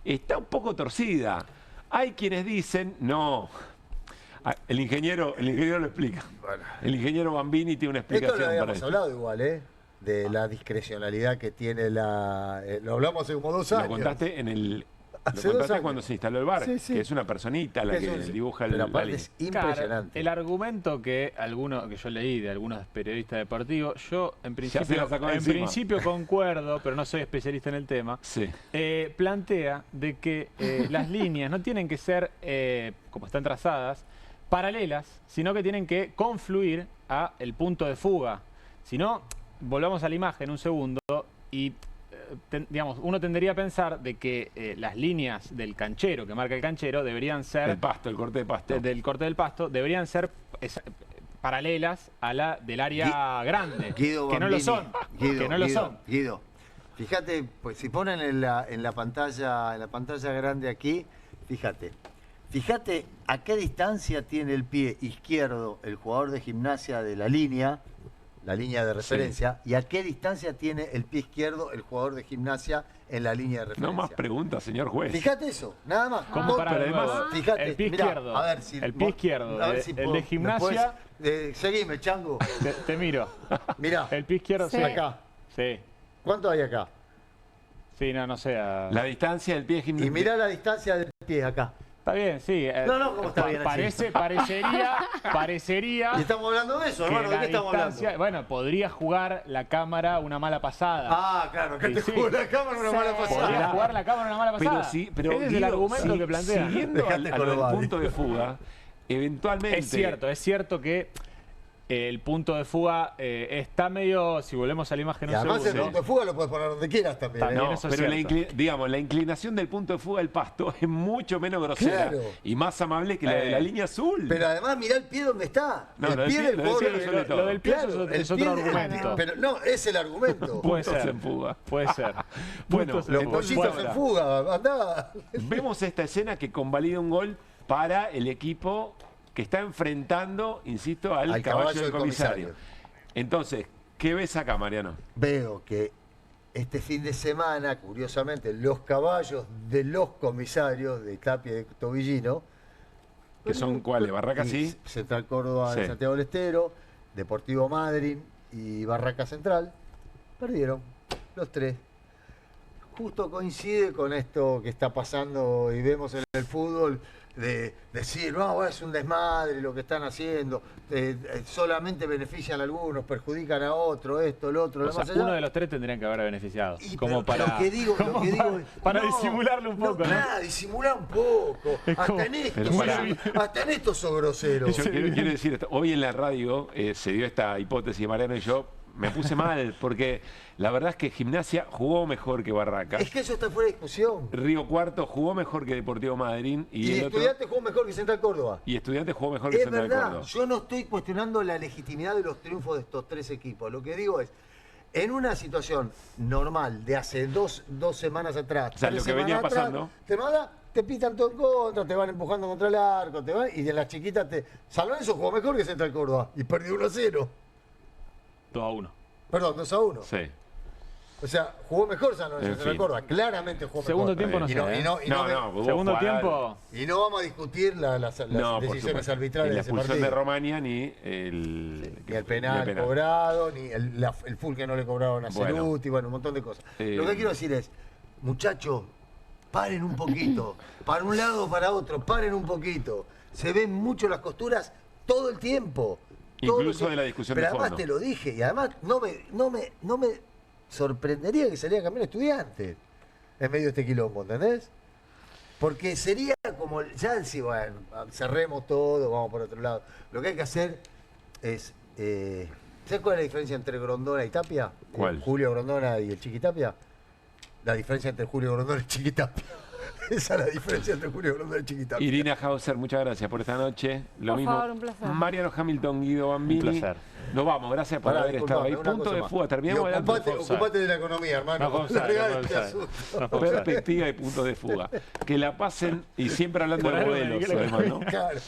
Está un poco torcida. Hay quienes dicen, no... El ingeniero lo explica. Bueno. El ingeniero Bambini tiene una explicación. Esto lo habíamos hablado igual, de la discrecionalidad que tiene la... lo hablamos hace como 2 años. Lo contaste cuando se instaló el VAR, que es una personita la que dibuja la línea. Es impresionante. Claro, el argumento que yo leí de algunos periodistas deportivos, yo en principio concuerdo, pero no soy especialista en el tema, plantea de que las líneas no tienen que ser, como están trazadas, paralelas, sino que tienen que confluir a el punto de fuga. Si no, volvamos a la imagen un segundo y digamos, uno tendería a pensar de que las líneas del canchero, que marca el canchero, deberían ser... El pasto, el corte de pasto. Del corte del pasto, deberían ser paralelas a la del área grande. Guido que Bambini, no lo son. Guido, fíjate, pues si ponen en la pantalla grande aquí, fíjate a qué distancia tiene el pie izquierdo el jugador de Gimnasia de la línea de referencia, y a qué distancia tiene el pie izquierdo el jugador de Gimnasia en la línea de referencia. No más preguntas, señor juez. Fíjate eso, nada más. Pero además, fíjate, el pie izquierdo, a ver si el pie izquierdo, el de Gimnasia... Seguime, chango. Te miro. Mirá. El pie izquierdo, acá. Sí. ¿Cuánto hay acá? Sí, no sé. La distancia del pie de Gimnasia. Y mirá la distancia del pie acá. Está bien, sí. ¿Cómo está bien? Parecería. Y estamos hablando de eso, hermano. ¿De qué estamos hablando? Bueno, podría jugar la cámara una mala pasada. Ah, claro, que jugó la cámara una mala pasada. Podría jugar la cámara una mala pasada. Pero ese es el argumento que plantea. Siguiendo al punto de fuga, eventualmente... Es cierto que el punto de fuga está medio, si volvemos a la imagen un además segundo, el punto de fuga lo puedes poner donde quieras también. Pero la inclinación del punto de fuga del pasto es mucho menos grosera y más amable que la de la línea azul. Pero además mirá el pie donde está. No, el pie del jugador. Lo del pie es otro argumento. Pero no, es el argumento. Puede ser. En fuga. Puede ser. Bueno, los pollitos en fuga, andá. Vemos esta escena que convalida un gol para el equipo que está enfrentando, insisto, al caballo del comisario. Entonces, ¿qué ves acá, Mariano? Veo que este fin de semana, curiosamente, los caballos de los comisarios de Tapia y de Tobillino... ¿Que son cuáles? ¿Barraca sí? Central Córdoba de Santiago del Estero, Deportivo Madryn y Barraca Central, perdieron los 3. Justo coincide con esto que está pasando y vemos en el fútbol, de decir, no, es un desmadre lo que están haciendo, solamente benefician a algunos, perjudican a otros, esto, lo otro, o sea, uno de los 3 tendrían que haber beneficiado. Lo que digo para disimularlo un poco, ¿no? Disimular un poco. Hasta en esto sos grosero. Yo quiero decir esto. Hoy en la radio se dio esta hipótesis, Mariano y yo. Me puse mal, porque la verdad es que Gimnasia jugó mejor que Barracas. Es que eso está fuera de discusión. Río Cuarto jugó mejor que Deportivo Madryn. Y Estudiantes jugó mejor que Central Córdoba. Y Estudiantes jugó mejor que Central Córdoba. Yo no estoy cuestionando la legitimidad de los triunfos de estos 3 equipos. Lo que digo es, en una situación normal de hace dos semanas atrás, o sea, lo que venía pasando, te pitan todo en contra, te van empujando contra el arco, y de las chiquitas San Lorenzo jugó mejor que Central Córdoba y perdió 1-0. 2-1. Perdón, 2-1. Sí. O sea, jugó mejor San Lorenzo que Central Córdoba. Claramente jugó segundo mejor. Tiempo no sé. Segundo tiempo. Y no vamos a discutir las decisiones arbitrales ni la de ese expulsión partido. de Romania, ni el penal cobrado, ni el full que no le cobraron a Ceruti, un montón de cosas. Lo que quiero decir es, muchachos, paren un poquito. Para un lado o para otro, paren un poquito. Se ven mucho las costuras todo el tiempo. Incluso de la discusión pero de fondo. además te lo dije, y además no me sorprendería que salieran campeones estudiantes en medio de este quilombo, ¿entendés? Porque sería como, ya si, bueno, cerremos todo, vamos por otro lado. Lo que hay que hacer es, ¿sabes cuál es la diferencia entre Grondona y Tapia? ¿Cuál? Julio Grondona y el Chiqui Tapia. La diferencia entre Julio Grondona y el Chiqui Tapia. Esa es la diferencia entre Julio Grondona y el Chiqui Tapia. Irina Hauser, muchas gracias por esta noche. Lo Por mismo. favor, un placer. Mariano Hamilton, Guido Bambini. Un placer. Nos vamos, gracias por haber estado ahí. Punto de fuga, terminamos hablando de Ocupate de la economía, hermano. Perspectiva y puntos de fuga. Que la pasen, y siempre hablando de modelos, además, ¿no? Claro.